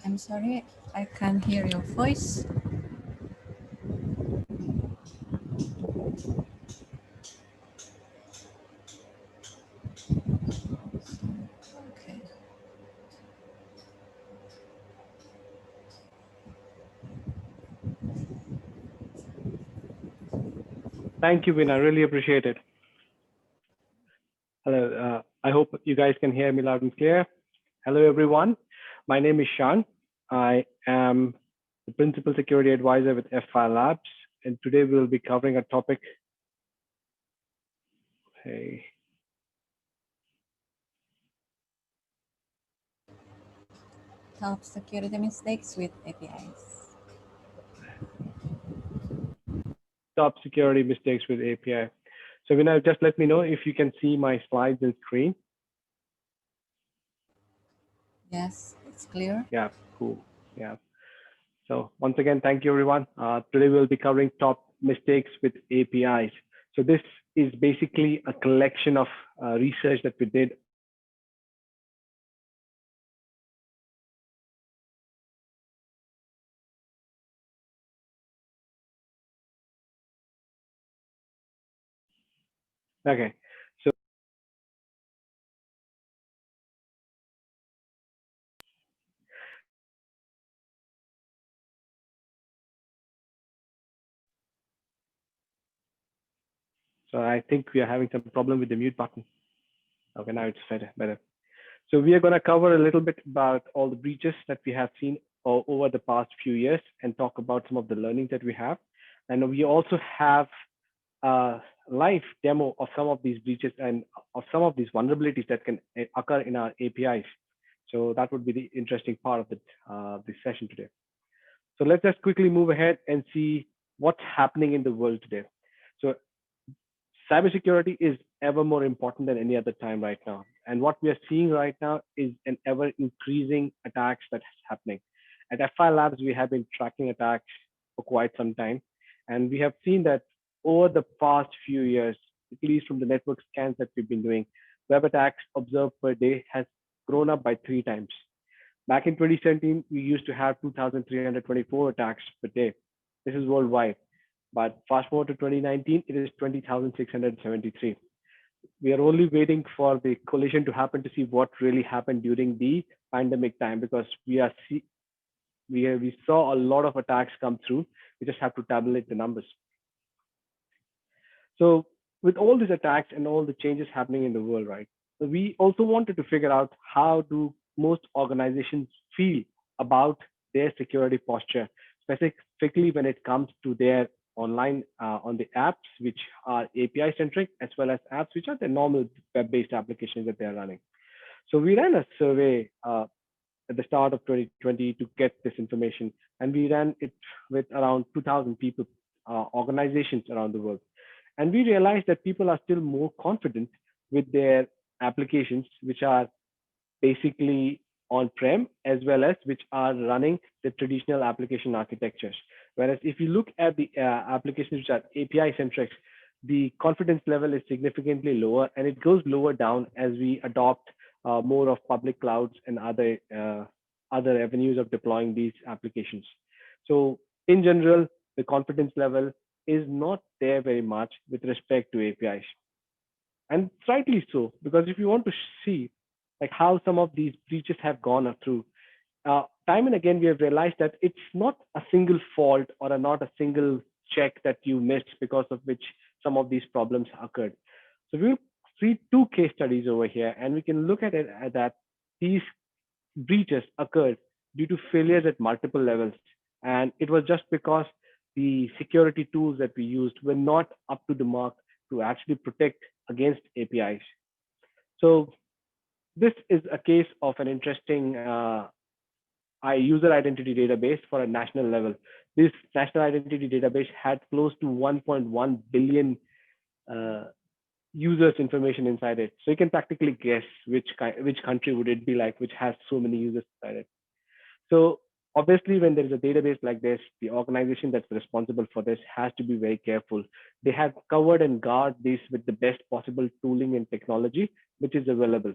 I'm sorry, I can't hear your voice. Okay. Thank you, Vin. I really appreciate it. Hello. I hope you guys can hear me loud and clear. Hello, everyone. My name is Shan. I am the Principal Security Advisor with FI Labs, and today we'll be covering a topic. Hey, Top security mistakes with APIs. top security mistakes with API. So, Vin, just let me know if you can see my slides and screen. Yes, it's clear. Yeah, cool. Yeah. So once again, thank you, everyone. Today we'll be covering top mistakes with APIs. So this is basically a collection of research that we did. Okay. So, so I think we are having some problem with the mute button. Okay, now it's better. So we are going to cover a little bit about all the breaches that we have seen over the past few years and talk about some of the learnings that we have. And we also have a live demo of some of these breaches and of some of these vulnerabilities that can occur in our APIs. So that would be the interesting part of this session today. So let's just quickly move ahead and see what's happening in the world today. So cybersecurity is ever more important than any other time right now. And what we are seeing right now is an ever increasing attacks that's happening. At FI Labs, we have been tracking attacks for quite some time. And we have seen that over the past few years, at least from the network scans that we've been doing, web attacks observed per day has grown up by 3 times. Back in 2017, we used to have 2,324 attacks per day. This is worldwide. But fast forward to 2019, it is 20,673. We are only waiting for the collision to happen to see what really happened during the pandemic time, because we saw a lot of attacks come through. We just have to tabulate the numbers. So with all these attacks and all the changes happening in the world, right? We also wanted to figure out how do most organizations feel about their security posture, specifically when it comes to their online on the apps which are API centric, as well as apps which are the normal web-based applications that they're running. So we ran a survey at the start of 2020 to get this information, and we ran it with around 2,000 people, organizations around the world. And we realized that people are still more confident with their applications, which are basically on-prem, as well as which are running the traditional application architectures. Whereas if you look at the applications which are API centric, the confidence level is significantly lower, and it goes lower down as we adopt more of public clouds and other avenues of deploying these applications. So in general, the confidence level is not there very much with respect to APIs, and rightly so, because if you want to see like how some of these breaches have gone through, time and again we have realized that it's not a single fault or not a single check that you missed because of which some of these problems occurred. So we'll see 2 case studies over here, and we can look at it at that these breaches occurred due to failures at multiple levels, and it was just because the security tools that we used were not up to the mark to actually protect against APIs. So this is a case of an interesting user identity database for a national level. This national identity database had close to 1.1 billion uh, users information inside it. So you can practically guess which country would it be like, which has so many users inside it. So obviously, when there is a database like this, the organization that's responsible for this has to be very careful. They have covered and guard this with the best possible tooling and technology which is available.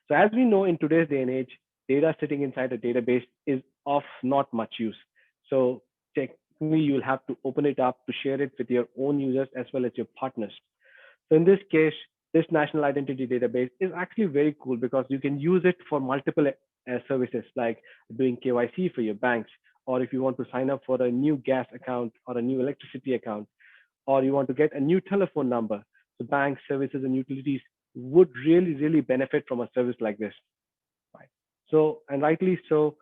So as we know in today's day and age, data sitting inside a database is of not much use. So technically, you'll have to open it up to share it with your own users as well as your partners. So in this case, this national identity database is actually very cool because you can use it for multiple services like doing KYC for your banks, or if you want to sign up for a new gas account or a new electricity account, or you want to get a new telephone number. So banks, services, and utilities would really, really benefit from a service like this. Right. So, and rightly so,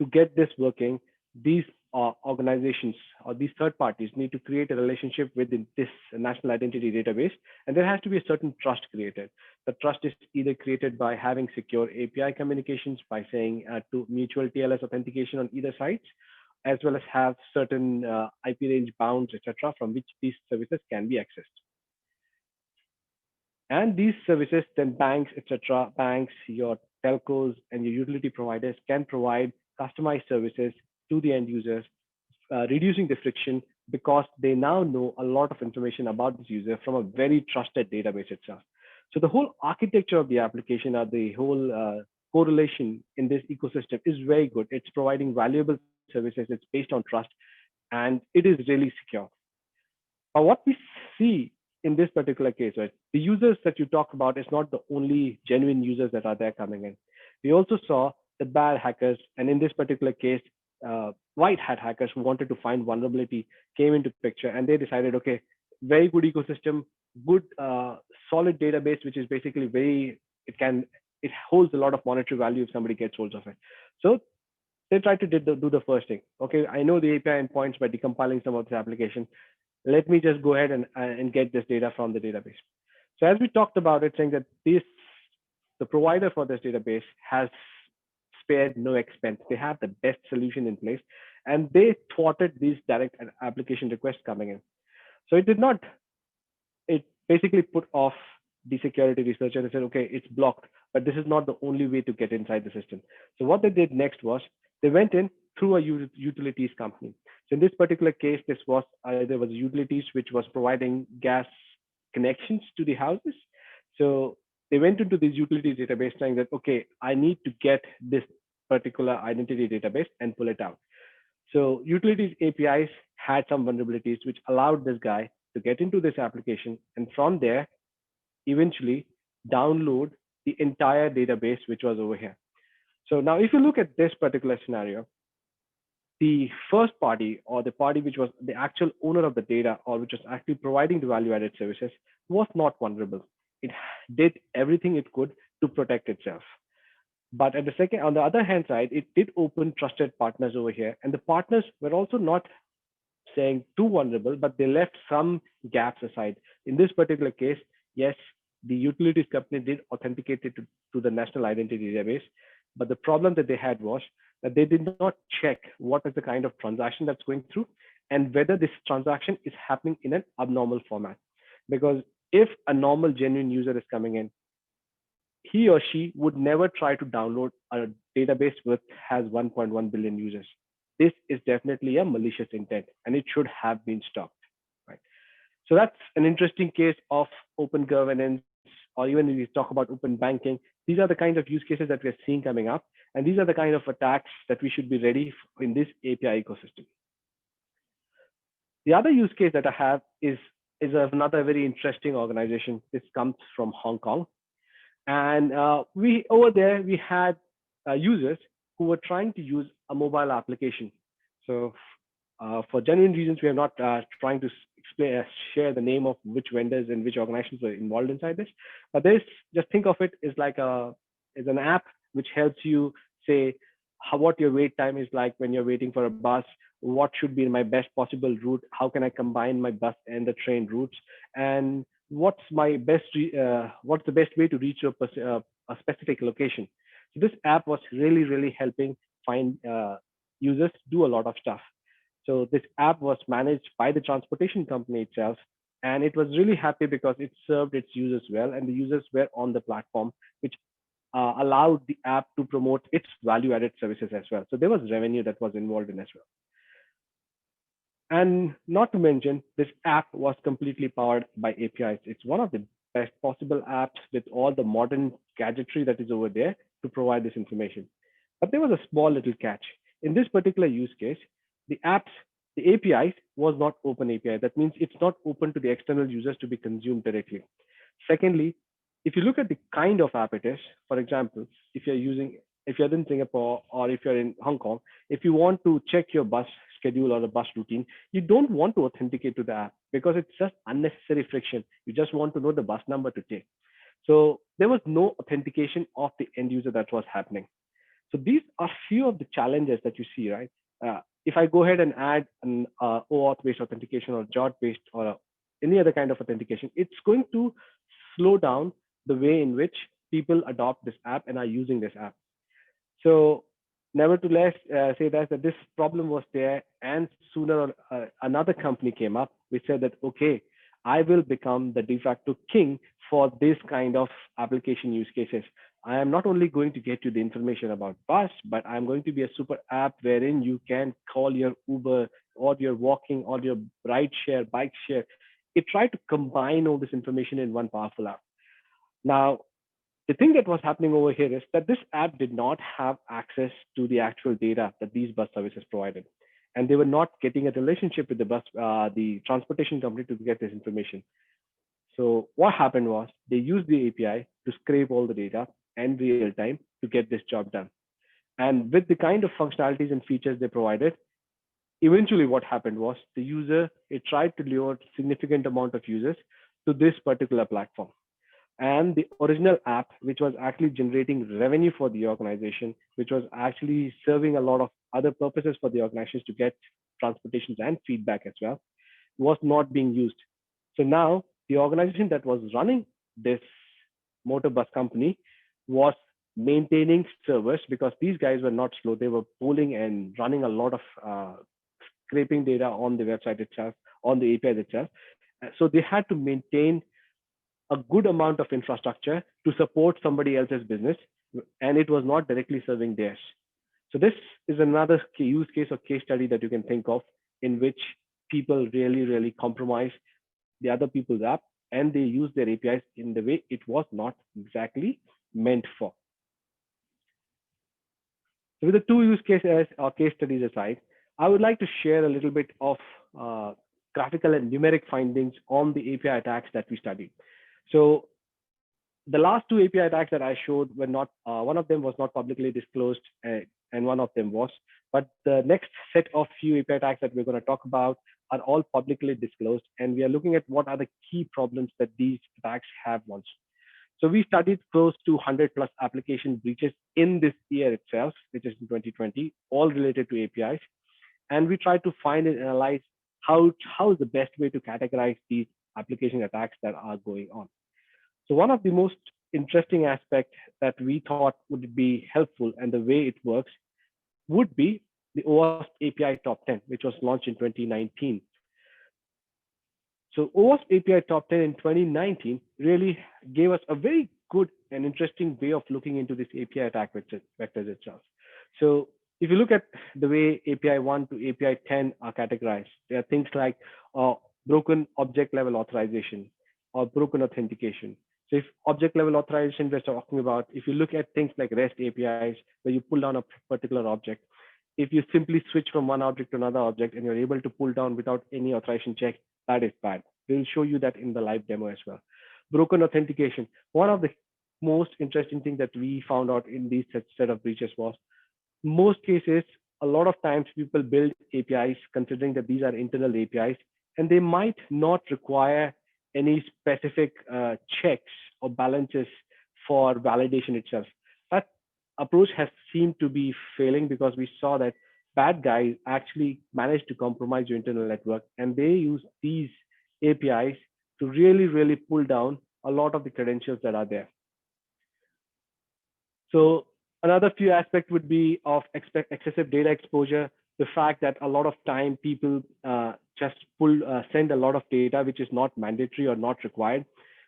to get this working, these organizations or these third parties need to create a relationship within this national identity database, and there has to be a certain trust created. The trust is either created by having secure API communications, by saying to mutual TLS authentication on either sides, as well as have certain IP range bounds, etc., from which these services can be accessed. And these services, then banks, etc., banks, your telcos, and your utility providers can provide customized services to the end users, reducing the friction because they now know a lot of information about this user from a very trusted database itself. So the whole architecture of the application or the whole correlation in this ecosystem is very good. It's providing valuable services. It's based on trust, and it is really secure. What we see in this particular case, right, the users that you talk about is not the only genuine users that are there coming in. We also saw the bad hackers, and in this particular case, white hat hackers who wanted to find vulnerability came into picture, and they decided, okay, very good ecosystem, good solid database, which is basically very it holds a lot of monetary value if somebody gets hold of it. So they tried to do the first thing. Okay, I know the API endpoints by decompiling some of this application. Let me just go ahead and get this data from the database. So as we talked about it, saying that the provider for this database has spared no expense. They have the best solution in place, and they thwarted these direct application requests coming in. So it basically put off the security researcher and said, okay, it's blocked, but this is not the only way to get inside the system. So what they did next was they went in through a utilities company. So in this particular case, there was utilities which was providing gas connections to the houses. So they went into this utilities database saying that, okay, I need to get this particular identity database and pull it out. So utilities APIs had some vulnerabilities which allowed this guy to get into this application, and from there, eventually download the entire database which was over here. So now if you look at this particular scenario, the first party or the party which was the actual owner of the data or which was actually providing the value added services was not vulnerable. It did everything it could to protect itself. But on the other hand side, it did open trusted partners over here. And the partners were also not saying too vulnerable, but they left some gaps aside. In this particular case, yes, the utilities company did authenticate it to the national identity database. But the problem that they had was that they did not check what is the kind of transaction that's going through and whether this transaction is happening in an abnormal format. Because if a normal, genuine user is coming in, he or she would never try to download a database which has 1.1 billion users. This is definitely a malicious intent and it should have been stopped. Right. So that's an interesting case of open governance, or even when we talk about open banking. These are the kinds of use cases that we're seeing coming up. And these are the kind of attacks that we should be ready in this API ecosystem. The other use case that I have is another very interesting organization. This comes from Hong Kong. And we over there, we had users who were trying to use a mobile application. So for genuine reasons, we are not trying to share the name of which vendors and which organizations were involved inside this. But this, just think of it as like is an app which helps you say what your wait time is like when you're waiting for a bus, what should be my best possible route, how can I combine my bus and the train routes, and what's the best way to reach a specific location. So this app was really, really helping find users do a lot of stuff. So this app was managed by the transportation company itself, and it was really happy because it served its users well, and the users were on the platform, which allowed the app to promote its value-added services as well. So there was revenue that was involved in as well. And not to mention, this app was completely powered by APIs. It's one of the best possible apps with all the modern gadgetry that is over there to provide this information. But there was a small little catch. In this particular use case, the apps, the APIs was not open API. That means it's not open to the external users to be consumed directly. Secondly, if you look at the kind of app it is, for example, if you're using, if you're in Singapore or if you're in Hong Kong, if you want to check your bus schedule or the bus routine, you don't want to authenticate to the app because it's just unnecessary friction. You just want to know the bus number to take. So there was no authentication of the end user that was happening. So these are few of the challenges that you see, right? If I go ahead and add an OAuth-based authentication or JOT-based or any other kind of authentication, it's going to slow down the way in which people adopt this app and are using this app. So, nevertheless, say that this problem was there, and sooner or another company came up which said that okay, I will become the de facto king for this kind of application use cases. I am not only going to get you the information about bus, but I'm going to be a super app wherein you can call your Uber or your walking or your ride share, bike share. It tried to combine all this information in one powerful app. Now, the thing that was happening over here is that this app did not have access to the actual data that these bus services provided, and they were not getting a relationship with the transportation company to get this information. So what happened was they used the API to scrape all the data and real time to get this job done. And with the kind of functionalities and features they provided, eventually what happened was the user it tried to lure significant amount of users to this particular platform, and the original app, which was actually generating revenue for the organization, which was actually serving a lot of other purposes for the organizations to get transportations and feedback as well, was not being used. So now the organization that was running this motor bus company was maintaining servers because these guys were not slow. They were pulling and running a lot of scraping data on the website itself, on the API itself. So they had to maintain a good amount of infrastructure to support somebody else's business, and it was not directly serving theirs. So this is another use case or case study that you can think of in which people really, really compromise the other people's app and they use their APIs in the way it was not exactly meant for. So with the two use cases or case studies aside, I would like to share a little bit of uh, graphical and numeric findings on the API attacks that we studied. So the last two API attacks that I showed were not, one of them was not publicly disclosed and one of them was, but the next set of few API attacks that we're going to talk about are all publicly disclosed. And we are looking at what are the key problems that these attacks have launched. So we studied close to 100 plus application breaches in this year itself, which is in 2020, all related to APIs. And we tried to find and analyze how is the best way to categorize these application attacks that are going on. So one of the most interesting aspects that we thought would be helpful and the way it works would be the OWASP API Top 10, which was launched in 2019. So OWASP API Top 10 in 2019 really gave us a very good and interesting way of looking into this API attack vectors itself. So if you look at the way API 1 to API 10 are categorized, there are things like broken object level authorization or broken authentication. So if object level authorization we're talking about, if you look at things like REST APIs, where you pull down a particular object, if you simply switch from one object to another object and you're able to pull down without any authorization check, that is bad. We'll show you that in the live demo as well. Broken authentication. One of the most interesting things that we found out in these set of breaches was most cases, a lot of times people build APIs considering that these are internal APIs and they might not require any specific checks or balances for validation itself. That approach has seemed to be failing because we saw that bad guys actually managed to compromise your internal network and they use these APIs to really, really pull down a lot of the credentials that are there. So another few aspects would be of excessive data exposure, the fact that a lot of time people just send a lot of data which is not mandatory or not required.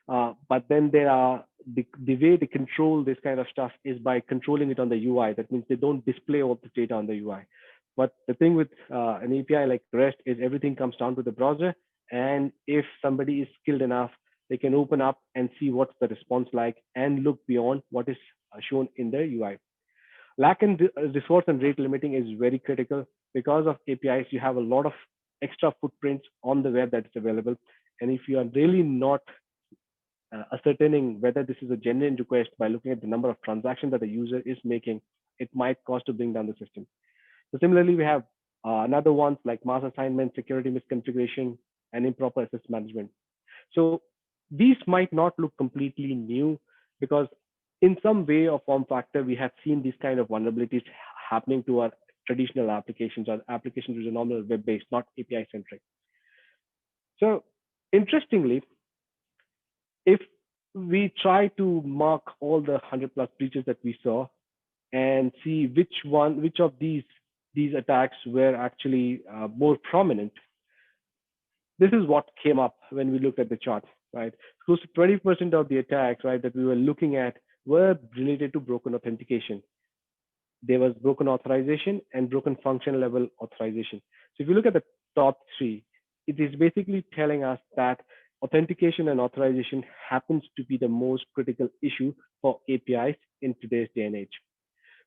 But then there are the way they control this kind of stuff is by controlling it on the UI. That means they don't display all the data on the UI. But the thing with an API like REST is everything comes down to the browser. And if somebody is skilled enough, they can open up and see what's the response like and look beyond what is shown in the UI. Lack in resource and rate limiting is very critical. Because of APIs, you have a lot of extra footprints on the web that is available. And if you are really not ascertaining whether this is a genuine request by looking at the number of transactions that the user is making, it might cause to bring down the system. So similarly, we have another ones like mass assignment, security misconfiguration, and improper access management. So these might not look completely new because in some way or form factor, we have seen these kind of vulnerabilities happening to our traditional applications or applications which are normal web-based, not API centric. So interestingly, if we try to mark all the 100 plus breaches that we saw and see which of these attacks were actually more prominent, this is what came up when we looked at the chart, right? Close to 20% of the attacks, right, that we were looking at were related to broken authentication. There was broken authorization and broken function level authorization. So if you look at the top three, it is basically telling us that authentication and authorization happens to be the most critical issue for APIs in today's day and age.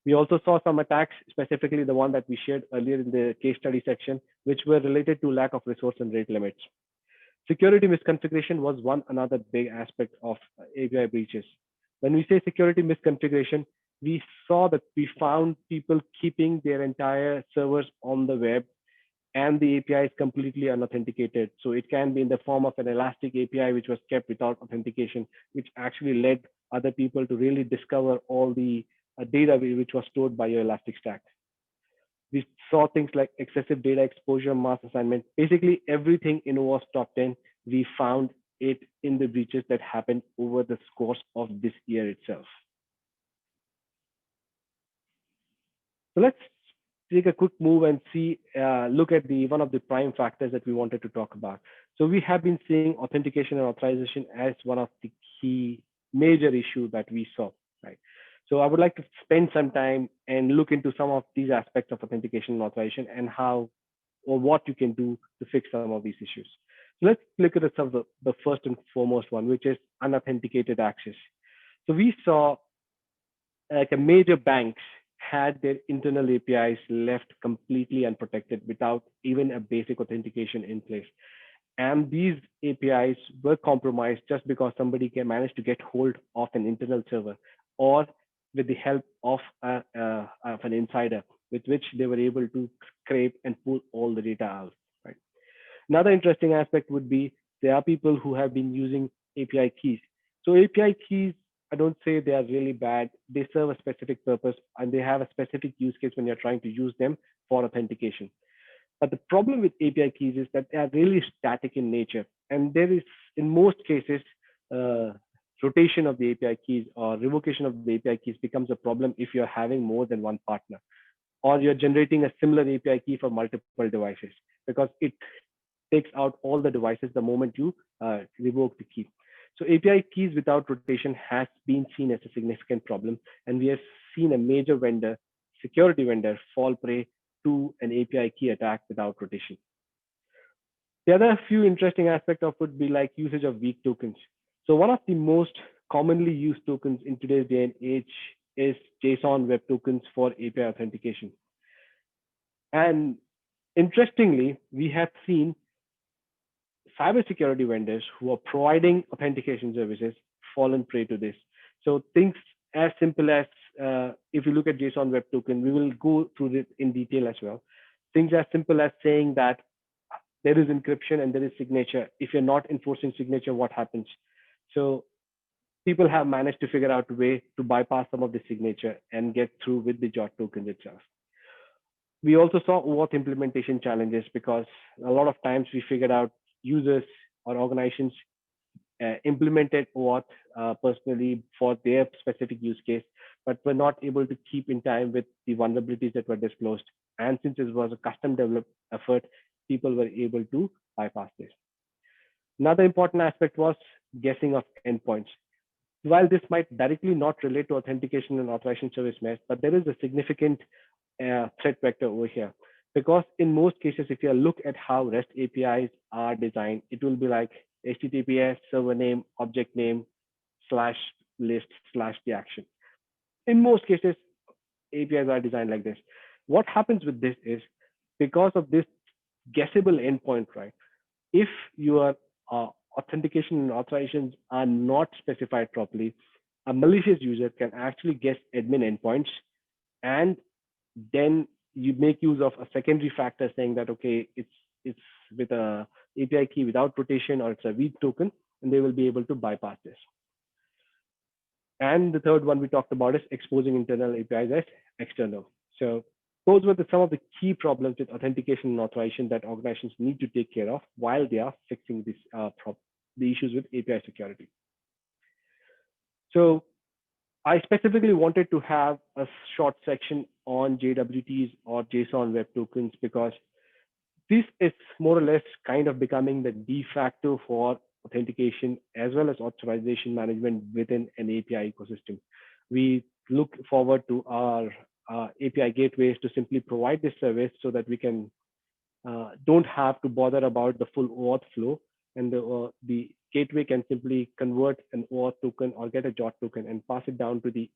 We also saw some attacks, specifically the one that we shared earlier in the case study section, which were related to lack of resource and rate limits. Security misconfiguration was one another big aspect of API breaches. When we say security misconfiguration, we saw that we found people keeping their entire servers on the web and the API is completely unauthenticated. So it can be in the form of an elastic API which was kept without authentication, which actually led other people to really discover all the data which was stored by your elastic stack. We saw things like excessive data exposure, mass assignment, basically everything in OWASP top 10, we found it in the breaches that happened over the course of this year itself. So let's take a quick move and look at the one of the prime factors that we wanted to talk about. So we have been seeing authentication and authorization as one of the key major issue that we saw, right? So I would like to spend some time and look into some of these aspects of authentication and authorization and how or what you can do to fix some of these issues. So let's look at the first and foremost one, which is unauthenticated access. So we saw like a major banks had their internal APIs left completely unprotected without even a basic authentication in place. And these APIs were compromised just because somebody can manage to get hold of an internal server or with the help of an insider with which they were able to scrape and pull all the data out. Right. Another interesting aspect would be there are people who have been using API keys. So API keys, I don't say they are really bad. They serve a specific purpose and they have a specific use case when you're trying to use them for authentication. But the problem with API keys is that they are really static in nature. And there is, in most cases, uh, rotation of the API keys or revocation of the API keys becomes a problem if you're having more than one partner or you're generating a similar API key for multiple devices because it takes out all the devices the moment you revoke the key. So API keys without rotation has been seen as a significant problem, and we have seen a major vendor, security vendor, fall prey to an API key attack without rotation. The other few interesting aspects of would be like usage of weak tokens. So one of the most commonly used tokens in today's day and age is JSON web tokens for API authentication. And interestingly, we have seen cybersecurity vendors who are providing authentication services fallen prey to this. So things as simple as if you look at JSON Web Token, we will go through this in detail as well. Things as simple as saying that there is encryption and there is signature. If you're not enforcing signature, what happens? So people have managed to figure out a way to bypass some of the signature and get through with the JOT token itself. We also saw OAuth implementation challenges because a lot of times we figured out users or organizations implemented OAuth personally for their specific use case, but were not able to keep in time with the vulnerabilities that were disclosed. And since it was a custom developed effort, people were able to bypass this. Another important aspect was guessing of endpoints. While this might directly not relate to authentication and authorization service mesh, but there is a significant threat vector over here. Because in most cases, if you look at how REST APIs are designed, it will be like HTTPS server name, object name, slash list, slash the action. In most cases, APIs are designed like this. What happens with this is because of this guessable endpoint, right? If your authentication and authorizations are not specified properly, a malicious user can actually guess admin endpoints, and then you make use of a secondary factor saying that okay, it's with a API key without rotation or it's a weak token, and they will be able to bypass this. And the third one we talked about is exposing internal APIs as external. So those were some of the key problems with authentication and authorization that organizations need to take care of while they are fixing the issues with API security. So I specifically wanted to have a short section on JWTs or JSON Web Tokens because this is more or less kind of becoming the de facto for authentication as well as authorization management within an API ecosystem. We look forward to our API gateways to simply provide this service so that we can don't have to bother about the full OAuth flow, and the gateway can simply convert an OAuth token or get a JOT token and pass it down to the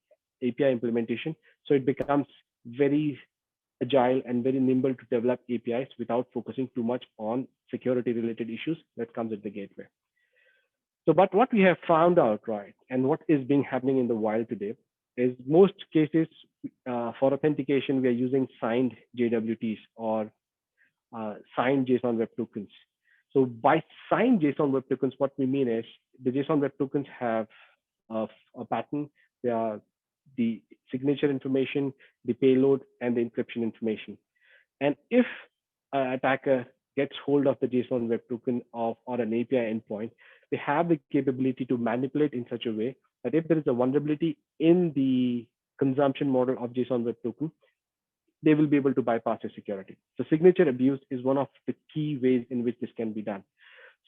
API implementation. So it becomes very agile and very nimble to develop APIs without focusing too much on security related issues that comes at the gateway. So, but what we have found out, right, and what is being happening in the wild today is most cases for authentication, we are using signed JWTs or signed JSON Web Tokens. So by signed JSON Web Tokens, what we mean is the JSON Web Tokens have a pattern. They are the signature information, the payload, and the encryption information. And if an attacker gets hold of the JSON Web Token of or an API endpoint, they have the capability to manipulate in such a way that if there is a vulnerability in the consumption model of JSON Web Token, they will be able to bypass the security. So signature abuse is one of the key ways in which this can be done.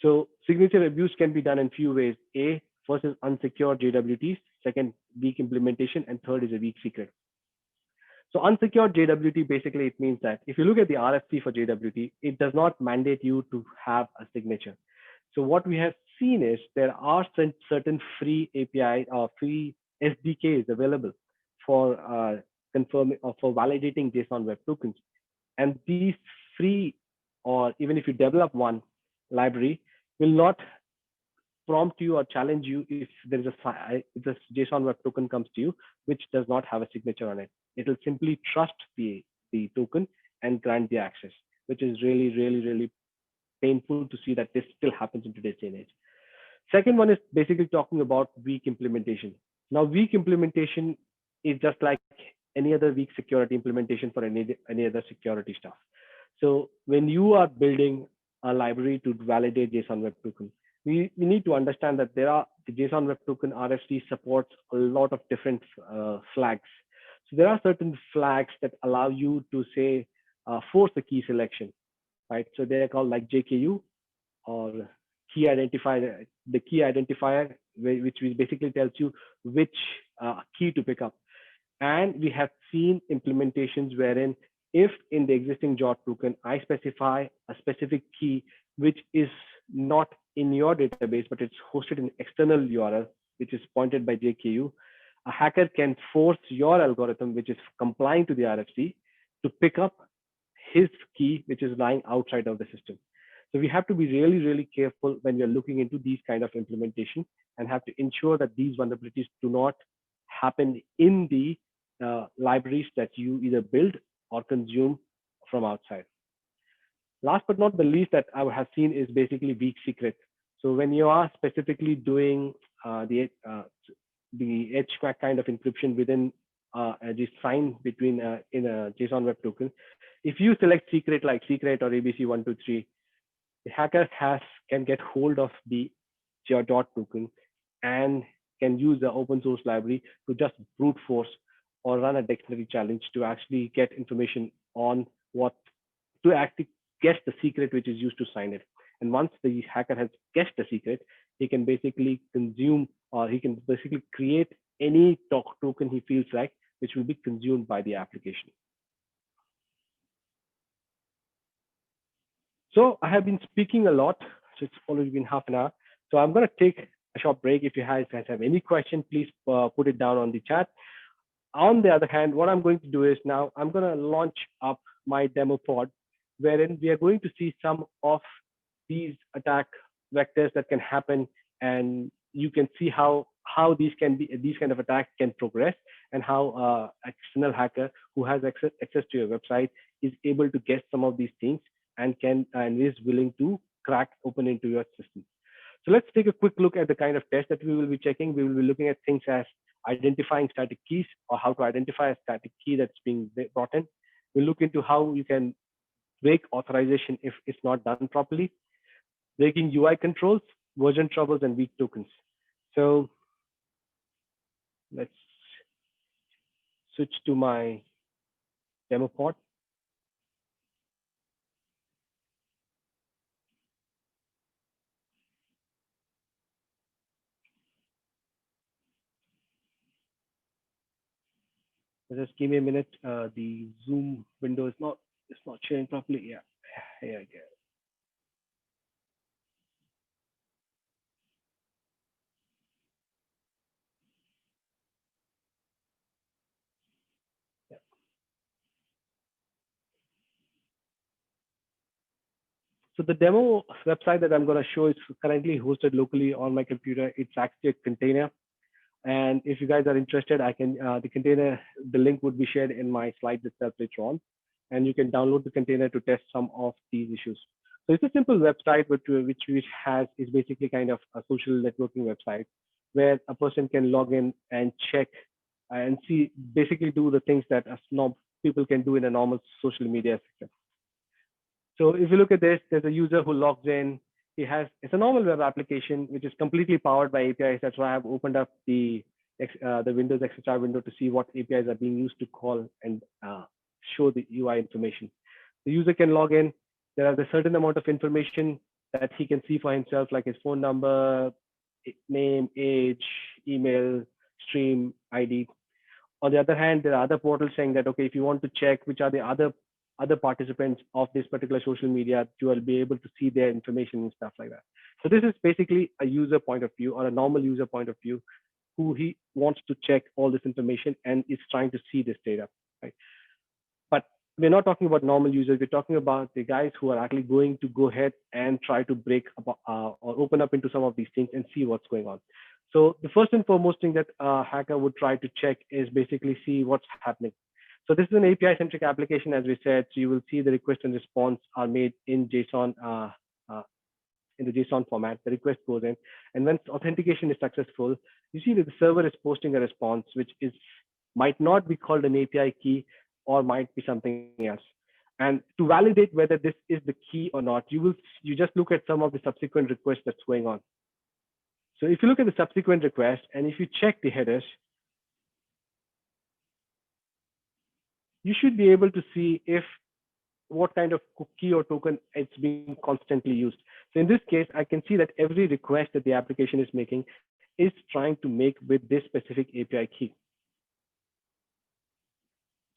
So signature abuse can be done in few ways. A, first is unsecured JWTs, second, weak implementation, and third is a weak secret. So unsecured JWT, basically it means that if you look at the RFC for JWT, it does not mandate you to have a signature. So what we have seen is there are certain free API or free SDKs available for confirming or for validating JSON Web Tokens. And these free, or even if you develop one library, will not prompt you or challenge you if there is if this JSON Web Token comes to you, which does not have a signature on it. It will simply trust the token and grant the access, which is really, really, really painful to see that this still happens in today's day and age. Second one is basically talking about weak implementation. Now, weak implementation is just like any other weak security implementation for any other security stuff. So when you are building a library to validate JSON Web Token, we need to understand that the JSON Web Token RFC supports a lot of different flags. So there are certain flags that allow you to say force a key selection, right? So they're called like JKU or key identifier, the key identifier, which basically tells you which key to pick up. And we have seen implementations wherein if in the existing JOT token, I specify a specific key, which is not in your database, but it's hosted in external URL, which is pointed by JKU, a hacker can force your algorithm, which is complying to the RFC, to pick up his key, which is lying outside of the system. So we have to be really, really careful when we are looking into these kind of implementation and have to ensure that these vulnerabilities do not happen in the libraries that you either build or consume from outside. Last but not the least that I have seen is basically weak secret. So when you are specifically doing the HQAC kind of encryption within the sign between in a JSON Web Token, if you select secret like secret or ABC123, the hacker can get hold of your dot token and can use the open source library to just brute force or run a dictionary challenge to actually get information on what to actually guess the secret which is used to sign it. And once the hacker has guessed the secret, he can basically consume or he can basically create any token he feels like, which will be consumed by the application. So I have been speaking a lot, so it's already been half an hour. So I'm going to take a short break. If you guys have any question, please put it down on the chat. On the other hand, what I'm going to do is now I'm going to launch up my demo pod, wherein we are going to see some of these attack vectors that can happen, and you can see how these kind of attacks can progress, and how external hacker who has access to your website is able to guess some of these things and is willing to crack open into your system. So let's take a quick look at the kind of test that we will be checking. We will be looking at things as identifying static keys, or how to identify a static key that's being brought in. We'll look into how you can break authorization if it's not done properly, breaking UI controls, version troubles, and weak tokens. So let's switch to my demo pod. Just give me a minute. The Zoom window is not it's not sharing properly. Yeah, here I go. Yeah. So the demo website that I'm going to show is currently hosted locally on my computer. It's actually a container. And if you guys are interested, I can the link would be shared in my slides itself later on, and you can download the container to test some of these issues. So it's a simple website, which has is basically kind of a social networking website where a person can log in and check and see basically do the things that people can do in a normal social media sector. So if you look at this, there's a user who logs in. It's a normal web application which is completely powered by APIs. That's why I've opened up the Windows XHR window to see what APIs are being used to call and show the UI information. The user can log in. There are a certain amount of information that he can see for himself, like his phone number, name, age, email, stream ID. On the other hand, there are other portals saying that, okay, if you want to check which are the other participants of this particular social media, you will be able to see their information and stuff like that. So this is basically a user point of view, or a normal user point of view, who he wants to check all this information and is trying to see this data, right? But we're not talking about normal users. We're talking about the guys who are actually going to go ahead and try to break up, or open up into some of these things and see what's going on. So the first and foremost thing that a hacker would try to check is basically see what's happening. So this is an API-centric application, as we said. So you will see the request and response are made in JSON, uh, in the JSON format. The request goes in, and once authentication is successful, you see that the server is posting a response, which is might not be called an API key, or might be something else. And to validate whether this is the key or not, you just look at some of the subsequent requests that's going on. So if you look at the subsequent request, and if you check the headers, you should be able to see if what kind of key or token it's being constantly used. So in this case, I can see that every request that the application is making is trying to make with this specific API key.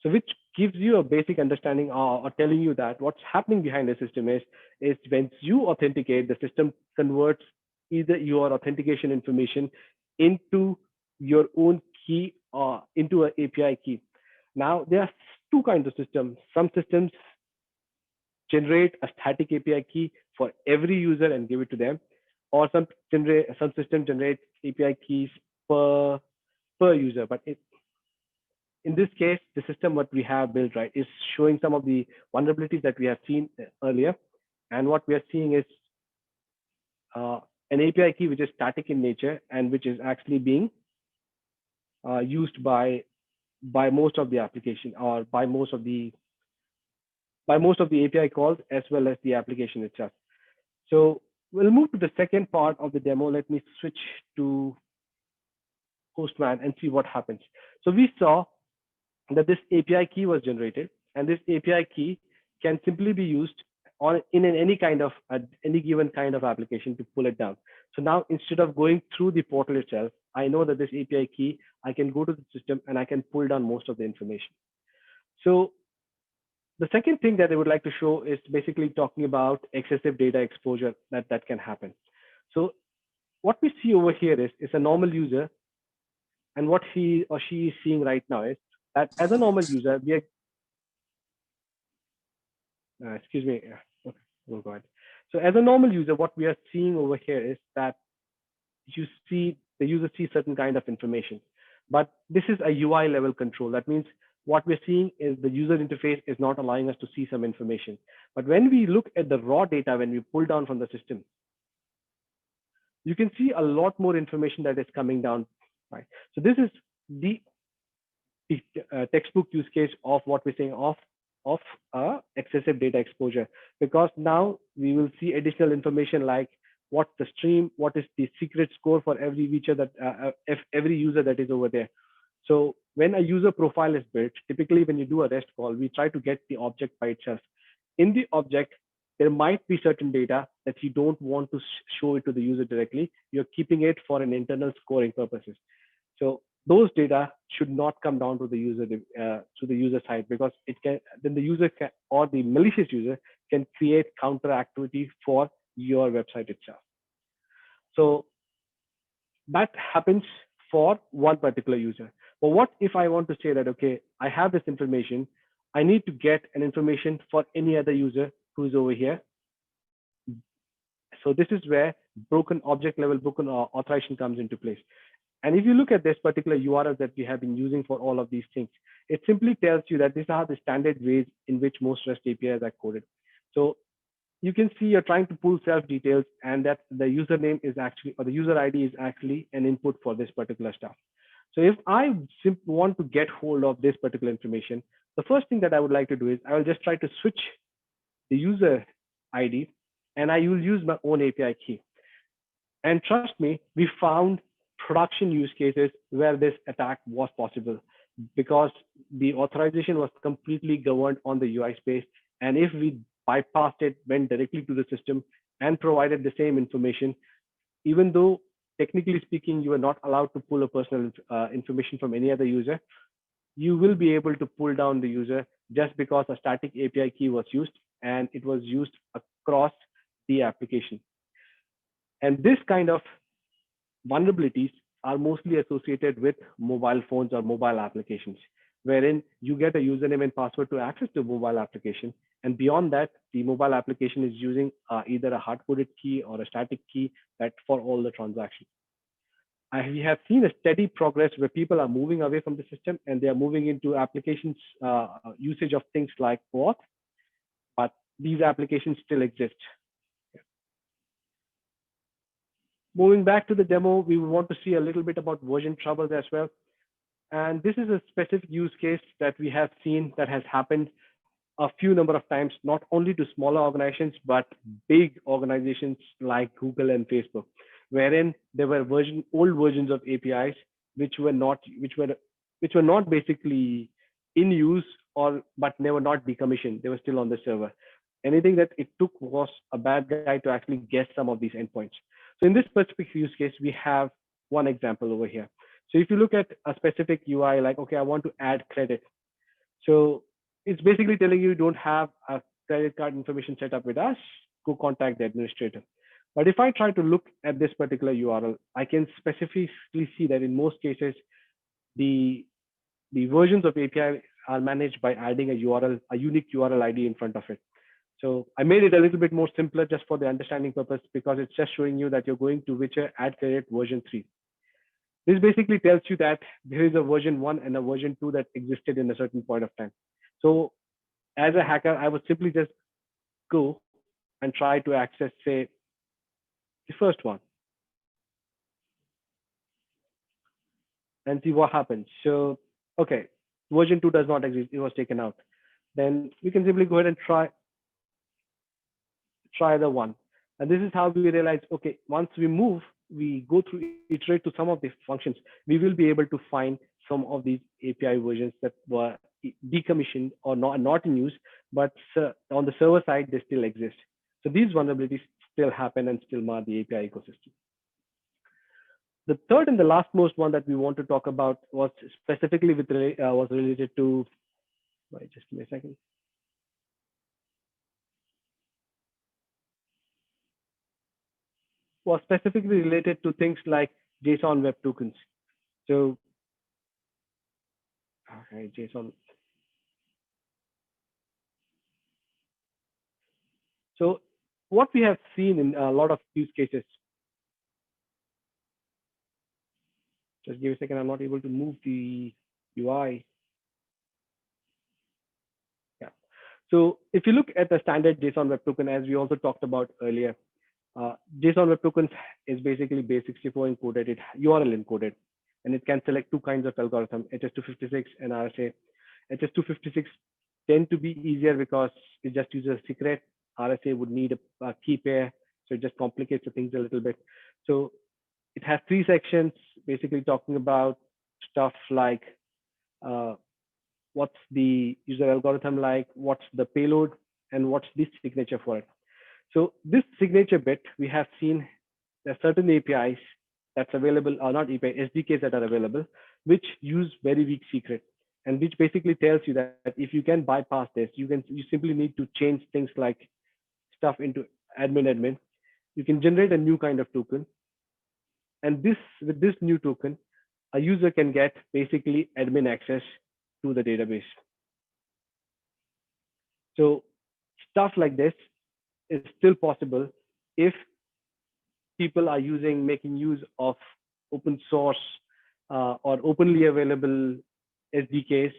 So which gives you a basic understanding, or telling you that what's happening behind the system is when you authenticate, the system converts either your authentication information into your own key or into an API key. Now, there are two kinds of systems. Some systems generate a static API key for every user and give it to them, or some system generates API keys per user. But in this case, the system what we have built, right, is showing some of the vulnerabilities that we have seen earlier. And what we are seeing is uh, an API key which is static in nature and which is actually being used by most of the application, or by most of the API calls, as well as the application itself. So we'll move to the second part of the demo. Let me switch to Postman and see what happens. So we saw that this API key was generated, and this API key can simply be used on in any kind of any given kind of application to pull it down. So now, instead of going through the portal itself, I know that this API key, I can go to the system and I can pull down most of the information. So the second thing that I would like to show is basically talking about excessive data exposure that can happen. So what we see over here is a normal user And what he or she is seeing right now is that as a normal user, we are, excuse me, okay, we'll go ahead. So as a normal user, what we are seeing over here is that you see the user sees certain kind of information, but this is a UI level control. That means what we're seeing is the user interface is not allowing us to see some information. But when we look at the raw data, when we pull down from the system, you can see a lot more information that is coming down, right? So this is the textbook use case of what we're saying of excessive data exposure, because now we will see additional information like what's the stream, what is the secret score for every feature that if every user that is over there. So when a user profile is built, typically when you do a REST call, we try to get the object by itself. In the object, there might be certain data that you don't want to show it to the user directly. You're keeping it for an internal scoring purposes. So those data should not come down to the user side, because it can then the user can, or the malicious user can create counter activity for your website itself. So that happens for one particular user. But what if I want to say that, okay, I have this information, I need to get an information for any other user who's over here. So this is where broken object level broken authorization comes into place. And if you look at this particular URL that we have been using for all of these things, it simply tells you that these are the standard ways in which most REST APIs are coded. So you can see you're trying to pull self details, and that the username is actually, or the user ID is actually an input for this particular stuff. So if I want to get hold of this particular information, the first thing that I would like to do is I will just try to switch the user ID, and I will use my own API key. And trust me, we found production use cases where this attack was possible, because the authorization was completely governed on the UI space. And if we bypassed it, went directly to the system and provided the same information, even though technically speaking, you are not allowed to pull a personal information from any other user, you will be able to pull down the user just because a static API key was used and it was used across the application. And this kind of vulnerabilities are mostly associated with mobile phones or mobile applications, wherein you get a username and password to access the mobile application. And beyond that, the mobile application is using either a hard-coded key or a static key that for all the transactions. We have seen a steady progress where people are moving away from the system and they are moving into applications usage of things like auth, but these applications still exist. Moving back to the demo, we want to see a little bit about version troubles as well. And this is a specific use case that we have seen that has happened a few number of times, not only to smaller organizations, but big organizations like Google and Facebook, wherein there were old versions of APIs which were not basically in use, or but they were not decommissioned. They were still on the server. Anything that it took was a bad guy to actually guess some of these endpoints. So in this specific use case, we have one example over here. So if you look at a specific UI, like, okay, I want to add credit. So it's basically telling you don't have a credit card information set up with us, go contact the administrator. But if I try to look at this particular URL, I can specifically see that in most cases, the versions of API are managed by adding a URL, a unique URL ID in front of it. So I made it a little bit more simpler just for the understanding purpose, because it's just showing you that you're going to Witcher add credit version 3. This basically tells you that there is a version 1 and a version 2 that existed in a certain point of time. So as a hacker, I would simply just go and try to access, say, the first one and see what happens. So, okay, version 2 does not exist. It was taken out. Then we can simply go ahead and try the one. And this is how we realize, okay, once we move, we go through, iterate to some of these functions, we will be able to find some of these API versions that were decommissioned or not in use, but on the server side, they still exist. So these vulnerabilities still happen and still mar the API ecosystem. The third and the last most one that we want to talk about was specifically was related to, wait, just give me a second. Was specifically related to things like JSON web tokens. So Okay, JSON. So what we have seen in a lot of use cases, just give a second, I'm not able to move the UI. Yeah. So if you look at the standard JSON Web Token, as we also talked about earlier, JSON Web Tokens is basically base64 encoded, it URL encoded, and it can select two kinds of algorithm, HS256 and RSA. HS256 tend to be easier because it just uses a secret. RSA would need a key pair, so it just complicates the things a little bit. So it has three sections, basically talking about stuff like uh, what's the user algorithm like, what's the payload, and what's the signature for it. So this signature bit, we have seen there are certain APIs that's available, or not API, SDKs that are available, which use very weak secret, and which basically tells you that if you can bypass this, you simply need to change things like stuff into admin. You can generate a new kind of token, and this with this new token, a user can get basically admin access to the database. So stuff like this is still possible if people are making use of open source or openly available SDKs,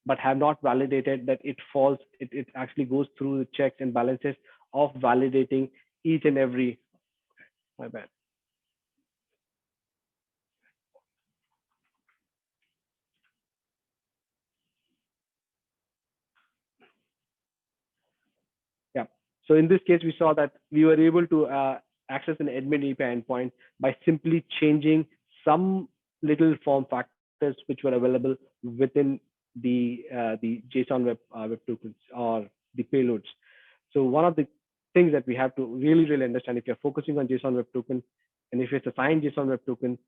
but have not validated that it actually goes through the checks and balances of validating each and every, my bad. Yeah. So in this case, we saw that we were able to access an admin API endpoint by simply changing some little form factors which were available within the JSON web tokens or the payloads. So one of the things that we have to really understand, if you're focusing on JSON web token, and if it's a signed JSON web token,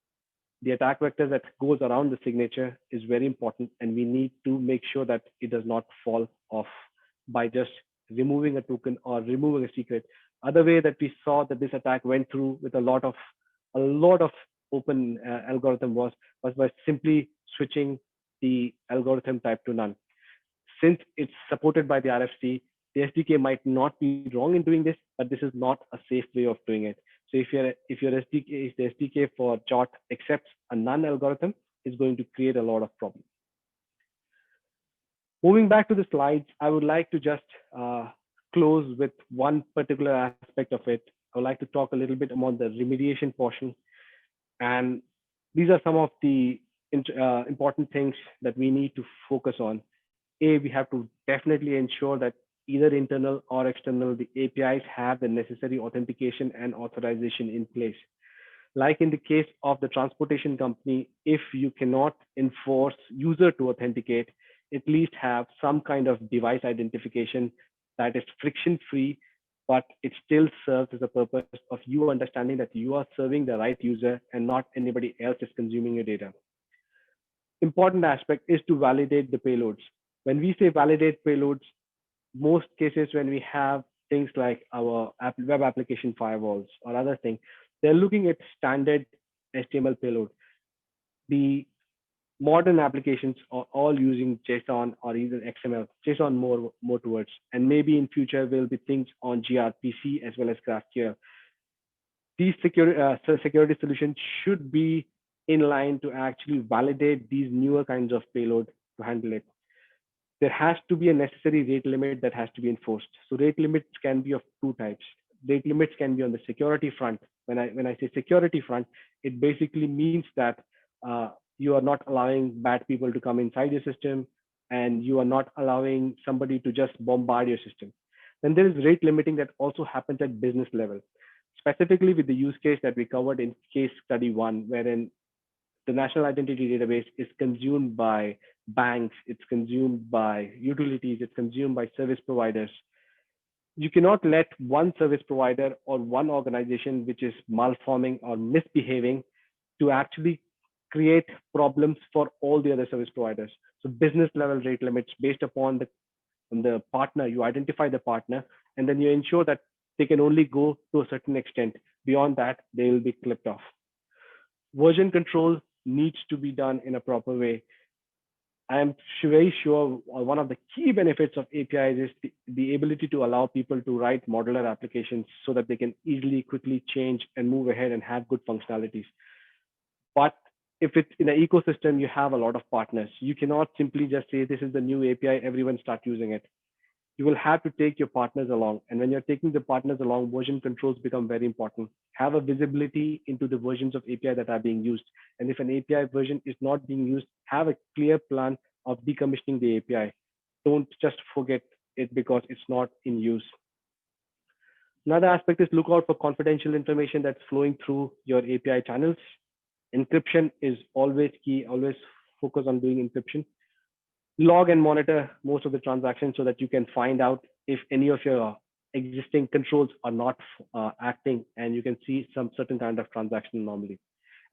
the attack vector that goes around the signature is very important, and we need to make sure that it does not fall off by just removing a token or removing a secret. Other way that we saw that this attack went through with a lot of open algorithm was by simply switching the algorithm type to none. Since it's supported by the RFC, the SDK might not be wrong in doing this, but this is not a safe way of doing it. So if your SDK, if the SDK for JOT accepts a none algorithm, it's going to create a lot of problems. Moving back to the slides, I would like to just close with one particular aspect of it. I would like to talk a little bit about the remediation portion, and these are some of the important things that we need to focus on. We have to definitely ensure that either internal or external, the APIs have the necessary authentication and authorization in place. Like in the case of the transportation company, if you cannot enforce user to authenticate, at least have some kind of device identification that is friction free, but it still serves as a purpose of you understanding that you are serving the right user and not anybody else is consuming your data. Important aspect is to validate the payloads. When we say validate payloads, most cases when we have things like our web application firewalls or other things, they're looking at standard HTML payload. The modern applications are all using JSON or even XML, JSON more towards, and maybe in future will be things on gRPC as well as GraphQL. These security solutions should be in line to actually validate these newer kinds of payload to handle it. There has to be a necessary rate limit that has to be enforced. So rate limits can be of two types. Rate limits can be on the security front. When I say security front, it basically means that you are not allowing bad people to come inside your system, and you are not allowing somebody to just bombard your system. Then there is rate limiting that also happens at business level, specifically with the use case that we covered in case study one, wherein the national identity database is consumed by banks, it's consumed by utilities, it's consumed by service providers. You cannot let one service provider or one organization which is malforming or misbehaving to actually create problems for all the other service providers. So business level rate limits based upon the partner, you identify the partner, and then you ensure that they can only go to a certain extent. Beyond that, they will be clipped off. Version control needs to be done in a proper way. I'm very sure one of the key benefits of APIs is the ability to allow people to write modular applications so that they can easily, quickly change and move ahead and have good functionalities. But if it's in an ecosystem, you have a lot of partners. You cannot simply just say, this is the new API, everyone start using it. You will have to take your partners along. And when you're taking the partners along, version controls become very important. Have a visibility into the versions of API that are being used. And if an API version is not being used, have a clear plan of decommissioning the API. Don't just forget it because it's not in use. Another aspect is look out for confidential information that's flowing through your API channels. Encryption is always key. Always focus on doing encryption. Log and monitor most of the transactions so that you can find out if any of your existing controls are not acting, and you can see some certain kind of transaction anomaly.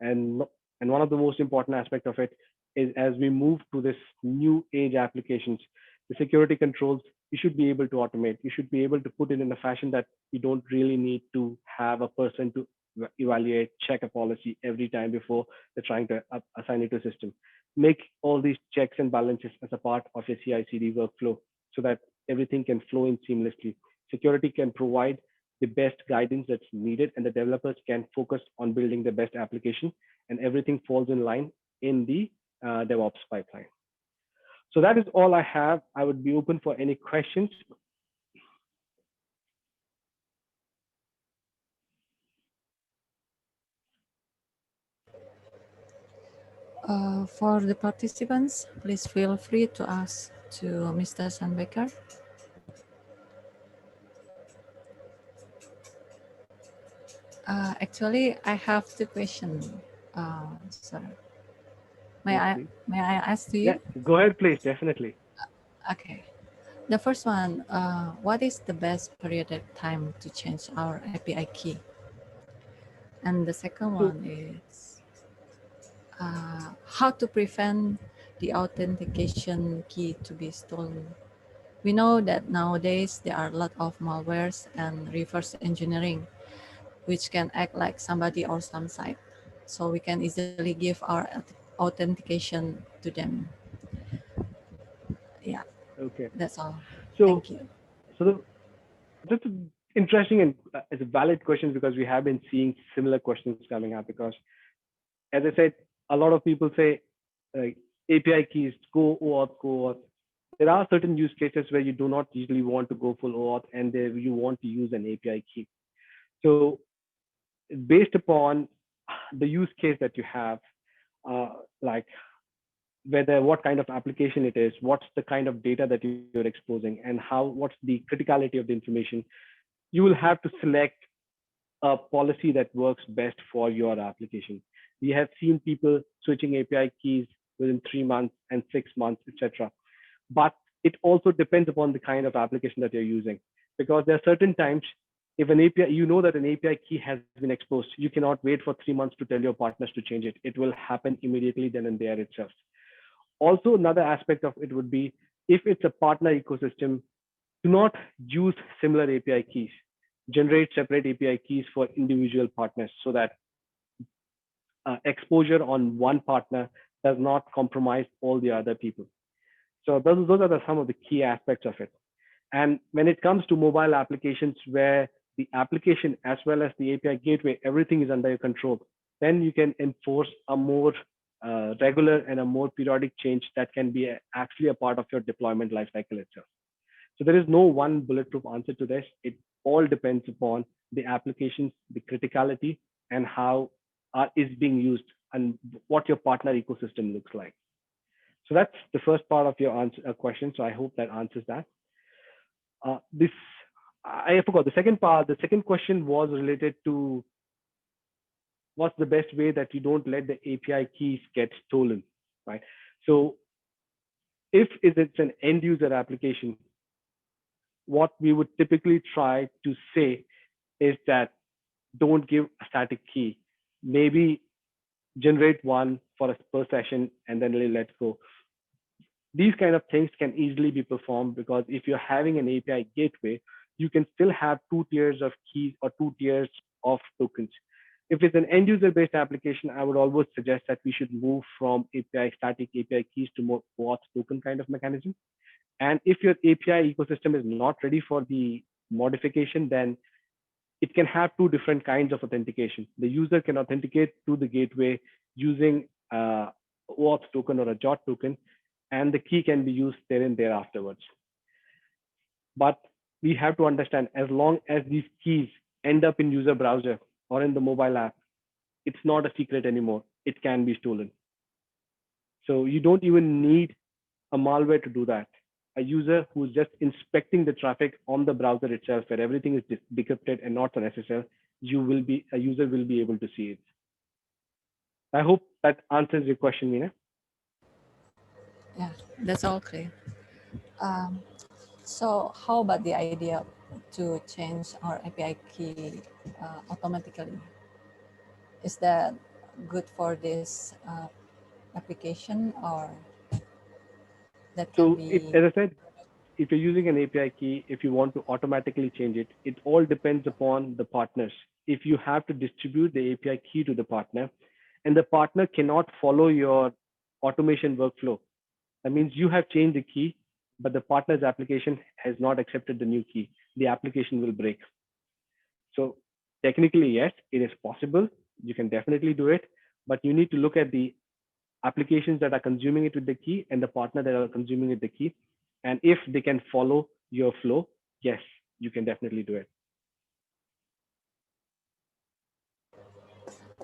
And and one of the most important aspect of it is, as we move to this new age applications, the security controls you should be able to automate. You should be able to put it in a fashion that you don't really need to have a person to evaluate, check a policy every time before they're trying to assign it to a system. Make all these checks and balances as a part of your CI/CD workflow so that everything can flow in seamlessly. Security can provide the best guidance that's needed, and the developers can focus on building the best application, and everything falls in line in the DevOps pipeline. So that is all I have. I would be open for any questions. For the participants, please feel free to ask to Mr. Sandbecker. Actually, I have two questions. Sorry. May Yes, I please. may I ask to Yeah, you? go ahead, please. Definitely. Okay. The first one, what is the best period of time to change our API key? And the second So, one is how to prevent the authentication key to be stolen. We know that nowadays there are a lot of malwares and reverse engineering, which can act like somebody or some site. So we can easily give our authentication to them. Yeah, okay. that's all. Thank So, you. so that's interesting, and it's a valid question because we have been seeing similar questions coming up. Because, as I said, a lot of people say API keys, go OAuth, go OAuth. There are certain use cases where you do not usually want to go full OAuth, and there you want to use an API key. So, based upon the use case that you have, like whether what kind of application it is, what's the kind of data that you're exposing, and what's the criticality of the information, you will have to select a policy that works best for your application. We have seen people switching API keys within 3 months and 6 months, etc. But it also depends upon the kind of application that you're using, because there are certain times if an API, you know that an API key has been exposed, you cannot wait for 3 months to tell your partners to change it. It will happen immediately then and there itself. Also, another aspect of it would be, if it's a partner ecosystem, do not use similar API keys. Generate separate API keys for individual partners so that exposure on one partner does not compromise all the other people. So those are some of the key aspects of it. And when it comes to mobile applications where the application as well as the API gateway, everything is under your control, then you can enforce a more regular and a more periodic change that can be actually a part of your deployment lifecycle itself. So there is no one bulletproof answer to this. It all depends upon the applications, the criticality, and how is being used, and what your partner ecosystem looks like. So that's the first part of your question. So I hope that answers that. This I forgot the second part. The second question was related to what's the best way that you don't let the API keys get stolen, right? So if it's an end user application, what we would typically try to say is that don't give a static key. Maybe generate one for a per session and then let go. These kind of things can easily be performed, because if you're having an API gateway, you can still have 2 tiers of keys or 2 tiers of tokens. If it's an end user based application, I would always suggest that we should move from API static API keys to more OAuth token kind of mechanism. And if your API ecosystem is not ready for the modification, then it can have two different kinds of authentication. The user can authenticate to the gateway using OAuth token or a JOT token, and the key can be used there and there afterwards. But we have to understand, as long as these keys end up in user browser or in the mobile app, it's not a secret anymore. It can be stolen. So you don't even need a malware to do that. A user who's just inspecting the traffic on the browser itself, where everything is decrypted and not on SSL, a user will be able to see it. I hope that answers your question, Meena. Yeah, that's all clear. Um, so how about the idea to change our API key automatically? Is that good for this application, or that can So, if, be? as I said, if you're using an API key, if you want to automatically change it, it all depends upon the partners. If you have to distribute the API key to the partner, and the partner cannot follow your automation workflow, that means you have changed the key, but the partner's application has not accepted the new key. The application will break. So technically, yes, it is possible. You can definitely do it, but you need to look at the applications that are consuming it with the key and the partner that are consuming it with the key. And if they can follow your flow, yes, you can definitely do it.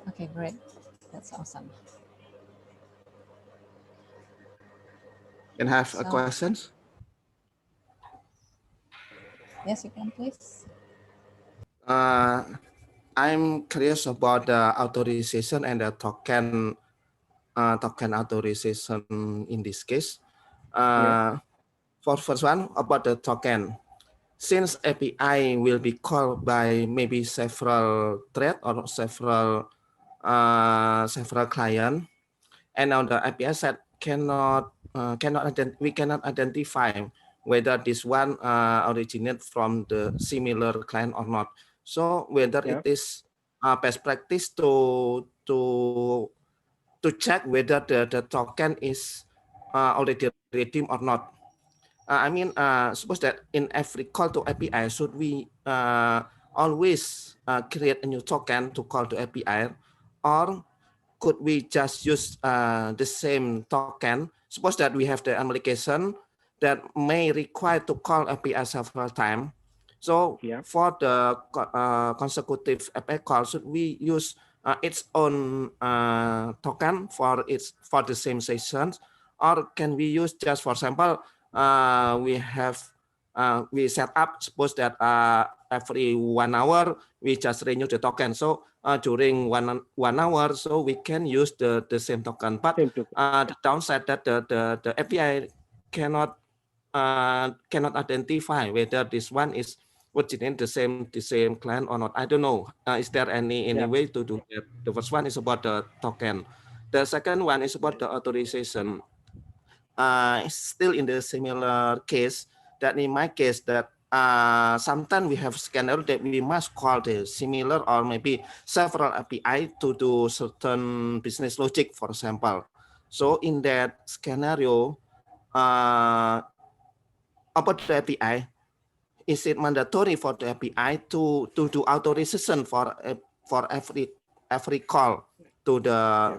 Okay, great. That's awesome. Can I have a So questions? yes, you can please. Uh, I'm curious about the authorization and the token authorization in this case. Yeah, For first one about the token, since API will be called by maybe several thread or several client, and on the API side we cannot identify whether this one originate from the similar client or not. So whether yeah, it is best practice to check whether the token is already redeemed or not. Suppose that in every call to API, should we always create a new token to call to API, or could we just use the same token? Suppose that we have the application that may require to call API several times. So yeah, for the consecutive API call, should we use its own token for the same sessions, or can we use just, for example, we set up, suppose that every 1 hour we just renew the token. So during one hour, so we can use the same token. But same token. the downside that the API cannot identify whether this one is originating the same client or not. I don't know. Is there any Yeah, way to do that? The first one is about the token. The second one is about the authorization. Still in the similar case, that in my case that sometimes we have scanner that we must call the similar or maybe several API to do certain business logic, for example. So in that scenario, about the API, is it mandatory for the API to do authorization for every call to yeah,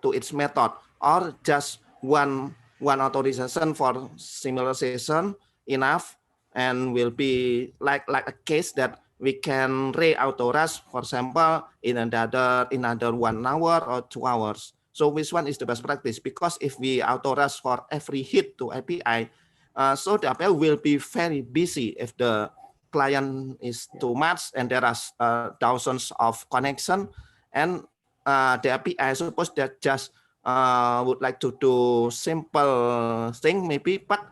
to its method, or just one authorization for similar session enough, and will be like a case that we can re-authorize, for example, in another 1 hour or 2 hours. So which one is the best practice? Because if we authorize for every hit to API, so the API will be very busy if the client is yeah, too much and there are thousands of connection, and the API suppose that just would like to do simple thing maybe, but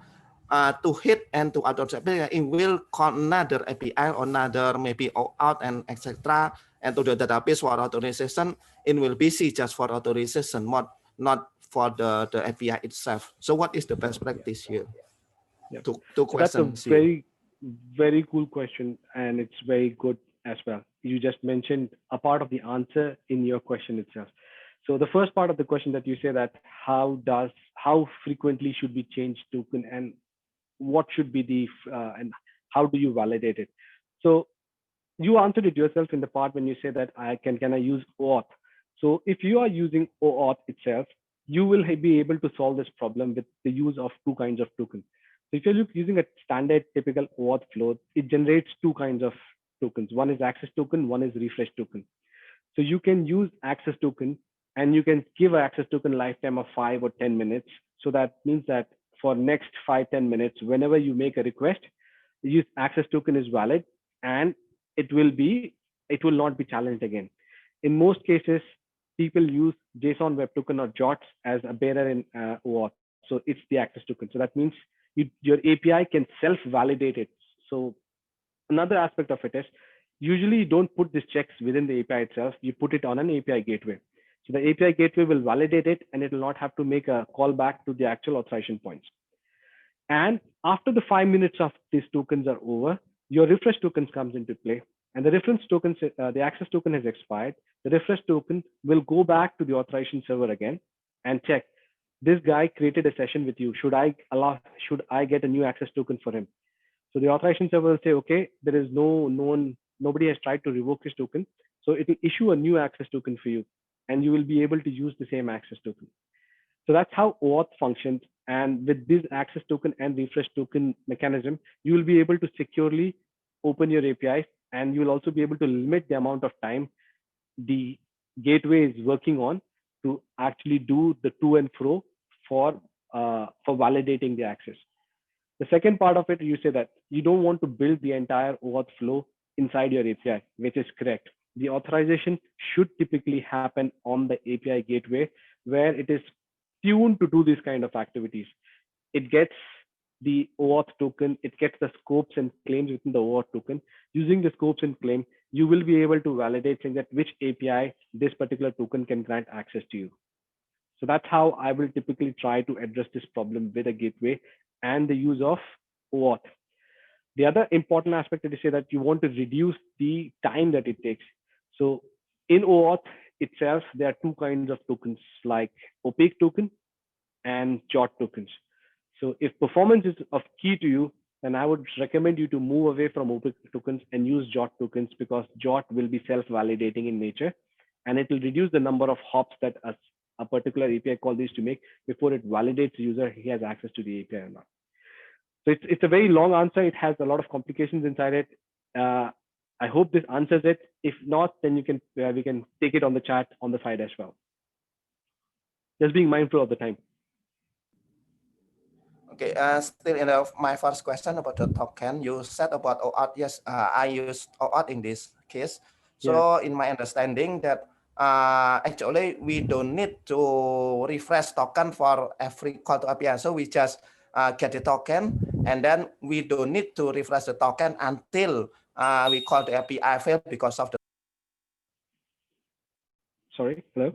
to hit and to adopt API, it will call another API or another maybe out and etc. And to the database for authorization, it will busy just for authorization, not for the API itself. So what is the best yeah, practice here? yeah. Two So that's a questions here. very, very cool question, and it's very good. as well. You just mentioned a part of the answer in your question itself. So the first part of the question that you say that how frequently should we change token, and what should be the and how do you validate it? So you answered it yourself in the part when you say that I use OAuth. So if you are using OAuth itself, you will be able to solve this problem with the use of two kinds of tokens. So if you're using a standard typical OAuth flow, it generates two kinds of tokens. One is access token, one is refresh token. So you can use access token, and you can give an access token lifetime of 5 or 10 minutes. So that means that for next 5-10 minutes, whenever you make a request, use access token is valid, and it will be it will not be challenged again. In most cases, people use JSON Web Token or JOTs as a bearer in OAuth. So it's the access token. So that means your API can self-validate it. So another aspect of it is usually you don't put these checks within the API itself. You put it on an API gateway. So the API gateway will validate it, and it will not have to make a callback to the actual authorization points. And after the 5 minutes of these tokens are over, your refresh tokens comes into play. And the reference tokens, the access token has expired. The refresh token will go back to the authorization server again and check, this guy created a session with you. Should I get a new access token for him? So the authorization server will say, okay, there is nobody has tried to revoke this token. So it will issue a new access token for you, and you will be able to use the same access token. So that's how OAuth functions. And with this access token and refresh token mechanism, you will be able to securely open your APIs, and you will also be able to limit the amount of time the gateway is working on to actually do the to and fro for validating the access. The second part of it, you say that you don't want to build the entire OAuth flow inside your API, which is correct. The authorization should typically happen on the API gateway, where it is tuned to do these kind of activities. It gets the OAuth token, it gets the scopes and claims within the OAuth token. Using the scopes and claim, you will be able to validate saying that which API this particular token can grant access to you. So that's how I will typically try to address this problem with a gateway and the use of OAuth. The other important aspect is to say that you want to reduce the time that it takes. So in OAuth itself, there are two kinds of tokens, like opaque token and JOT tokens. So if performance is of key to you, then I would recommend you to move away from opaque tokens and use JOT tokens, because JOT will be self-validating in nature, and it will reduce the number of hops that a particular API call needs to make before it validates the user he has access to the API or not. So it's a very long answer. It has a lot of complications inside it. Uh, I hope this answers it. If not, then we can take it on the chat on the side as well. Just being mindful of the time. Okay, still in my first question about the token, you said about OAuth. Yes, I use OAuth in this case. Yeah. So in my understanding that actually we don't need to refresh token for every call to API. So we just get the token, and then we don't need to refresh the token until we call the API fail because of the. Sorry. Hello.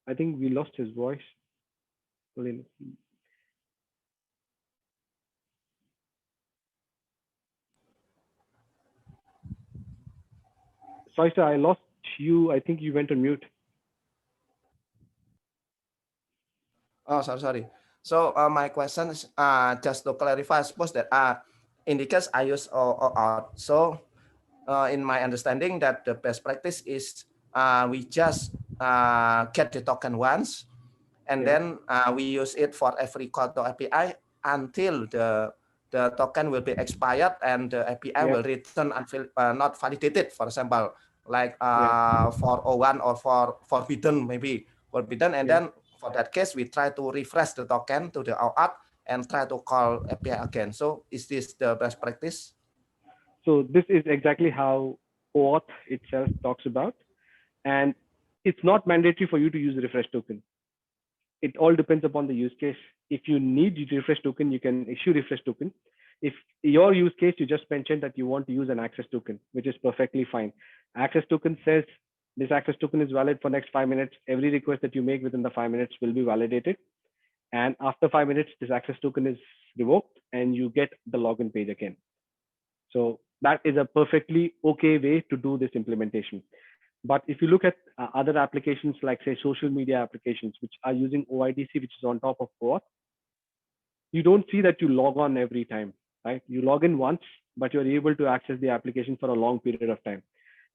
I think we lost his voice. Sorry, sir. I lost you. I think you went on mute. Oh, sorry. So my question is just to clarify. Suppose that in the case I use OAuth, so in my understanding that the best practice is we just get the token once, and Yeah. then we use it for every call to API until the token will be expired and the API Yeah. will return until not validated, for example, like Yeah. for O1 or for forbidden, maybe forbidden, and Yeah. then for that case we try to refresh the token to the OAuth and try to call API again. So is this the best practice? So this is exactly how OAuth itself talks about, and it's not mandatory for you to use the refresh token. It all depends upon the use case. If you need the refresh token, you can issue refresh token. If your use case, you just mentioned that you want to use an access token, which is perfectly fine. Access token says this access token is valid for next 5 minutes. Every request that you make within the 5 minutes will be validated. And after 5 minutes, this access token is revoked and you get the login page again. So that is a perfectly okay way to do this implementation. But if you look at other applications like say social media applications, which are using OIDC, which is on top of OAuth, you don't see that you log on every time, right? You log in once, but you're able to access the application for a long period of time.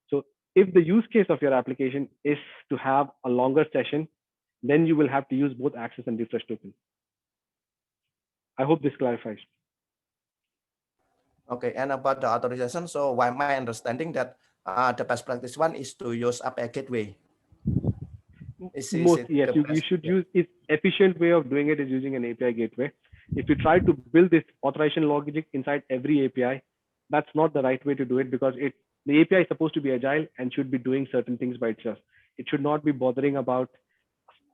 So if the use case of your application is to have a longer session, then you will have to use both access and refresh token. I hope this clarifies. Okay, and about the authorization, so why my understanding that the best practice one is to use API gateway. Is Most, it yes, the you best? should Yeah. use it. Efficient way of doing it is using an API gateway. If you try to build this authorization logic inside every API, that's not the right way to do it, because the API is supposed to be agile and should be doing certain things by itself. It should not be bothering about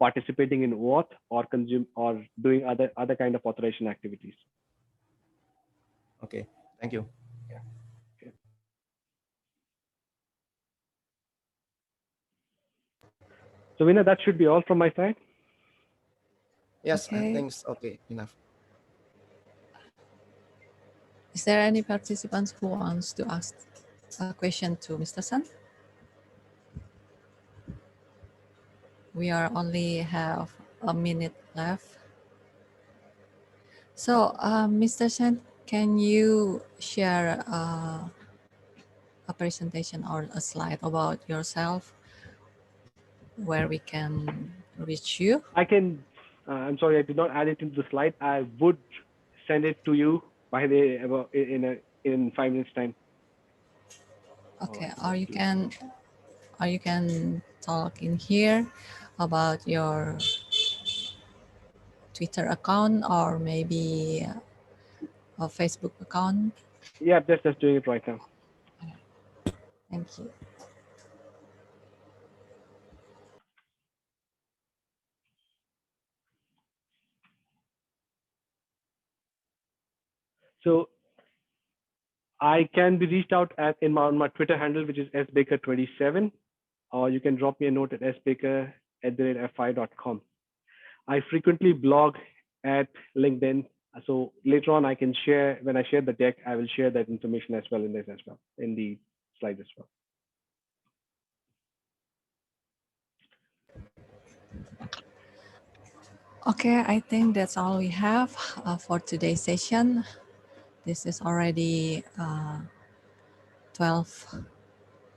participating in OAuth or consume or doing other kind of authorization activities. Okay, thank you. Yeah. Okay. So Vina, that should be all from my side. Yes, I Okay. think it's okay enough. Is there any participants who wants to ask a question to Mr. Sun? We are only have a minute left. So, Mr. Sun, can you share a presentation or a slide about yourself where we can reach you? I can. I'm sorry, I did not add it into the slide. I would send it to you by the about in 5 minutes time. Or Okay, exactly. or you can talk in here about your Twitter account or maybe a Facebook account. Yeah, just doing it right now. Thank you. So I can be reached out on my Twitter handle, which is sbaker27, or you can drop me a note at sbaker@fi.com. I frequently blog at LinkedIn. So later on, I can share, when I share the deck, I will share that information as well in this as well, in the slide as well. Okay, I think that's all we have for today's session. This is already 12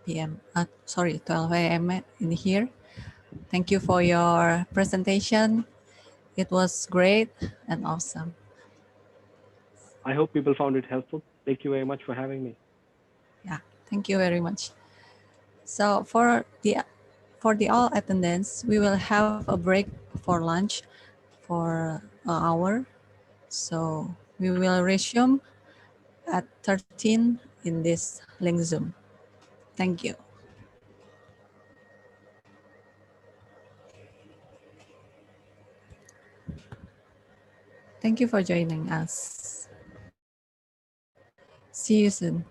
p.m. Sorry, 12 a.m. in here. Thank you for your presentation. It was great and awesome. I hope people found it helpful. Thank you very much for having me. Yeah, thank you very much. So for the all attendants, we will have a break for lunch for an hour. So we will resume at 13 in this link Zoom. Thank you. Thank you for joining us. See you soon.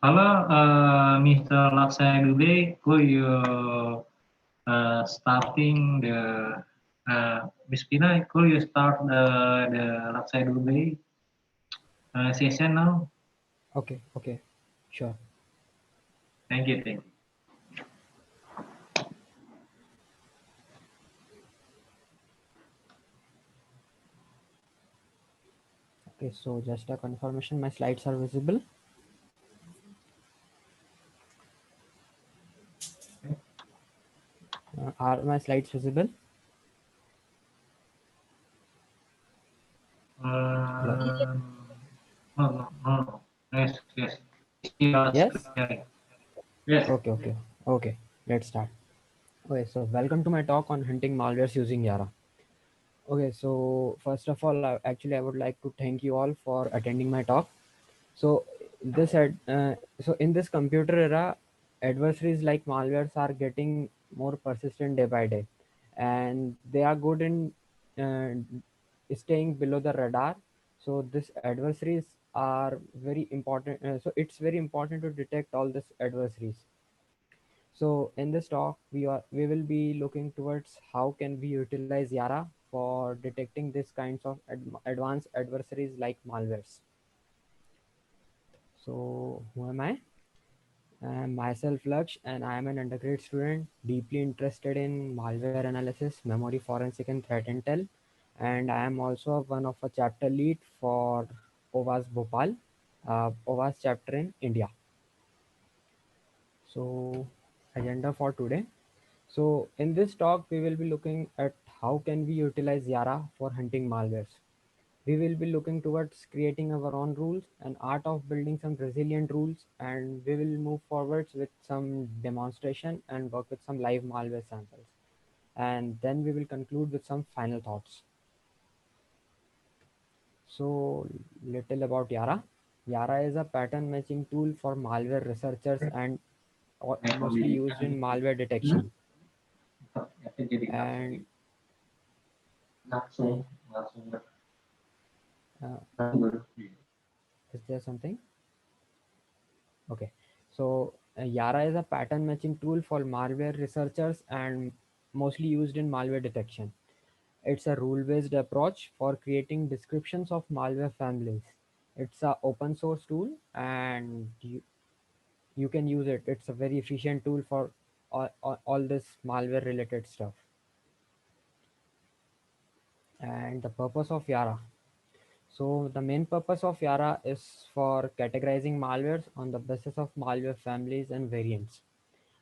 Halo, Mr. Laksana Dube, could you starting the Miss Pina, could you start the Laksana Dube session now? Okay, okay, sure. Thank you, thank you. Okay, so just a confirmation, my slides are visible. Are my slides visible? Hello. Um, no, no, no, no. Yes, yes. We see your screen Yes. sharing. Yes. Okay, okay, okay. Let's start. Okay, so welcome to my talk on hunting malwares using Yara. Okay, so first of all, actually, I would like to thank you all for attending my talk. So so in this computer era, adversaries like malwares are getting more persistent day by day, and they are good in uh, staying below the radar. So these adversaries are very important. So it's very important to detect all these adversaries. So in this talk, we will be looking towards how can we utilize Yara for detecting these kinds of advanced adversaries like malwares. So who am I? I'm myself Laksh, and I am an undergrad student deeply interested in malware analysis, memory forensic, and threat intel. And I am also one of a chapter lead for OVAS Bhopal, OVAS chapter in India. So agenda for today. So in this talk, we will be looking at how can we utilize Yara for hunting malwares. We will be looking towards creating our own rules and art of building some resilient rules, and we will move forwards with some demonstration and work with some live malware samples. And then we will conclude with some final thoughts. So little about Yara. Yara is a pattern matching tool for malware researchers and mostly used in malware detection. Efek jadi And langsung langsung uh, langsung is there something? Okay. So Yara is a pattern matching tool for malware researchers and mostly used in malware detection. It's a rule-based approach for creating descriptions of malware families. It's a open source tool, and you can use it. It's a very efficient tool for all this malware related stuff. And the purpose of Yara. So the main purpose of Yara is for categorizing malwares on the basis of malware families and variants.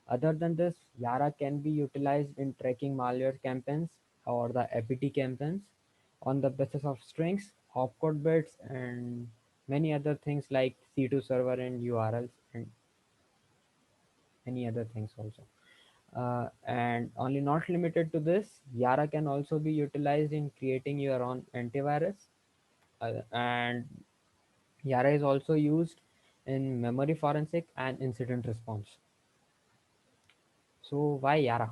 Other than this, Yara can be utilized in tracking malware campaigns or the APT campaigns on the basis of strings, opcode bits, and many other things like C2 server and URLs and many other things also. And only not limited to this, Yara can also be utilized in creating your own antivirus. And Yara is also used in memory forensic and incident response. So why Yara?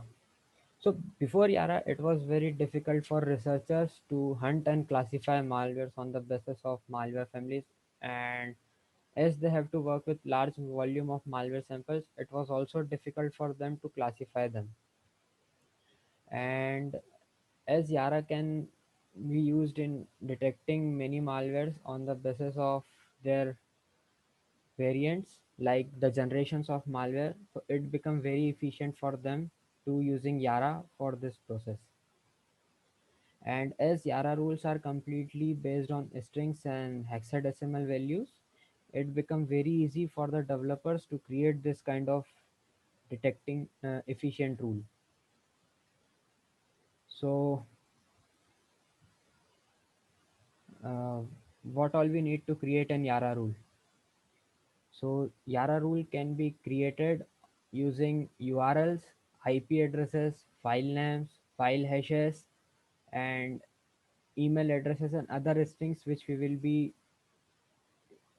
So before Yara, it was very difficult for researchers to hunt and classify malwares on the basis of malware families, and as they have to work with large volume of malware samples, it was also difficult for them to classify them. And as Yara can be used in detecting many malwares on the basis of their variants, like the generations of malware, so it become very efficient for them to using Yara for this process. And as Yara rules are completely based on strings and hexadecimal values, it becomes very easy for the developers to create this kind of detecting efficient rule. So uh, what all we need to create an Yara rule? So Yara rule can be created using URLs, IP addresses, file names, file hashes, and email addresses and other strings which we will be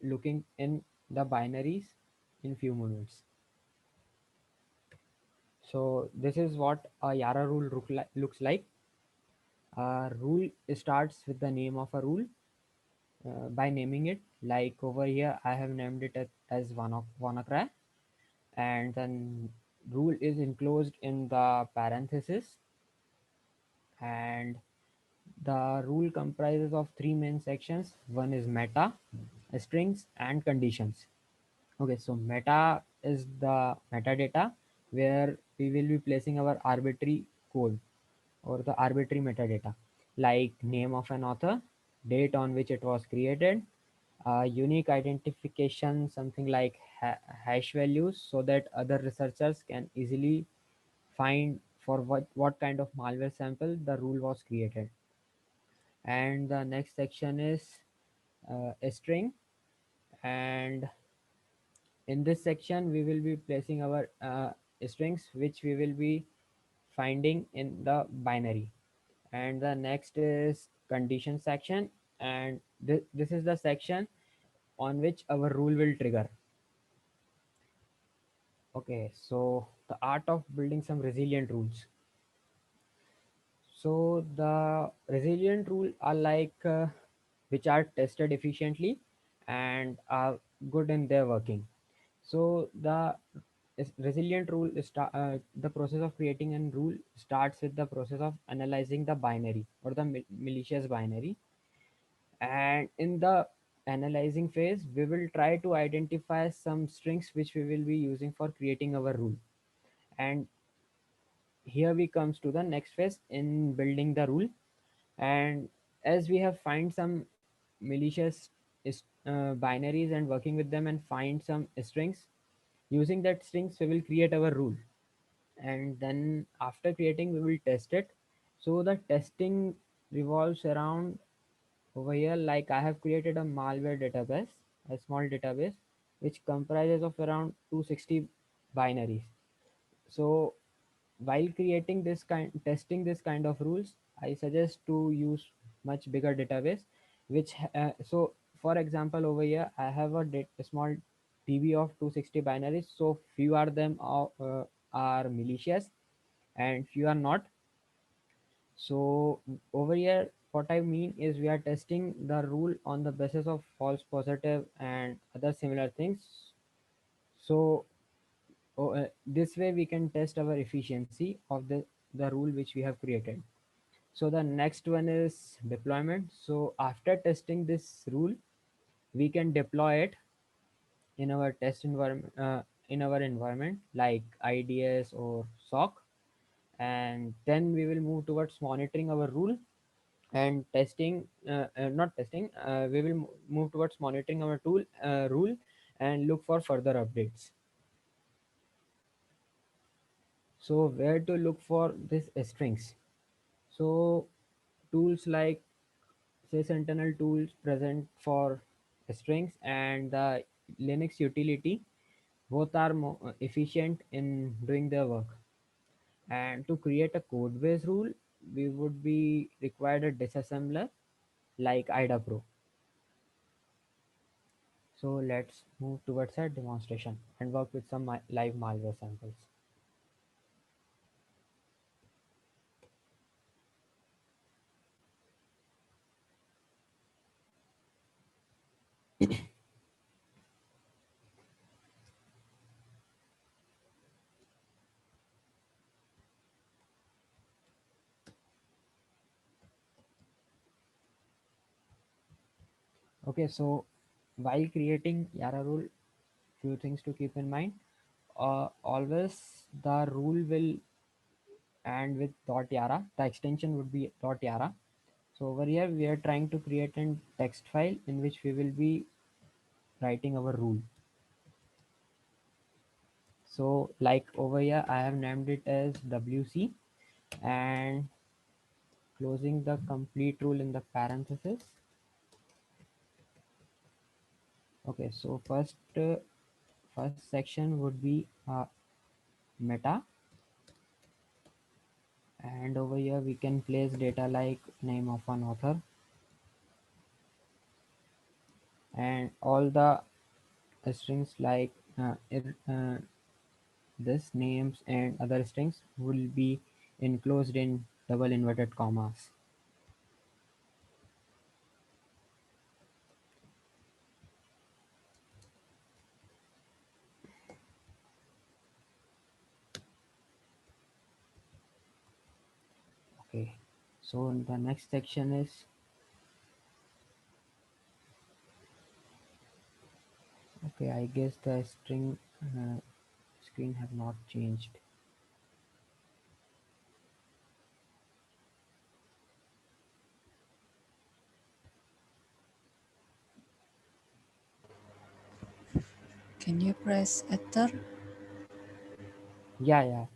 looking in the binaries in few moments. So this is what a Yara rule looks like. A rule starts with the name of a rule, by naming it. Like over here, I have named it as WannaCry, and then rule is enclosed in the parenthesis, and the rule comprises of three main sections. One is meta, strings, and conditions. Okay, so meta is the metadata where we will be placing our arbitrary code or the arbitrary metadata like name of an author, date on which it was created, unique identification, something like hash values, so that other researchers can easily find for what kind of malware sample the rule was created. And the next section is a string, and in this section we will be placing our strings which we will be finding in the binary. And the next is condition section, and this is the section on which our rule will trigger. Okay, so the art of building some resilient rules. So the resilient rule are like which are tested efficiently and are good in their working. So the resilient rule is the process of creating a rule starts with the process of analyzing the binary or the malicious binary. And in the analyzing phase, we will try to identify some strings which we will be using for creating our rule. And here we comes to the next phase in building the rule. And as we have find some malicious binaries and working with them and find some strings, using that strings we will create our rule. And then after creating we will test it. So the testing revolves around over here, like I have created a malware database, a small database which comprises of around 260 binaries. So while creating this kind testing this kind of rules, I suggest to use much bigger database which so for example over here I have a small db of 260 binaries, so few are them are malicious and few are not. So over here what I mean is we are testing the rule on the basis of false positive and other similar things. So this way we can test our efficiency of the rule which we have created. So the next one is deployment. So after testing this rule, we can deploy it in our test environment, in our environment like IDS or SOC, and then we will move towards monitoring our rule and testing. Not testing. We will move towards monitoring our rule and look for further updates. So where to look for these strings? So tools like Sentinel tools present for strings and the Linux utility both are more efficient in doing their work. And to create a code base rule, we would be required a disassembler like IDA Pro. So let's move towards a demonstration and work with some live malware samples. Okay, so while creating Yara rule, few things to keep in mind. Always the rule will end with .yara. The extension would be .yara. So over here we are trying to create a text file in which we will be writing our rule. So like over here I have named it as WC and closing the complete rule in the parenthesis. Okay, so first section would be meta, and over here we can place data like name of an author, and all the strings like this names and other strings will be enclosed in double inverted commas. Okay. So the next section is, okay, I guess the string screen have not changed. Can you press enter? Yeah, yeah.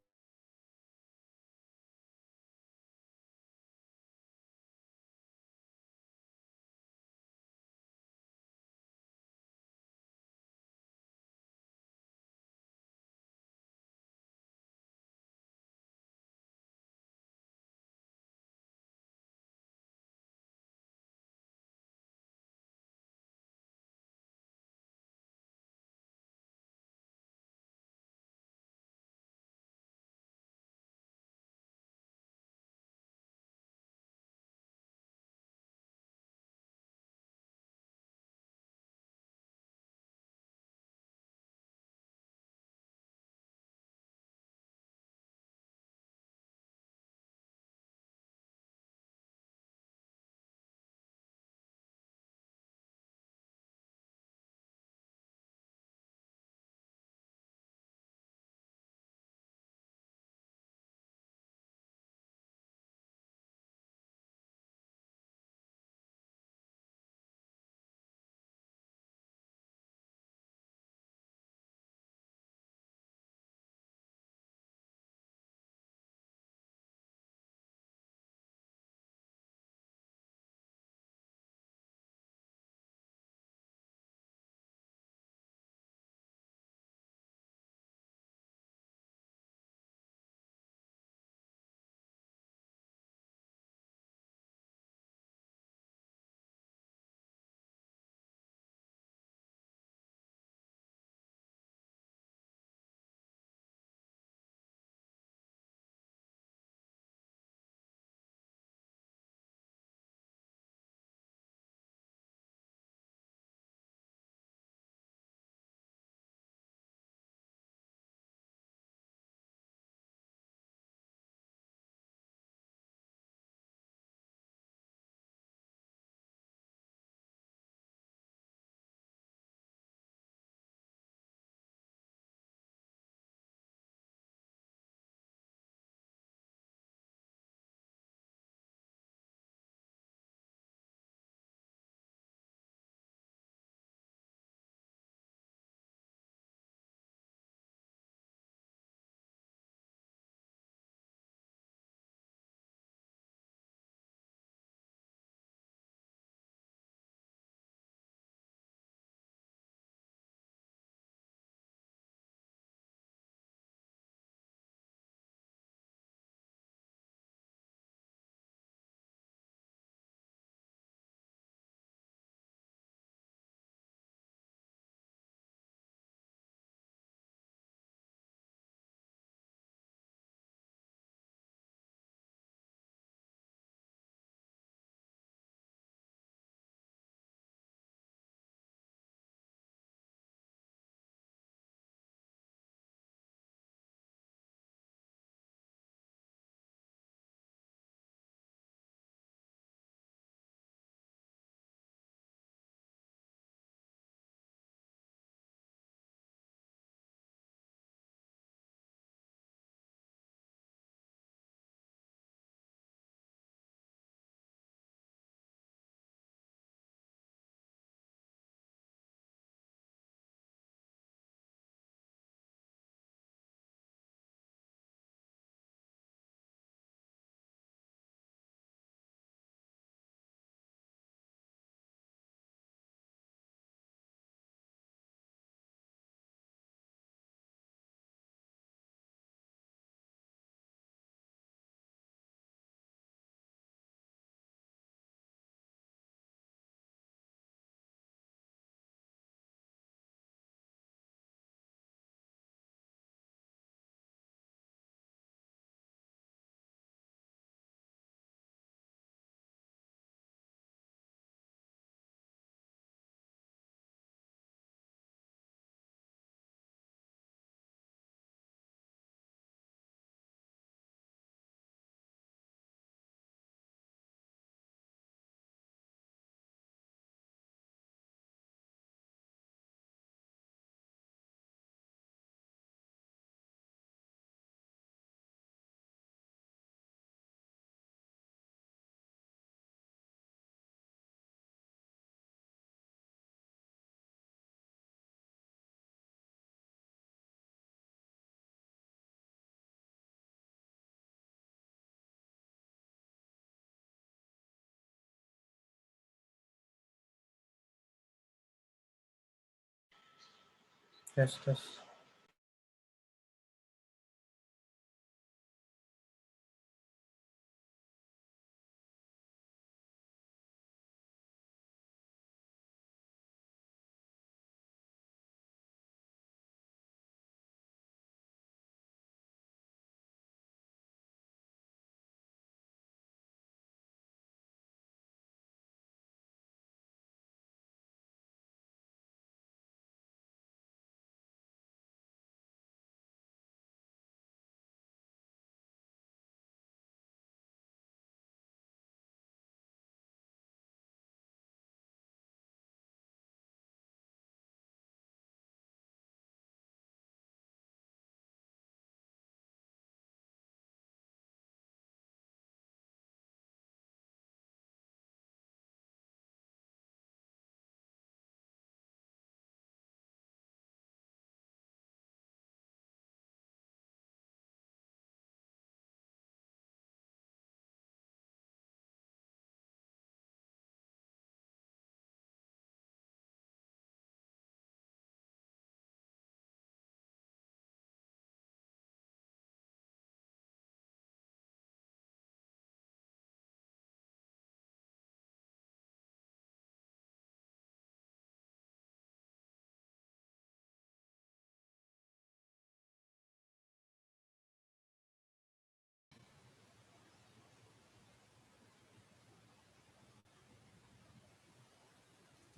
Yes, yes.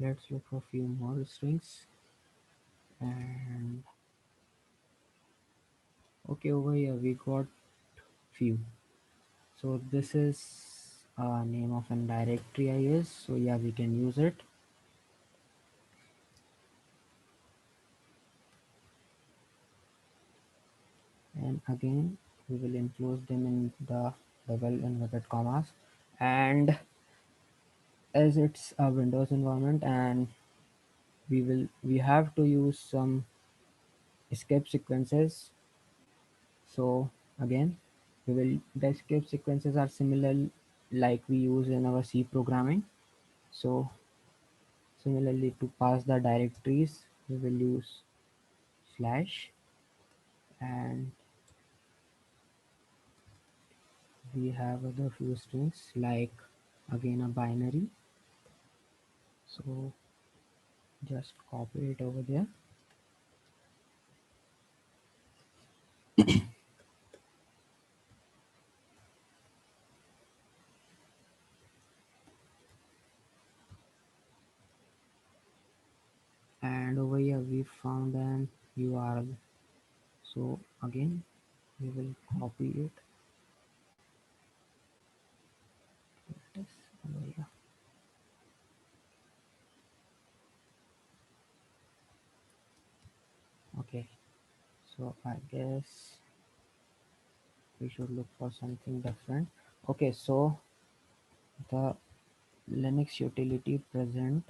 Let's look for a few more strings. And okay, over here we got few. So this is name of an directory I guess. So yeah, we can use it. And again, we will enclose them in the double inverted commas. And as it's a Windows environment, and we have to use some escape sequences. So again, the escape sequences are similar like we use in our C programming. So similarly, to pass the directories, we will use slash, and we have other few strings like again a binary. So just copy it over there, and over here we found an URL. So again, we will copy it. It is over here. Okay, so I guess we should look for something different. Okay, so the Linux utility present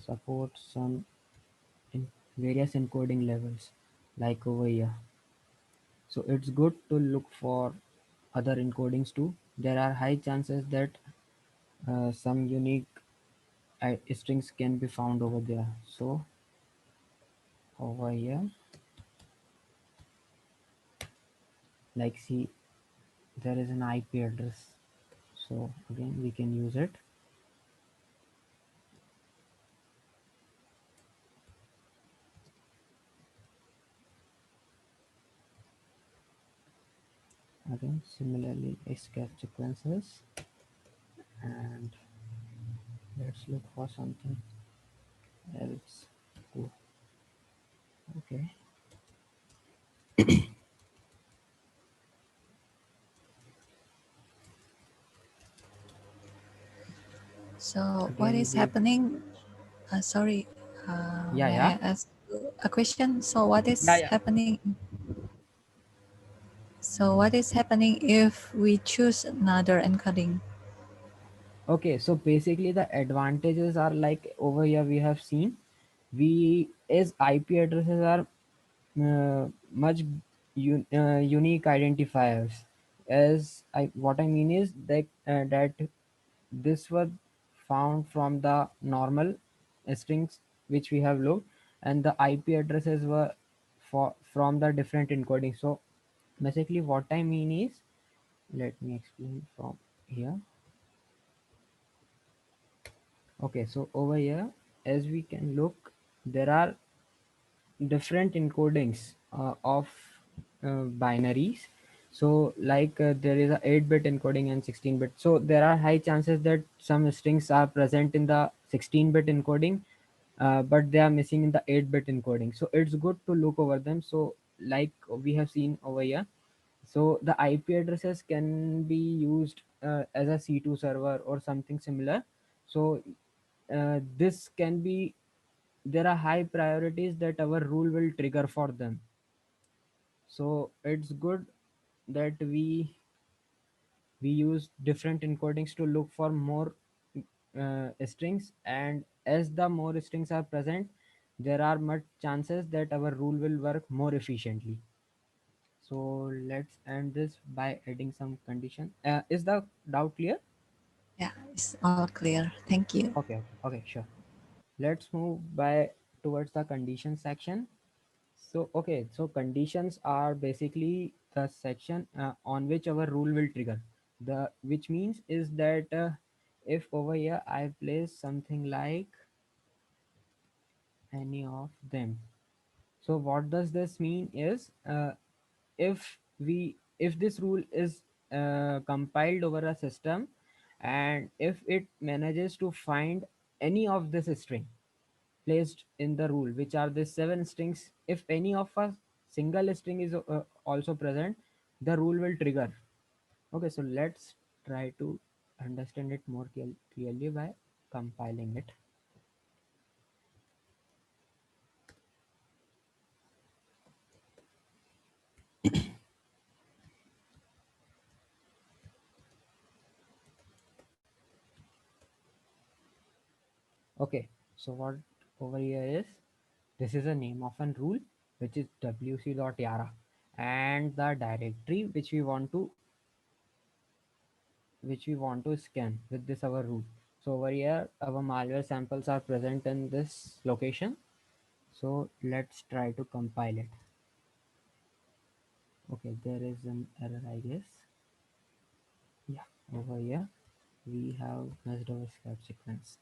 supports some in various encoding levels like over here. So it's good to look for other encodings too. There are high chances that some unique strings can be found over there. So over here, like see, there is an IP address. So again, we can use it. Again, similarly, escape sequences, and let's look for something else. Cool. Okay. So what Again, is we happening? Sorry, yeah may yeah I ask you a question? So what yeah is yeah. happening? So what is happening if we choose another encoding? Okay, so basically the advantages are like over here we have seen we as IP addresses are much unique identifiers. As I what I mean is that this was found from the normal strings which we have looked, and the IP addresses were from the different encoding. So basically what I mean is, let me explain from here. Okay, so over here, as we can look, there are different encodings of binaries. So like there is a 8-bit encoding and 16-bit, so there are high chances that some strings are present in the 16-bit encoding, but they are missing in the 8-bit encoding. So it's good to look over them. So like we have seen over here, so the IP addresses can be used as a C2 server or something similar. So this can be, there are high priorities that our rule will trigger for them. So it's good that we use different encodings to look for more strings, and as the more strings are present, there are much chances that our rule will work more efficiently. So let's end this by adding some condition. Is the doubt clear? Yeah, it's all clear. Thank you. Okay, sure. Let's move by towards the condition section. So okay, so conditions are basically the section on which our rule will trigger. The which means is that if over here I place something like any of them. So what does this mean is, if this rule is compiled over a system, and if it manages to find any of this string placed in the rule, which are the 7 strings, if any of a single string is also present, the rule will trigger. Okay, so let's try to understand it more clearly by compiling it. Okay, so what over here is, this is a name of an rule, which is wc.yara, and the directory which we want to scan with this our rule. So over here our malware samples are present in this location. So let's try to compile it. Okay, there is an error, I guess. Yeah, over here we have messed our script sequence.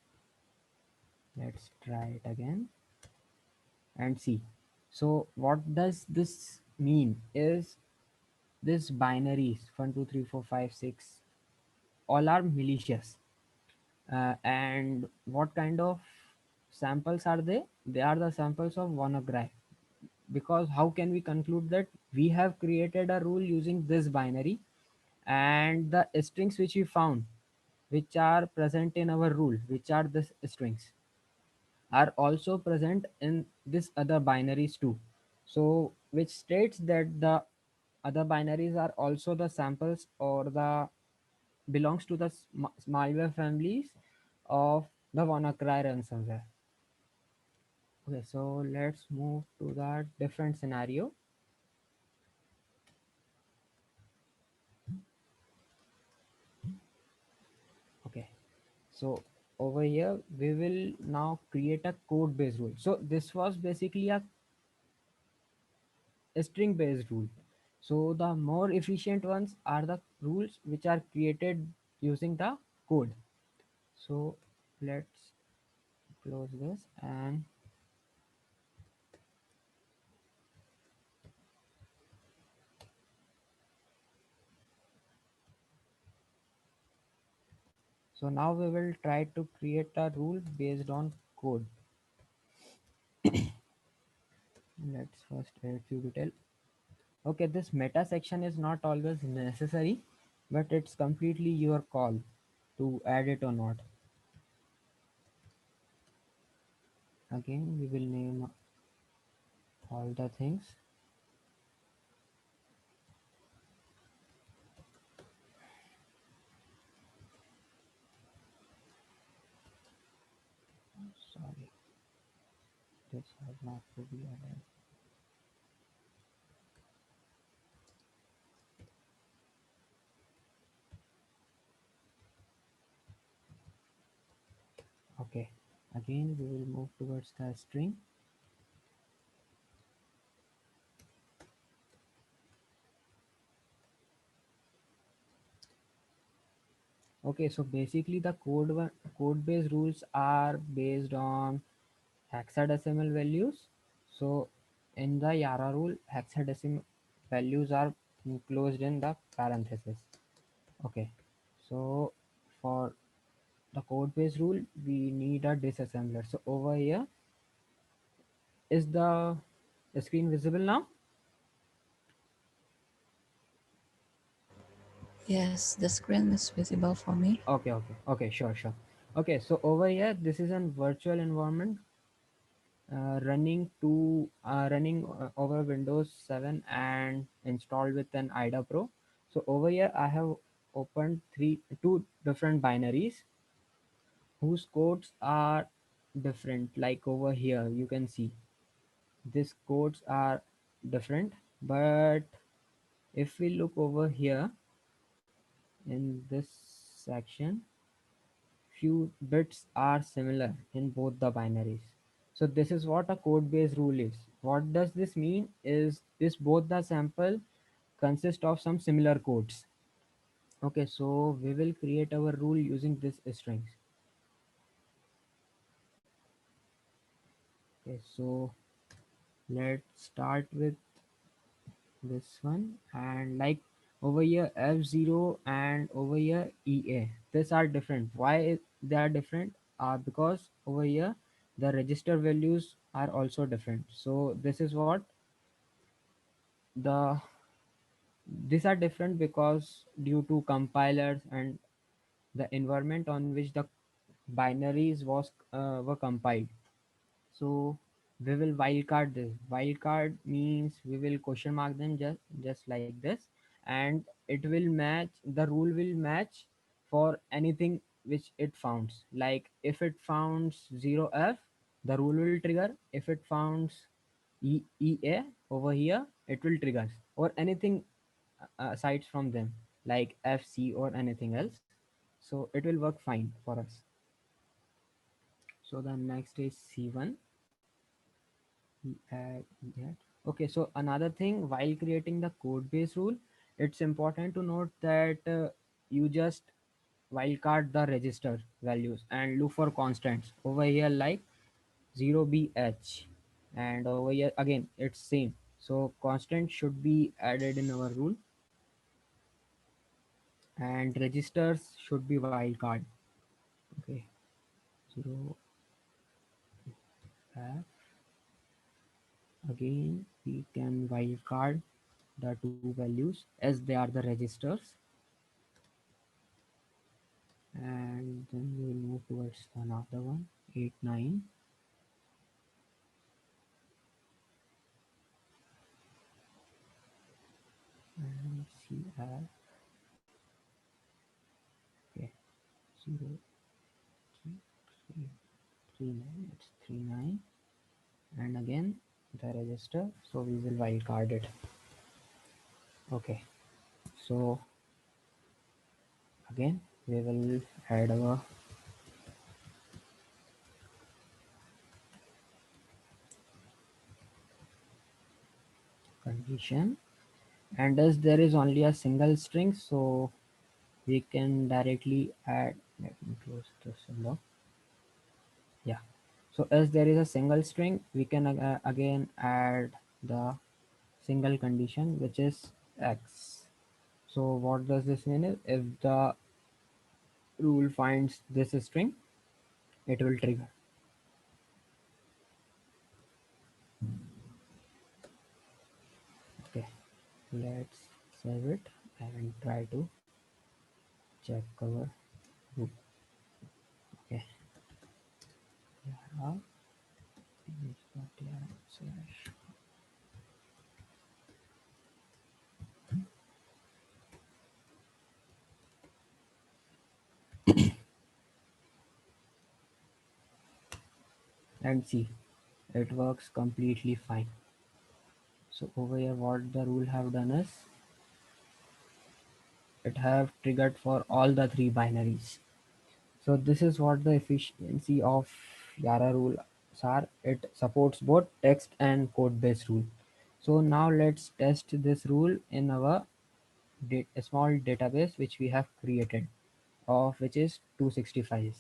Let's try it again and see. So what does this mean is, this binaries 1 2 3 4 5 6 all are malicious. And what kind of samples are they? They are the samples of WannaCry. Because how can we conclude that? We have created a rule using this binary, and the strings which we found, which are present in our rule, which are the strings, are also present in this other binaries too. So which states that the other binaries are also the samples, or the belongs to the malware families of the WannaCry ransomware. Okay, so let's move to the different scenario. Okay, so over here we will now create a code based rule. So this was basically a string based rule. So the more efficient ones are the rules which are created using the code. So let's close this, and so now we will try to create a rule based on code. Let's first add few detail. Okay, this meta section is not always necessary, but it's completely your call to add it or not. Again, we will name all the things. Sorry, this has not to be added. Okay, again we will move towards the string. Okay, so basically the code based rules are based on hexadecimal values. So in the Yara rule, hexadecimal values are enclosed in the parenthesis. Okay, so for the code based rule, we need a disassembler. So over here, is the screen visible now? Yes, the screen is visible for me. Okay, sure. Okay, so over here, this is a virtual environment running over Windows 7 and installed with an IDA Pro. So over here, I have opened two different binaries whose codes are different. Like over here, you can see these codes are different, but if we look over here in this section, few bits are similar in both the binaries. So this is what a code based rule is. What does this mean is this both the sample consist of some similar codes. Okay, so we will create our rule using this strings. Okay, so let's start with this one, and like over here F0 and over here EA, these are different. Why they are different? Because over here the register values are also different. So this is what the these are different because due to compilers and the environment on which the binaries were compiled. So we will wildcard this. Wildcard means we will question mark them just like this, and it will match, the rule will match for anything which it founds. Like if it founds 0f, the rule will trigger. If it founds EA over here, it will trigger, or anything aside from them like FC or anything else. So it will work fine for us. So the next is C1. That. Okay, so another thing while creating the code base rule, it's important to note that you just wildcard the register values and look for constants over here like 0bh, and over here again it's same. So constant should be added in our rule, and registers should be wildcard. Okay, 0 f. Again we can wildcard the two values as they are the registers, and then we will move towards another one, 8 9, and CR. Okay, 0 3 3 3 9, it's 3 9, and again the register, so we will wildcard it. Okay, so again we will add our condition, and as there is only a single string, so we can directly add, let me close the symbol. Yeah, so as there is a single string, we can again add the single condition which is x. So what does this mean is if the rule finds this string, it will trigger. Okay, let's save it and try to check our rule. Okay, yeah, slash. And see, it works completely fine. So over here what the rule have done is it have triggered for all the three binaries. So this is what the efficiency of Yara rules are. It supports both text and code based rule. So now let's test this rule in our small database which we have created. of which is 265.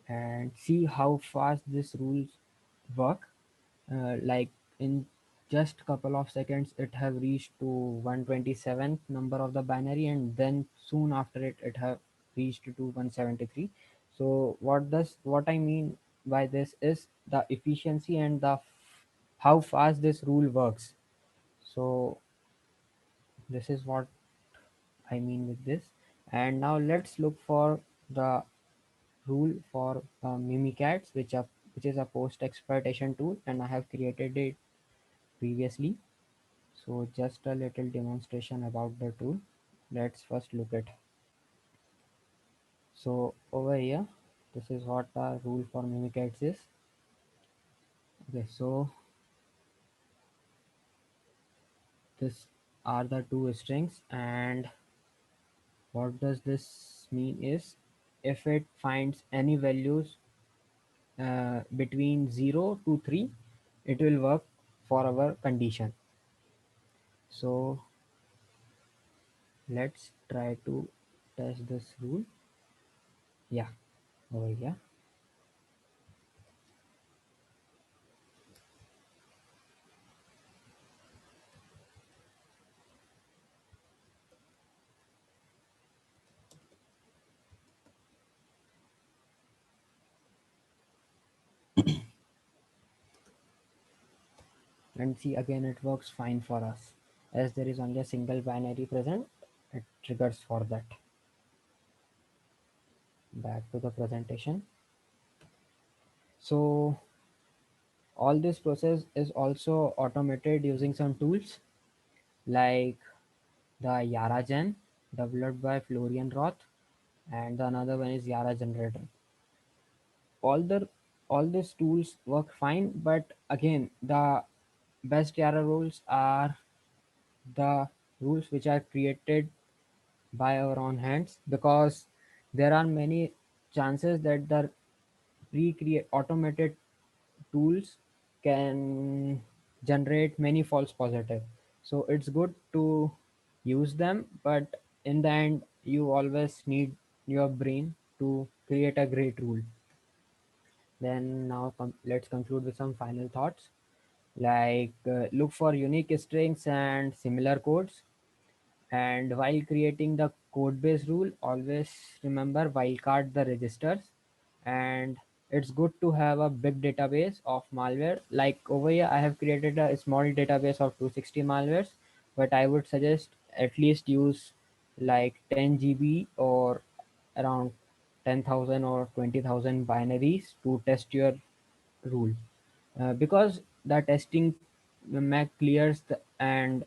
And see how fast these rules work. Like in just couple of seconds it have reached to 127th number of the binary, and then soon after it have reached to 173. So what I mean by this is the efficiency and how fast this rule works. So this is what I mean with this. And now let's look for the rule for Mimikatz, which is a post exploitation tool, and I have created it previously. So just a little demonstration about the tool. Let's first look at. So over here, this is what the rule for Mimikatz is. Okay, so this are the two strings, and what does this mean is if it finds any values between 0 to 3, it will work for our condition. So let's try to test this rule. Yeah, over here. And see, again it works fine for us as there is only a single binary present. It triggers for that. Back to the presentation. So all this process is also automated using some tools like the Yara Gen developed by Florian Roth, and the another one is Yara Generator. all the all these tools work fine, but again the best Yara rules are the rules which are created by our own hands, because there are many chances that the pre-create automated tools can generate many false positive. So it's good to use them, but in the end you always need your brain to create a great rule. Then now let's conclude with some final thoughts. Like look for unique strings and similar codes. And while creating the code base rule, always remember wildcard the registers. And it's good to have a big database of malware. Like over here, I have created a small database of 260 malwares, but I would suggest at least use like 10 GB or around 10,000 or 20,000 binaries to test your rule, because the testing Mac clears and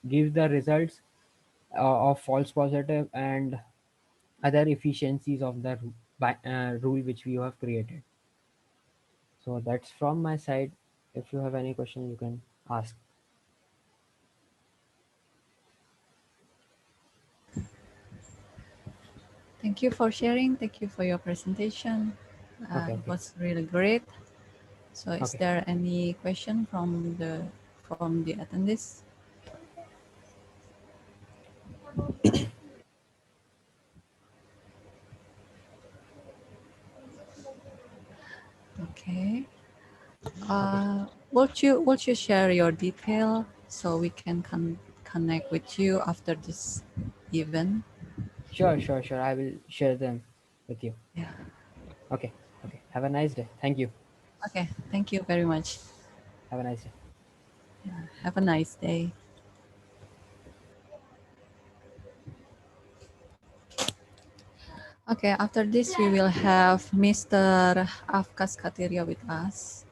gives the results of false positive and other efficiencies of the rule which we have created. So that's from my side. If you have any question, you can ask. Thank you for sharing. Thank you for your presentation. Okay, It okay, was really great. So, is okay. there any question from the attendees? Okay. Okay. Would you share your detail so we can connect with you after this event? Sure, sure, sure. I will share them with you. Yeah. Okay, okay. Have a nice day. Thank you. Okay. Thank you very much. Have a nice day. Yeah. Have a nice day. Okay. After this, we will have Mr. Afkas Katiria with us.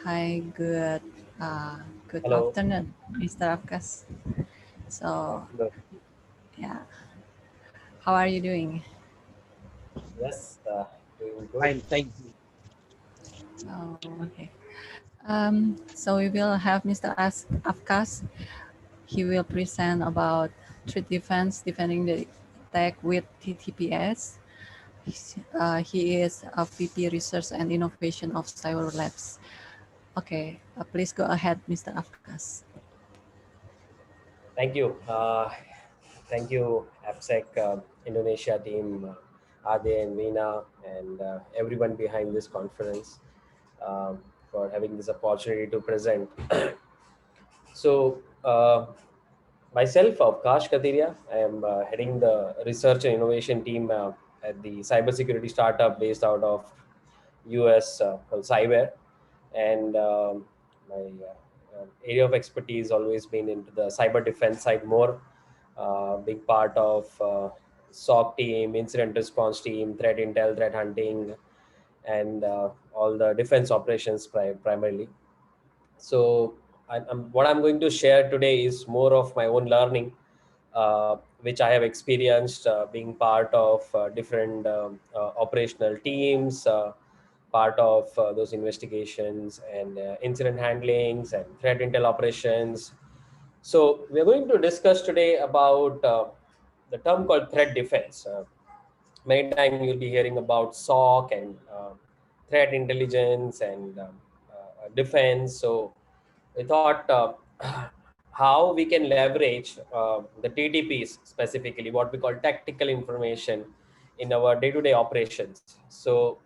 Hi. Good Hello. afternoon, Mr. Afkas. So, Hello. yeah. How are you doing? Yes, doing fine. Thank you. Oh, okay. So we will have Mr. Afkas. He will present about threat defense, defending the attack with TTPS. He is a VP Research and Innovation of Cyber Labs. Okay, please go ahead, Mr. Afkas. Thank you. Thank you, AppSec Indonesia team, Ade and Veena, and everyone behind this conference um, for having this opportunity to present. So, myself, Avkash Katiria, I am heading the research and innovation team at the cybersecurity startup based out of US called Cyber. And my area of expertise always been into the cyber defense side more, big part of SOC team, incident response team, threat intel, threat hunting, and all the defense operations primarily. So what I'm going to share today is more of my own learning, which I have experienced being part of different operational teams, part of those investigations and incident handlings and threat intel operations. So we're going to discuss today about the term called threat defense. Many times you'll be hearing about SOC and threat intelligence and defense. So we thought how we can leverage the TTPs, specifically what we call tactical information, in our day-to-day operations. So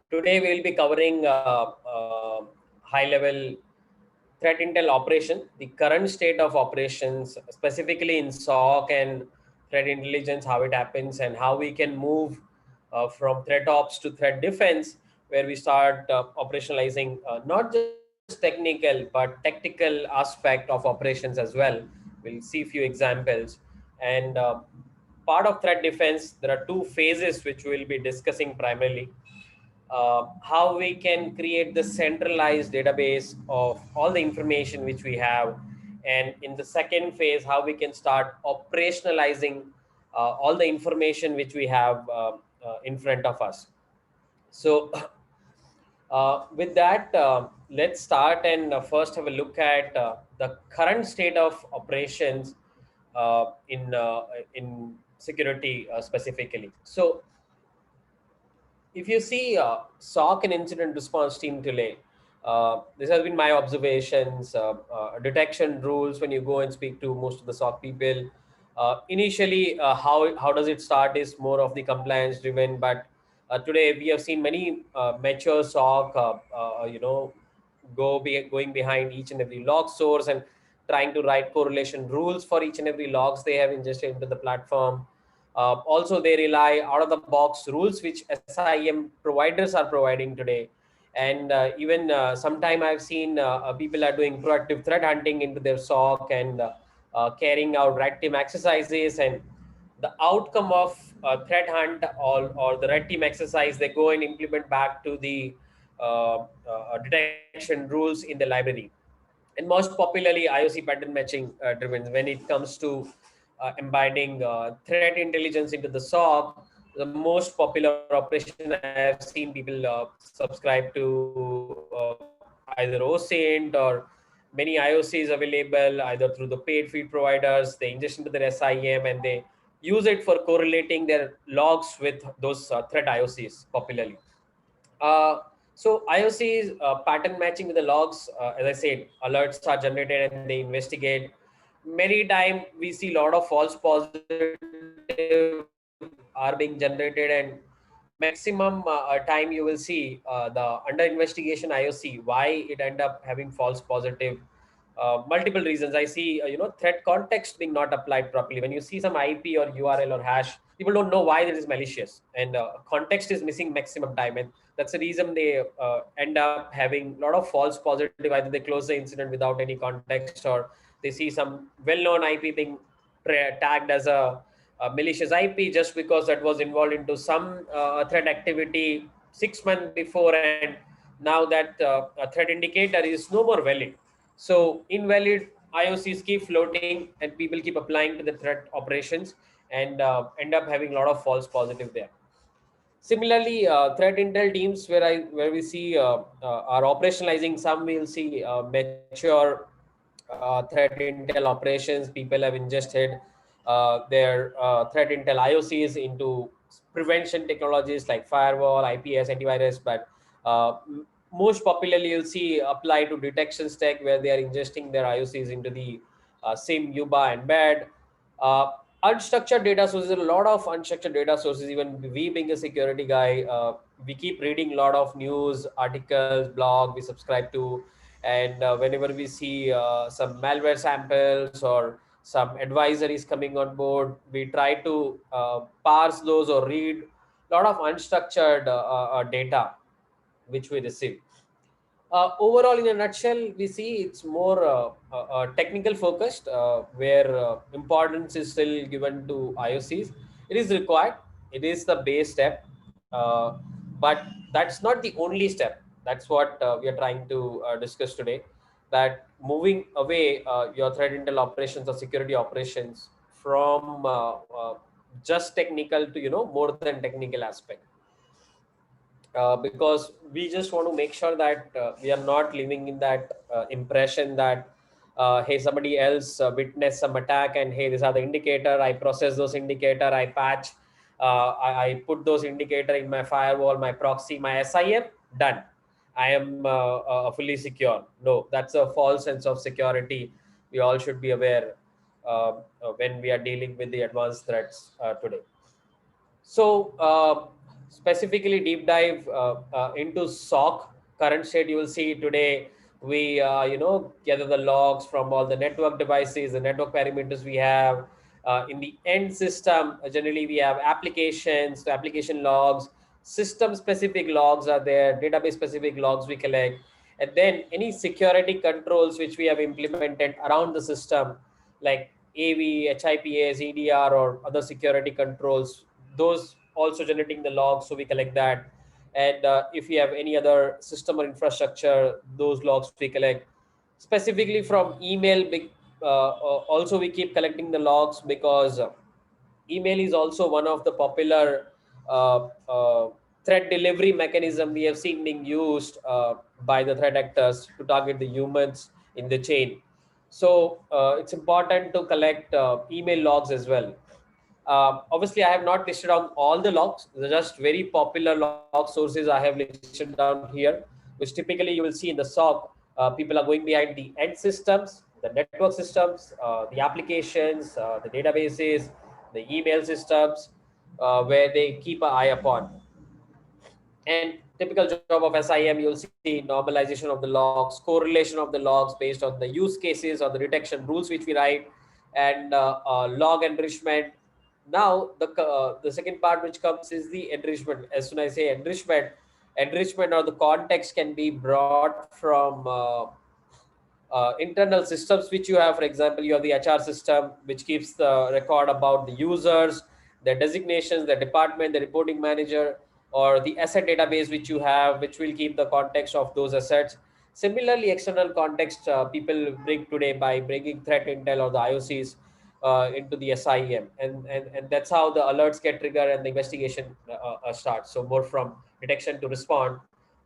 today we'll be covering high-level threat intel operation, the current state of operations, specifically in SOC and threat intelligence, how it happens, and how we can move from threat ops to threat defense, where we start operationalizing not just technical but tactical aspect of operations as well. We'll see a few examples. And part of threat defense, there are two phases which we'll be discussing primarily. How we can create the centralized database of all the information which we have, and in the second phase how we can start operationalizing all the information which we have in front of us. So with that, let's start and first have a look at the current state of operations in security specifically. So if you see SOC and incident response team today, this has been my observations. Detection rules, when you go and speak to most of the SOC people, initially, how does it start is more of the compliance driven, but today we have seen many mature SOC, going behind each and every log source and trying to write correlation rules for each and every logs they have ingested into the platform. Also, they rely out of the box rules which SIM providers are providing today. And even sometime I've seen people are doing proactive threat hunting into their SOC and carrying out red team exercises. And the outcome of threat hunt or the red team exercise, they go and implement back to the detection rules in the library. And most popularly IOC pattern matching driven when it comes to embedding threat intelligence into the SOC. The most popular operation I have seen people subscribe to either OSINT, or many IOCs available either through the paid feed providers. They ingest into their SIM and they use it for correlating their logs with those threat IOCs popularly. Uh, so IOC's pattern matching with the logs, as I said, alerts are generated and they investigate. Many time we see a lot of false positive are being generated, and maximum time you will see the under investigation IOC, why it end up having false positive. Multiple reasons. I see, threat context being not applied properly. When you see some IP or URL or hash, people don't know why it is malicious, and context is missing maximum time, and that's the reason they end up having a lot of false positive. Either they close the incident without any context, or they see some well-known IP being tagged as a malicious IP just because that was involved into some threat activity 6 months before, and now that a threat indicator is no more valid. So invalid IOCs keep floating and people keep applying to the threat operations and end up having a lot of false positive there. Similarly, threat intel teams where we see are operationalizing. Some we'll see mature threat intel operations. People have ingested their threat intel IOCs into prevention technologies like firewall, IPS, antivirus, but most popularly you'll see apply to detection stack where they are ingesting their IOCs into the SIM, UBA, and bed. Uh, Unstructured data sources, a lot of unstructured data sources. Even we being a security guy, we keep reading a lot of news articles, blog we subscribe to, and whenever we see some malware samples or some advisories coming on board, we try to parse those or read a lot of unstructured data which we receive. Overall, in a nutshell, we see it's more technical focused, where importance is still given to IOCs. It is required. It is the base step, but that's not the only step. That's what we are trying to discuss today. That moving away your threat intel operations or security operations from just technical to more than technical aspect, because we just want to make sure that we are not living in that impression that hey, somebody else witnessed some attack and hey, these are the indicator, I process those indicator, I patch, I put those indicator in my firewall, my proxy, my SIM, done, I am fully secure. No, that's a false sense of security. We all should be aware when we are dealing with the advanced threats today. So specifically deep dive into SOC current state. You will see today we gather the logs from all the network devices, the network parameters we have. In the end system, generally we have applications, the application logs, system specific logs are there, database specific logs we collect, and then any security controls which we have implemented around the system, like AV, HIPAs, EDR, or other security controls, those also generating the logs, so we collect that. And if we have any other system or infrastructure, those logs we collect. Specifically from email, also we keep collecting the logs, because email is also one of the popular threat delivery mechanism we have seen being used by the threat actors to target the humans in the chain. So it's important to collect email logs as well. Obviously, I have not listed down all the logs. They're just very popular log sources I have listed down here, which typically you will see in the SOC. People are going behind the end systems, the network systems, the applications, the databases, the email systems, where they keep an eye upon. And typical job of SIM, you'll see normalization of the logs, correlation of the logs based on the use cases or the detection rules which we write, and log enrichment. Now the second part which comes is the enrichment. As soon as I say enrichment or the context can be brought from internal systems which you have. For example, you have the HR system which keeps the record about the users, their designations, their department, the reporting manager, or the asset database which you have, which will keep the context of those assets. Similarly, external context people bring today by bringing threat intel or the IOCs into the SIEM, and that's how the alerts get triggered and the investigation starts. So more from detection to respond,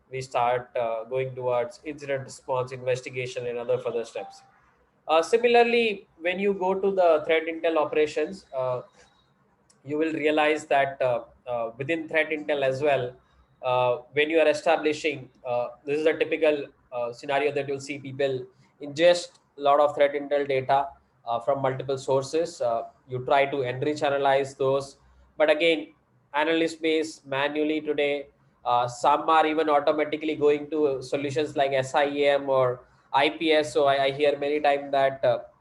we start going towards incident response, investigation, and other further steps. Similarly, when you go to the threat intel operations, you will realize that within threat intel as well, when you are establishing, this is a typical scenario that you'll see people ingest a lot of threat intel data from multiple sources. You try to enrich, analyze those, but again, analyst base manually today. Some are even automatically going to solutions like SIEM or IPS. So I hear many times that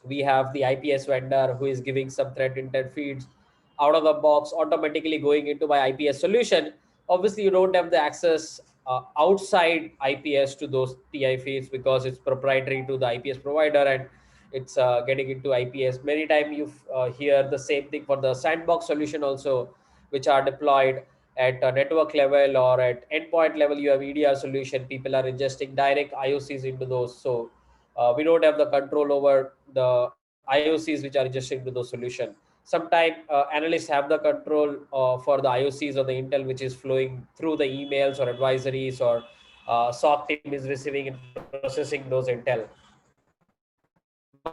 we have the IPS vendor who is giving some threat intel feeds out of the box, automatically going into my IPS solution. Obviously, you don't have the access outside IPS to those TI feeds because it's proprietary to the IPS provider, and it's getting into IPS. Many times you hear the same thing for the sandbox solution also, which are deployed at a network level or at endpoint level. You have EDR solution. People are ingesting direct IOCs into those. So we don't have the control over the IOCs which are ingested into those solutions. Sometimes analysts have the control for the IOCs or the intel which is flowing through the emails or advisories, or SOC team is receiving and processing those intel.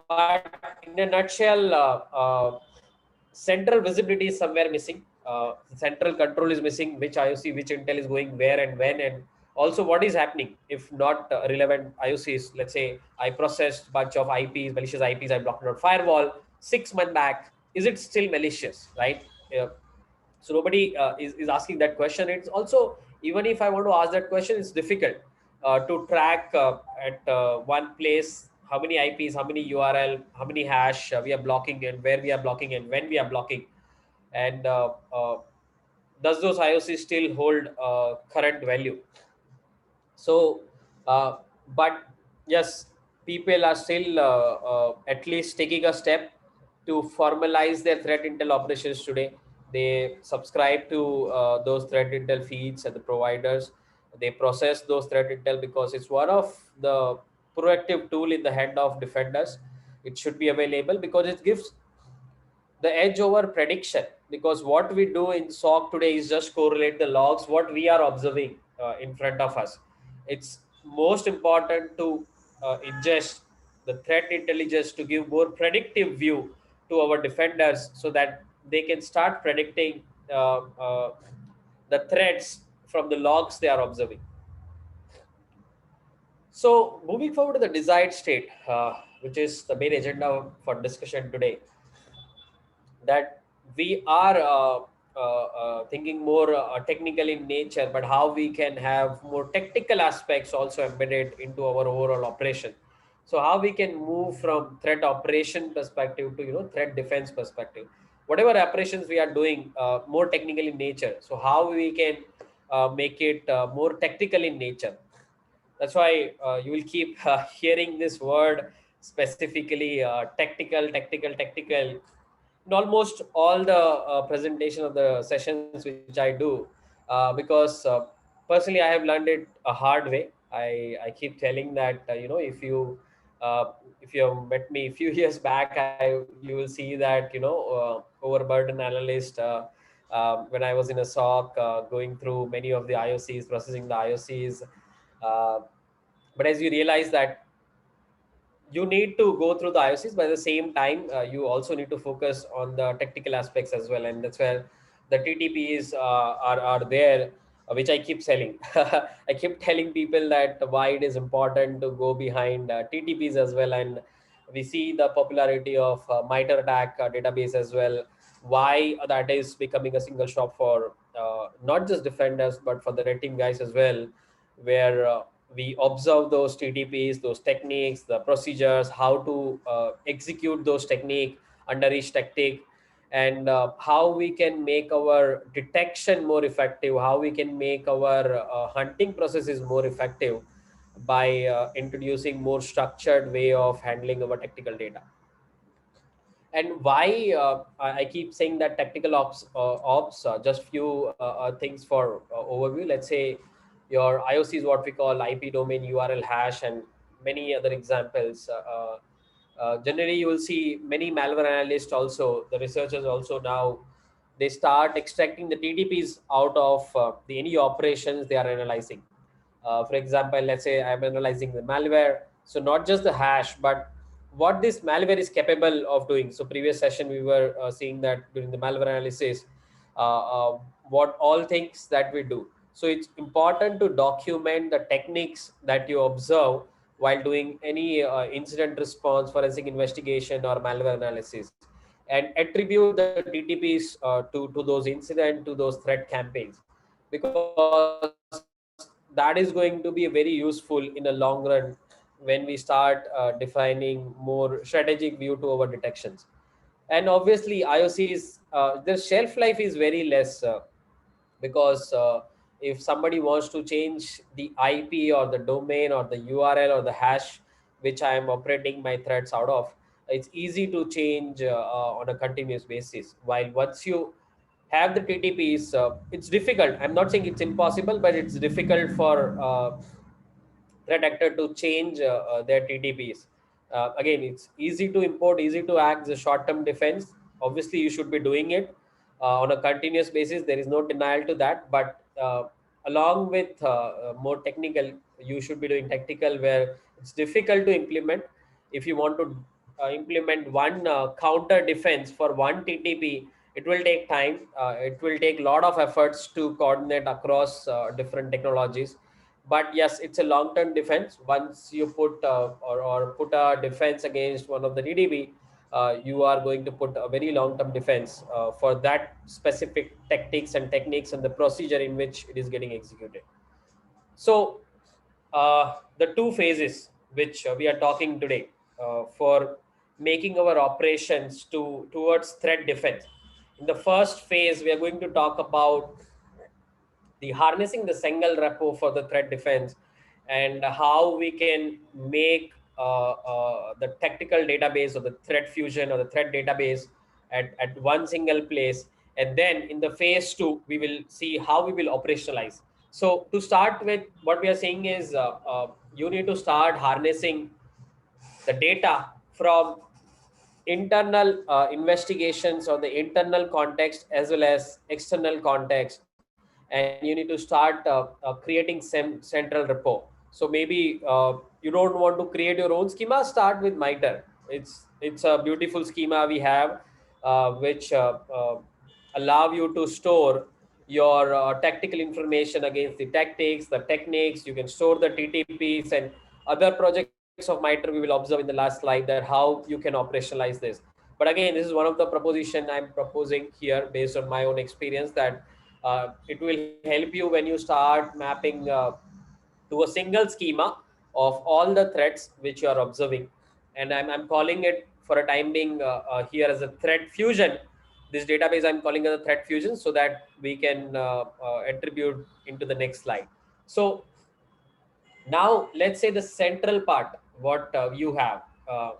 But in a nutshell, central visibility is somewhere missing. central control is missing, which IOC, which intel is going where and when, and also what is happening if not relevant IOCs. Let's say I processed bunch of IPs, malicious IPs, I blocked it on firewall 6 months back. Is it still malicious, right? So nobody is asking that question. It's also, even if I want to ask that question, it's difficult to track at one place how many IPs, how many URL, how many hash we are blocking, and where we are blocking, and when we are blocking, and does those IOCs still hold current value. So uh, but yes, people are still at least taking a step to formalize their threat intel operations today. They subscribe to those threat intel feeds and the providers. They process those threat intel because it's one of the proactive tool in the hand of defenders. It should be available because it gives the edge over prediction, because what we do in SOC today is just correlate the logs what we are observing in front of us. It's most important to ingest the threat intelligence to give more predictive view to our defenders so that they can start predicting the threats from the logs they are observing. So moving forward to the desired state, which is the main agenda for discussion today, that we are thinking more technical in nature, but how we can have more tactical aspects also embedded into our overall operation. So how we can move from threat operation perspective to threat defense perspective. Whatever operations we are doing, more technical in nature. So how we can make it more tactical in nature. That's why you will keep hearing this word specifically, tactical in almost all the presentation of the sessions which I do, because personally I have learned it a hard way. I keep telling that uh, if you have met me a few years back, you will see that overburden analyst, when I was in a SOC, going through many of the IOCs, processing the IOCs. uh, but as you realize that you need to go through the IOCs, but at the same time, you also need to focus on the technical aspects as well, and that's where the TTPs are there, which I keep selling. I keep telling people that why it is important to go behind TTPs as well, and we see the popularity of MITRE ATT&CK database as well. Why that is becoming a single shop for not just defenders but for the red team guys as well, where we observe those TTPs, those techniques, the procedures, how to execute those technique under each tactic, and how we can make our detection more effective, how we can make our hunting processes more effective by introducing more structured way of handling our tactical data. And why I keep saying that tactical ops, just few things for overview. Let's say your IOC is what we call IP domain, URL hash, and many other examples. Generally, you will see many malware analysts also, the researchers also now, they start extracting the TTPs out of the any operations they are analyzing. For example, let's say I'm analyzing the malware. So not just the hash, but what this malware is capable of doing. So previous session, we were seeing that during the malware analysis, what all things that we do. So it's important to document the techniques that you observe while doing any incident response, forensic investigation, or malware analysis, and attribute the TTPs to those incident, to those threat campaigns, because that is going to be very useful in the long run when we start defining more strategic view to our detections. And obviously IOCs, their shelf life is very less, because if somebody wants to change the IP or the domain or the URL or the hash which I am operating my threads out of, it's easy to change on a continuous basis. While once you have the TTPs, it's difficult. I'm not saying it's impossible, but it's difficult for threat actor to change their TTPs. Again, it's easy to import, easy to act as a short-term defense. Obviously, you should be doing it on a continuous basis. There is no denial to that. But along with more technical, you should be doing tactical, where it's difficult to implement. If you want to implement one counter defense for one TTP, It will take time. It will take a lot of efforts to coordinate across different technologies. But yes, it's a long-term defense. Once you put or put a defense against one of the DDB, you are going to put a very long-term defense for that specific tactics and techniques and the procedure in which it is getting executed. So the two phases which we are talking today for making our operations towards threat defense. In the first phase, we are going to talk about the harnessing the single repo for the threat defense, and how we can make the tactical database or the threat fusion or the threat database at one single place. And then in the phase two, we will see how we will operationalize. So to start with, what we are saying is you need to start harnessing the data from internal investigations or the internal context as well as external context, and you need to start creating central repo. So maybe you don't want to create your own schema, start with MITRE. It's a beautiful schema we have, which allow you to store your tactical information against the tactics, the techniques. You can store the TTPs and other projects of MITRE we will observe in the last slide, that how you can operationalize this. But again, this is one of the proposition I'm proposing here based on my own experience, that it will help you when you start mapping to a single schema of all the threats which you are observing. And I'm calling it for a time being here as a threat fusion. This database I'm calling as a threat fusion, so that we can attribute into the next slide. So now let's say the central part, what you have,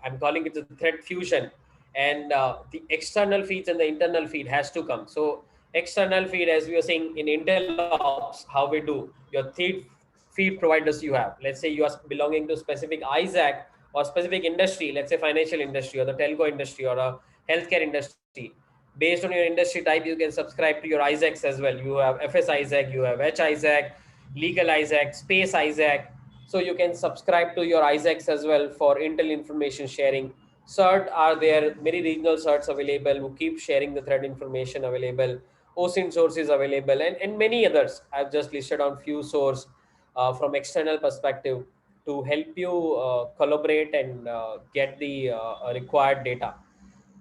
I'm calling it the thread fusion, and the external feeds and the internal feed has to come. So external feed, as we were saying in Intel Ops, how we do your feed providers you have. Let's say you are belonging to specific ISAC or specific industry, let's say financial industry or the telco industry or a healthcare industry. Based on your industry type, you can subscribe to your ISACs as well. You have FS ISAC, you have H ISAC, legal ISAC, space ISAC. So you can subscribe to your ISACs as well for Intel information sharing. CERT are there, many regional CERTs available who keep sharing the thread information available. OSINT sources available, and many others. I've just listed on few source from external perspective to help you collaborate and get the required data.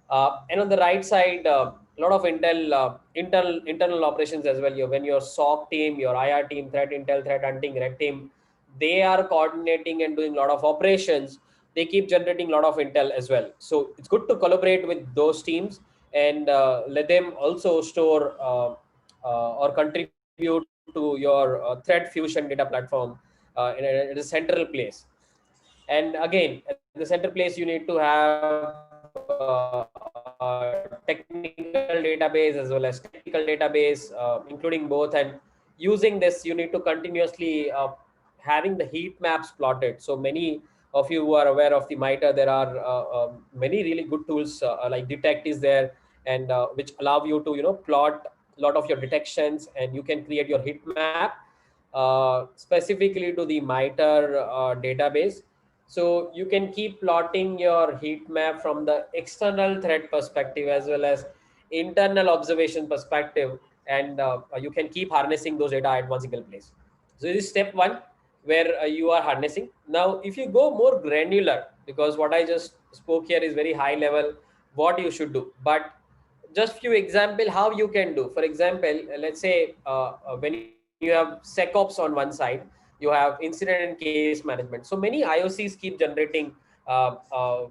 And on the right side, a lot of internal operations as well. When your SOC team, your IR team, threat intel, threat hunting, red team, they are coordinating and doing a lot of operations. They keep generating a lot of intel as well. So it's good to collaborate with those teams and let them also store or contribute to your threat fusion data platform in a central place. And again, at the center place, you need to have technical database as well as tactical database, including both. And using this, you need to continuously having the heat maps plotted. So many of you who are aware of the MITRE, there are many really good tools like Detect is there, and which allow you to plot a lot of your detections, and you can create your heat map specifically to the MITRE database. So you can keep plotting your heat map from the external threat perspective as well as internal observation perspective, and you can keep harnessing those data at one single place. So this is step one, where you are harnessing. Now, if you go more granular, because what I just spoke here is very high level, what you should do, but just few example how you can do. For example, let's say when you have SecOps on one side, you have incident and case management. So many IOCs keep generating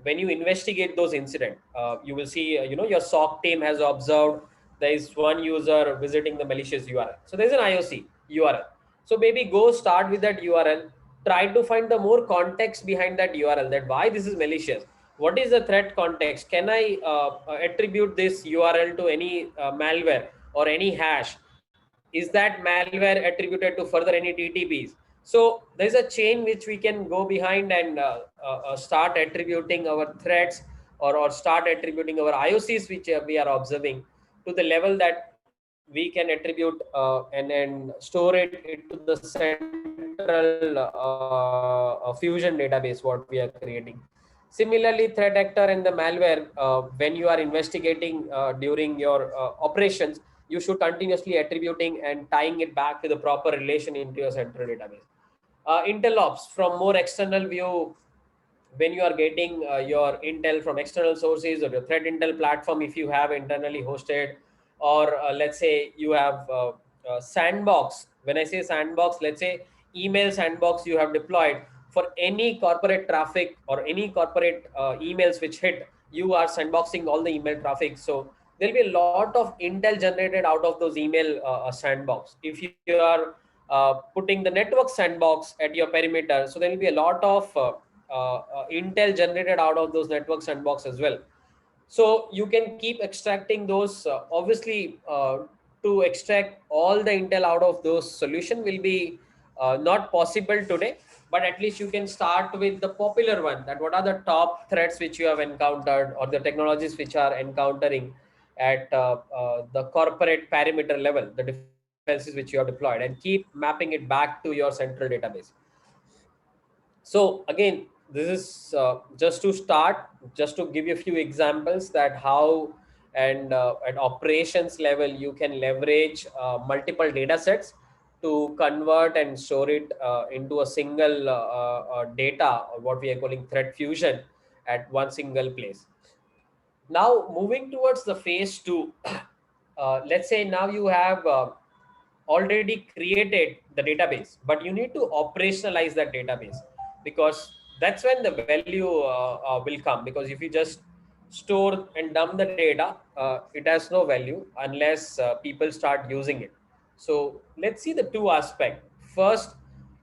when you investigate those incidents, you will see your SOC team has observed there is one user visiting the malicious URL. So there's an IOC URL. So maybe go start with that URL, try to find the more context behind that URL, that why this is malicious. What is the threat context? Can I attribute this URL to any malware or any hash? Is that malware attributed to further any TTPs? So there's a chain which we can go behind and start attributing our threats, or start attributing our IOCs which we are observing to the level that we can attribute and store it into the central fusion database what we are creating. Similarly, threat actor and the malware, when you are investigating during your operations, you should continuously attributing and tying it back to the proper relation into your central database. Interlops from more external view, when you are getting your intel from external sources or your threat intel platform, if you have internally hosted, or let's say you have sandbox. When I say sandbox, let's say email sandbox you have deployed for any corporate traffic or any corporate emails which hit, you are sandboxing all the email traffic. So there'll be a lot of intel generated out of those email sandbox. If you are putting the network sandbox at your perimeter, so there will be a lot of intel generated out of those network sandbox as well. So you can keep extracting those. Obviously, to extract all the intel out of those solution will be not possible today, but at least you can start with the popular one, that what are the top threats which you have encountered or the technologies which are encountering at the corporate perimeter level, the defenses which you have deployed, and keep mapping it back to your central database. So again, this is just to start, just to give you a few examples that how and at operations level you can leverage multiple data sets to convert and store it into a single data, or what we are calling threat fusion, at one single place. Now moving towards the phase two, let's say now you have already created the database, but you need to operationalize that database, because that's when the value will come. Because if you just store and dump the data, it has no value unless people start using it. So let's see the two aspect. First,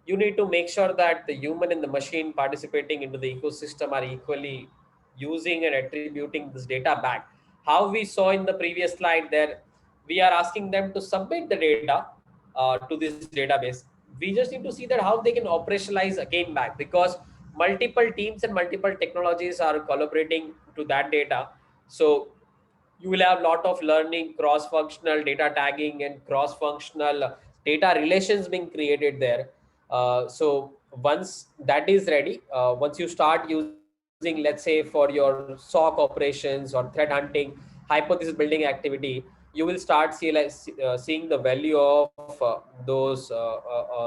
you need to make sure that the human and the machine participating into the ecosystem are equally using and attributing this data back. How we saw in the previous slide there, we are asking them to submit the data to this database. We just need to see that how they can operationalize again back, because multiple teams and multiple technologies are collaborating to that data. So you will have a lot of learning, cross-functional data tagging and cross-functional data relations being created there. So once that is ready, once you start using, let's say for your SOC operations or threat hunting, hypothesis building activity, you will start seeing the value of those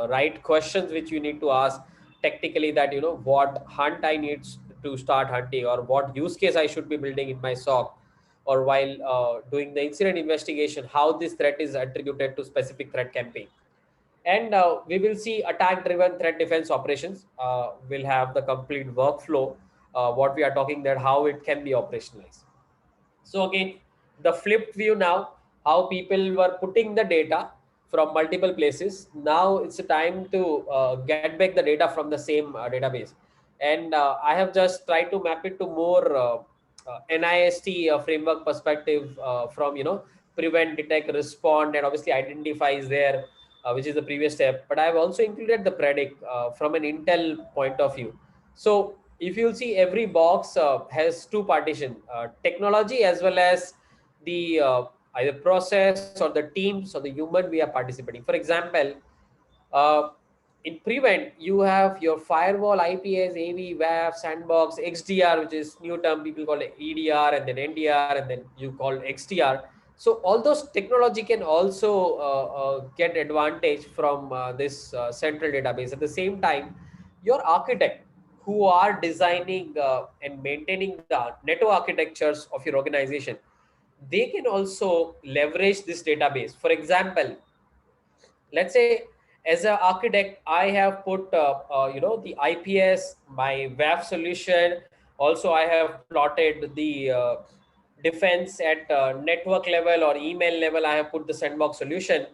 right questions which you need to ask technically, that what hunt I need to start hunting, or what use case I should be building in my SOC, or while doing the incident investigation, how this threat is attributed to specific threat campaign. And we will see attack driven threat defense operations. We'll have the complete workflow, what we are talking, that how it can be operationalized. So again, the flipped view now, how people were putting the data from multiple places. Now it's a time to get back the data from the same database. And I have just tried to map it to more NIST framework perspective, from prevent, detect, respond, and obviously identify is there, which is the previous step. But I have also included the predict from an Intel point of view. So if you'll see, every box has two partition, technology as well as the either process or the teams or the human we are participating. For example, uh, in prevent, you have your firewall, IPS, AV, WAF, sandbox, XDR, which is new term people call it EDR, and then NDR, and then you call XDR. So all those technology can also get advantage from this central database. At the same time, your architect who are designing and maintaining the network architectures of your organization, they can also leverage this database. For example, let's say as an architect, I have put the IPS, my WAF solution. Also, I have plotted the defense at network level or email level. I have put the sandbox solution.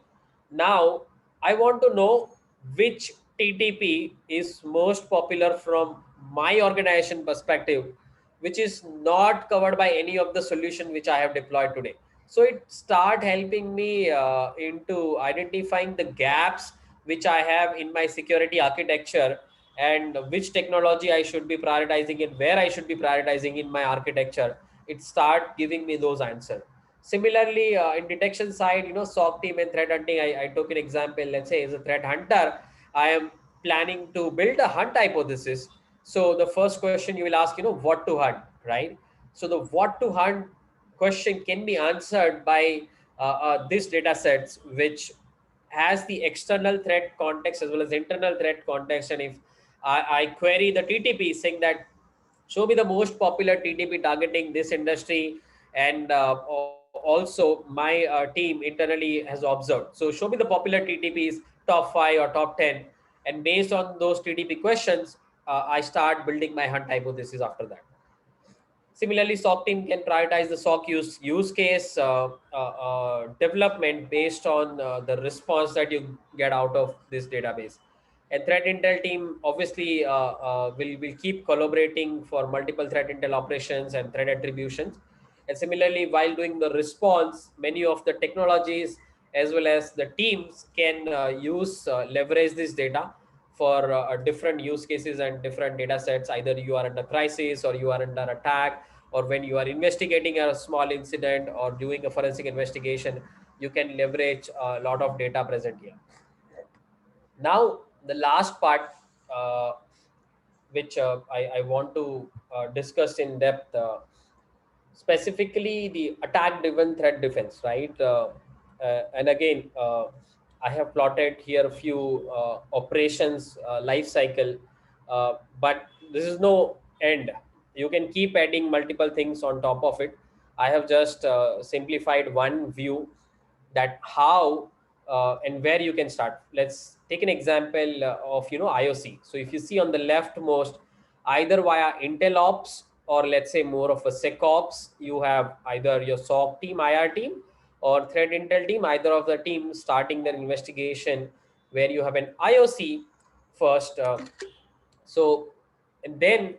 Now I want to know which TTP is most popular from my organization perspective, which is not covered by any of the solution which I have deployed today. So it start helping me into identifying the gaps which I have in my security architecture, and which technology I should be prioritizing and where I should be prioritizing in my architecture. It start giving me those answers. Similarly, in detection side, SOC team and threat hunting, I took an example. Let's say as a threat hunter, I am planning to build a hunt hypothesis. So the first question you will ask, what to hunt, right? So the what to hunt question can be answered by this data sets, which has the external threat context as well as internal threat context. And if I query the TTP saying that show me the most popular TTP targeting this industry, and also my team internally has observed. So show me the popular TTPs, top 5 or top 10, and based on those TTP questions, I start building my hunt hypothesis after that. Similarly, SOC team can prioritize the SOC use case development based on the response that you get out of this database. And threat intel team obviously will keep collaborating for multiple threat intel operations and threat attributions. And similarly, while doing the response, many of the technologies as well as the teams can leverage this data for different use cases and different data sets. Either you are under crisis or you are under attack, or when you are investigating a small incident or doing a forensic investigation, you can leverage a lot of data present here. Now, the last part, which I want to discuss in depth, specifically the attack driven threat defense, right? And again, I have plotted here a few operations life cycle, but this is no end. You can keep adding multiple things on top of it. I have just simplified one view, that how and where you can start. Let's take an example of IOC. So if you see on the leftmost, either via Intel Ops or let's say more of a SecOps, you have either your SOC team, IR team, or threat intel team, either of the team starting their investigation, where you have an IOC first. So and then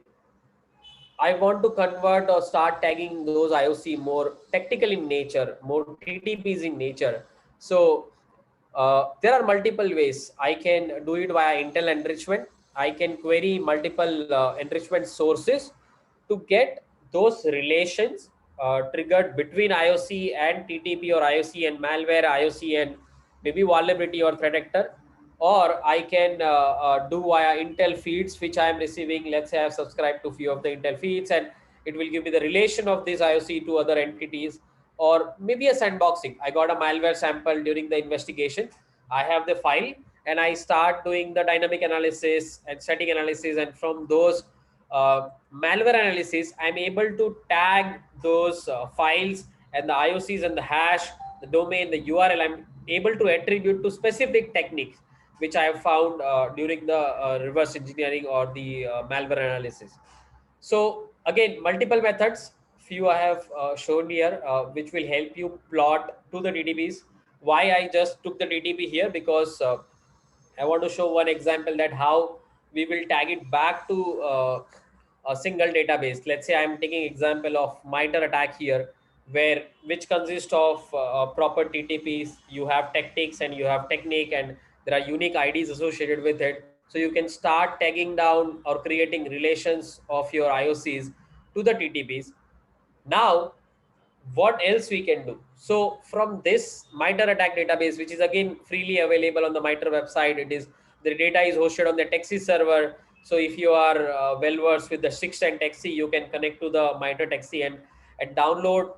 I want to convert or start tagging those IOC more tactical in nature, more TTPs in nature. So there are multiple ways. I can do it via Intel enrichment. I can query multiple enrichment sources to get those relations triggered between IOC and TTP, or IOC and malware, IOC and maybe vulnerability or threat actor. Or I can do via Intel feeds, which I am receiving. Let's say I have subscribed to few of the Intel feeds, and it will give me the relation of this IOC to other entities. Or maybe a sandboxing. I got a malware sample during the investigation. I have the file, and I start doing the dynamic analysis and static analysis. And from those malware analysis, I'm able to tag those files and the IOCs and the hash, the domain, the URL. I'm able to attribute to specific techniques which I have found during the reverse engineering or the malware analysis. So again, multiple methods, few I have shown here, which will help you plot to the DTPs. Why I just took the DTP here, because I want to show one example that how we will tag it back to a single database. Let's say I'm taking example of MITRE attack here, where which consists of proper TTPs. You have tactics and you have technique, and there are unique IDs associated with it. So you can start tagging down or creating relations of your IOCs to the TTPs. Now, what else we can do? So from this MITRE attack database, which is again freely available on the MITRE website, the data is hosted on the Taxi server. So if you are well versed with the 610 Taxi, you can connect to the MITRE Taxi and download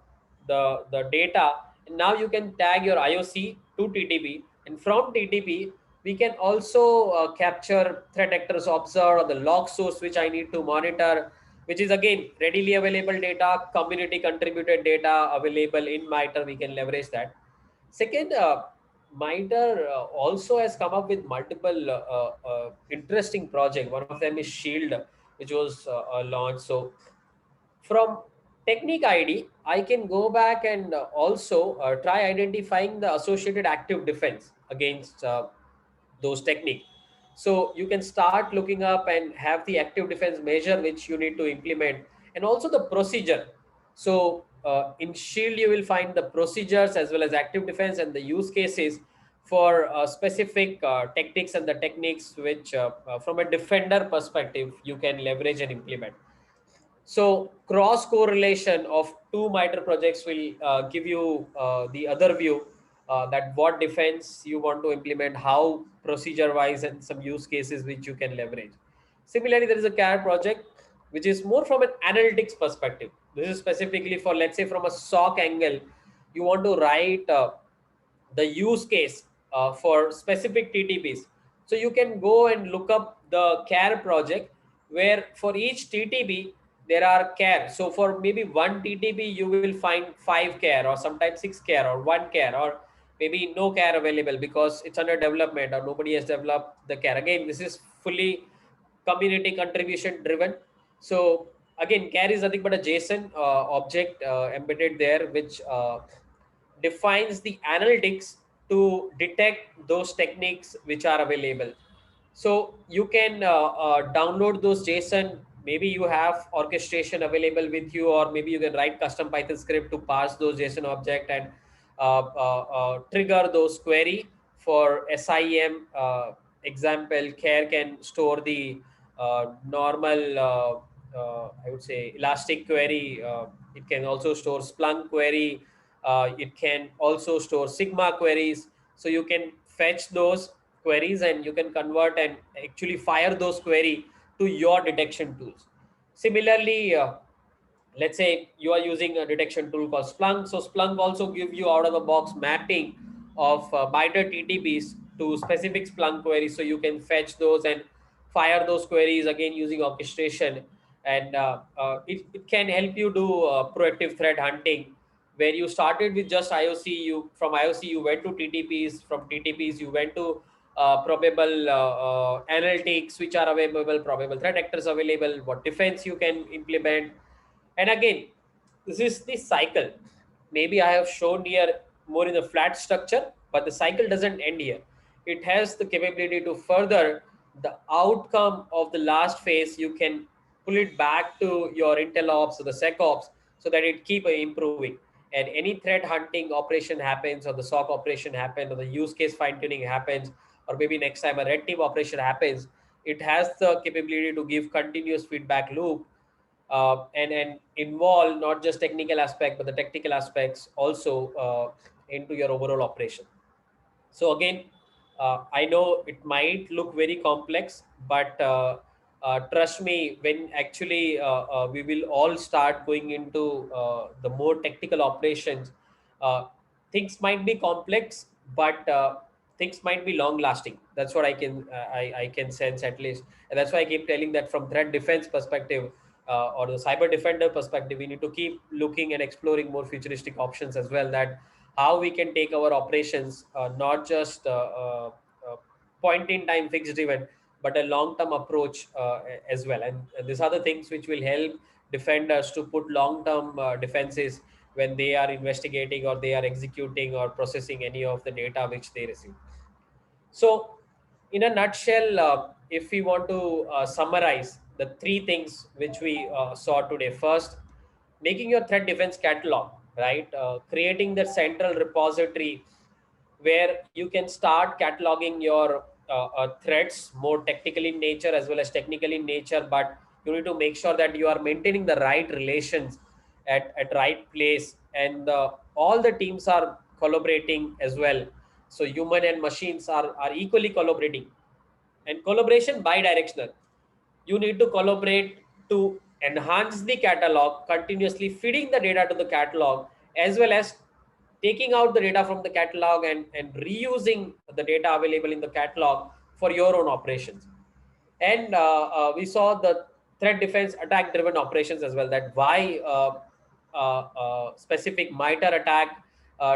the data. And now you can tag your IOC to TTP, and from TTP we can also capture threat actors observed or the log source which I need to monitor, which is again readily available data, community contributed data available in MITRE. We can leverage that. Second, MITRE also has come up with multiple interesting projects. One of them is Shield, which was launched. So from technique ID, I can go back and also try identifying the associated active defense against those technique. So you can start looking up and have the active defense measure which you need to implement, and also the procedure. So in Shield, you will find the procedures as well as active defense and the use cases for specific tactics and the techniques which from a defender perspective you can leverage and implement. So cross correlation of two MITRE projects will give you the other view, that what defense you want to implement, how procedure wise, and some use cases which you can leverage. Similarly, there is a care project which is more from an analytics perspective. This is specifically for, let's say, from a SOC angle, you want to write the use case for specific TTPs. So you can go and look up the care project where for each TTP there are care. So for maybe one TTP you will find 5 care or sometimes 6 care or 1 care, or maybe no care available because it's under development or nobody has developed the care. Again, this is fully community contribution driven. So again, care is nothing but a JSON object embedded there, which defines the analytics to detect those techniques which are available. So you can download those JSON. Maybe you have orchestration available with you, or maybe you can write custom Python script to parse those JSON object and trigger those query for SIEM. Example, care can store the normal, I would say, Elastic query. It can also store Splunk query. It can also store Sigma queries. So you can fetch those queries and you can convert and actually fire those query to your detection tools. Similarly, let's say you are using a detection tool called Splunk. So Splunk also give you out of the box mapping of MITRE TTPs to specific Splunk queries. So you can fetch those and fire those queries again using orchestration. And it can help you do proactive threat hunting, where you started with just IOC. You from IOC you went to TTPs. From TTPs you went to probable analytics which are available, probable threat actors available, what defense you can implement. And again, this is the cycle. Maybe I have shown here more in a flat structure, but the cycle doesn't end here. It has the capability to further the outcome of the last phase. You can pull it back to your Intel Ops or the SecOps so that it keep improving. And any threat hunting operation happens, or the SOC operation happens, or the use case fine tuning happens, or maybe next time a red team operation happens, it has the capability to give continuous feedback loop and involve not just technical aspect but the technical aspects also into your overall operation. So again, I know it might look very complex, but trust me, when actually we will all start going into the more technical operations, uh, things might be complex, but things might be long lasting. That's what I can sense at least, and that's why I keep telling that from threat defense perspective or the cyber defender perspective, we need to keep looking and exploring more futuristic options as well. That how we can take our operations not just point in time fixed driven, but a long term approach as well. And these are the things which will help defenders to put long term defenses when they are investigating or they are executing or processing any of the data which they receive. So, in a nutshell, if we want to summarize the 3 things which we saw today: first, making your threat defense catalog, right? Creating the central repository where you can start cataloging your threats, more technical in nature as well as technical in nature, but you need to make sure that you are maintaining the right relations at right place, and all the teams are collaborating as well. So human and machines are equally collaborating, and collaboration bi-directional. You need to collaborate to enhance the catalog, continuously feeding the data to the catalog, as well as taking out the data from the catalog and reusing the data available in the catalog for your own operations. And we saw the threat defense attack driven operations as well, that why specific MITRE attack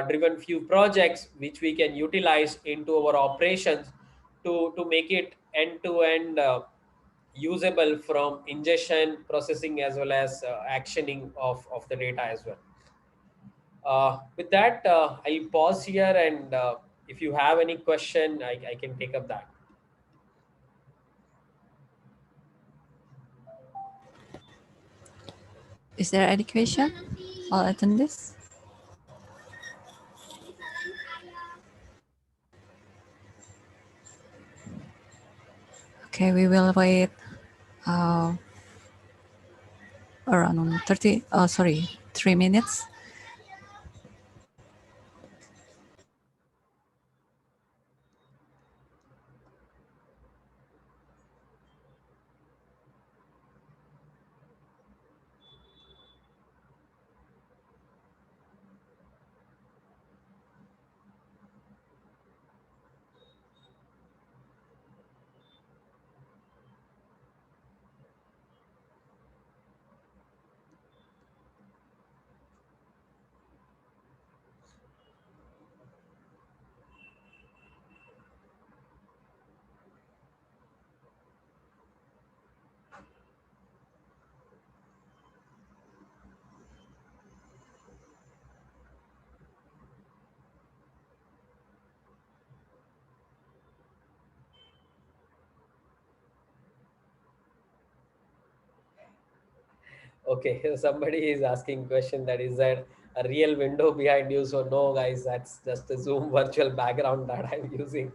driven few projects which we can utilize into our operations to make it end to end usable, from ingestion, processing, as well as actioning of the data as well. With that, I'll pause here, and if you have any question, I can take up that. Is there any question? All attendees? Okay, we will wait uh, around 3 minutes. Okay, somebody is asking question that is there a real window behind you? So no, guys, that's just a Zoom virtual background that I'm using.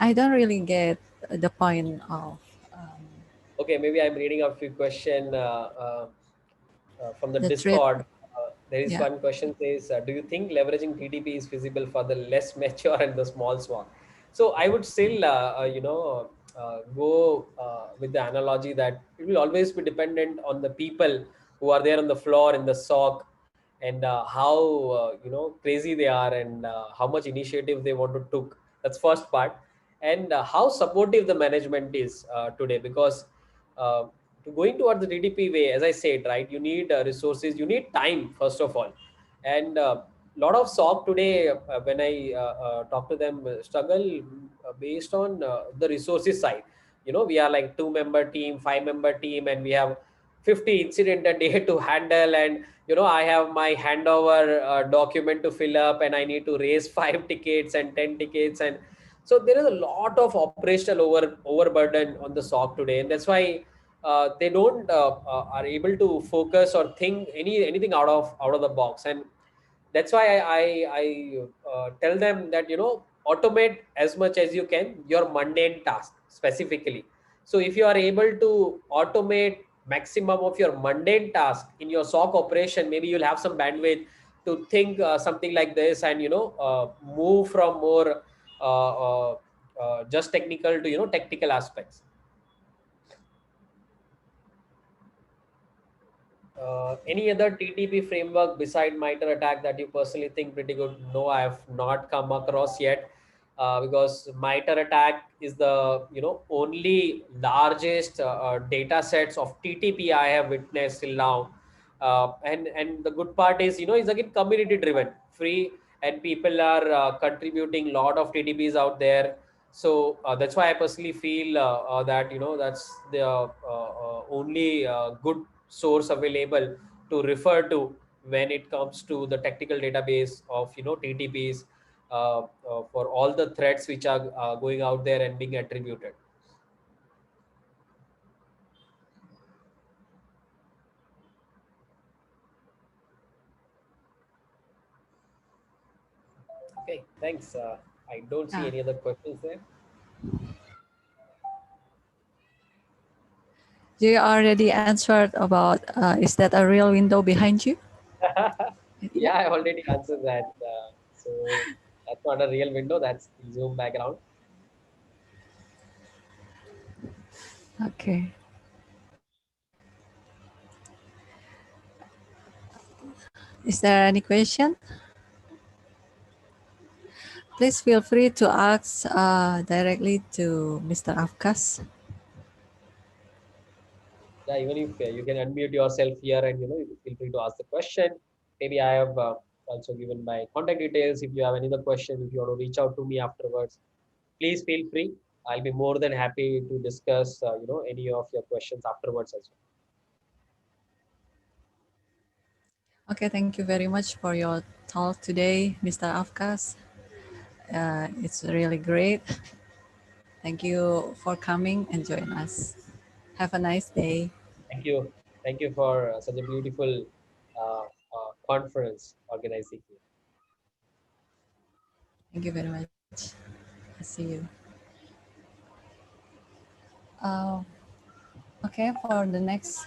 I don't really get the point of Okay, maybe I'm reading a few question from the the threat. Discord. There is Yeah. one question says, do you think leveraging TTP is feasible for the less mature and the small swag? So I would still, go with the analogy that it will always be dependent on the people who are there on the floor in the SOC, and how crazy they are, and how much initiative they want to took. That's first part. And how supportive the management is today, because uh, to going towards the DDP way, as I said, right, you need resources, you need time, first of all. And lot of SOC today, when I talk to them, struggle based on the resources side. We are like 2-member team, 5-member team, and we have 50 incident a day to handle. And I have my handover document to fill up, and I need to raise 5 tickets and 10 tickets. And so there is a lot of operational overburden on the SOC today, and that's why they don't are able to focus or think anything out of the box. And that's why I tell them that automate as much as you can your mundane task specifically. So if you are able to automate maximum of your mundane task in your SOC operation, maybe you'll have some bandwidth to think something like this, and move from more just technical to technical aspects. Any other TTP framework beside MITRE ATT&CK that you personally think pretty good? No, I have not come across yet, because MITRE ATT&CK is the only largest data sets of TTP I have witnessed till now. And the good part is it's again community driven, free, and people are contributing a lot of TTPs out there. So that's why I personally feel that that's the only good source available to refer to when it comes to the technical database of TTPs, for all the threats which are going out there and being attributed. Okay, thanks. I don't see Yeah. any other questions there. You already answered about is that a real window behind you? Yeah. Yeah, I already answered that. So that's not a real window, that's the Zoom background. Okay. Is there any question? Please feel free to ask directly to Mr. Afkas. Yeah, even if you can unmute yourself here, and you feel free to ask the question. Maybe I have also given my contact details. If you have any other question, if you want to reach out to me afterwards, please feel free. I'll be more than happy to discuss any of your questions afterwards as well. Okay, thank you very much for your talk today, Mr. Afkas. It's really great. Thank you for coming and join us. Have a nice day. Thank you for such a beautiful conference organizing here. Thank you very much. I see you. Uh, okay, for the next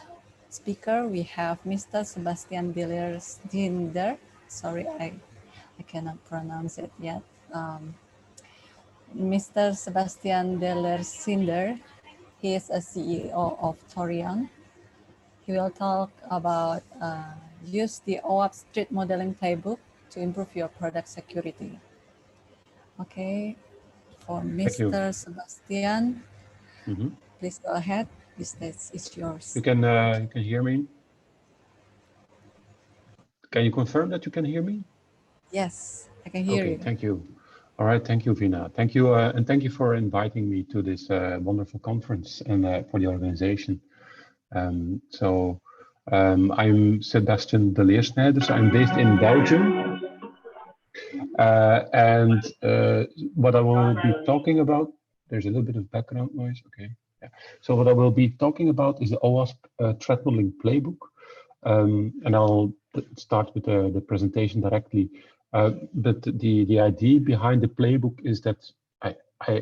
speaker, we have Mr. Sebastian Dinder. Sorry, I cannot pronounce it yet. Mr. Sebastian Sinder. He is a CEO of Torian. He will talk about use the OAuth street modeling playbook to improve your product security. Okay, for Thank you. Mr. Sebastian, Mhm. please go ahead. The stage is yours. You can hear me? Can you confirm that you can hear me? Yes, I can hear Okay, you. thank you. All right, thank you, Vina. Thank you, and thank you for inviting me to this wonderful conference and for the organization. I'm Sebastian de Leersnijders. I'm based in Belgium. What I will be talking about, there's a little bit of background noise. Okay. Yeah. So what I will be talking about is the OWASP threat modeling playbook. And I'll start with the presentation directly. But the idea behind the playbook is that I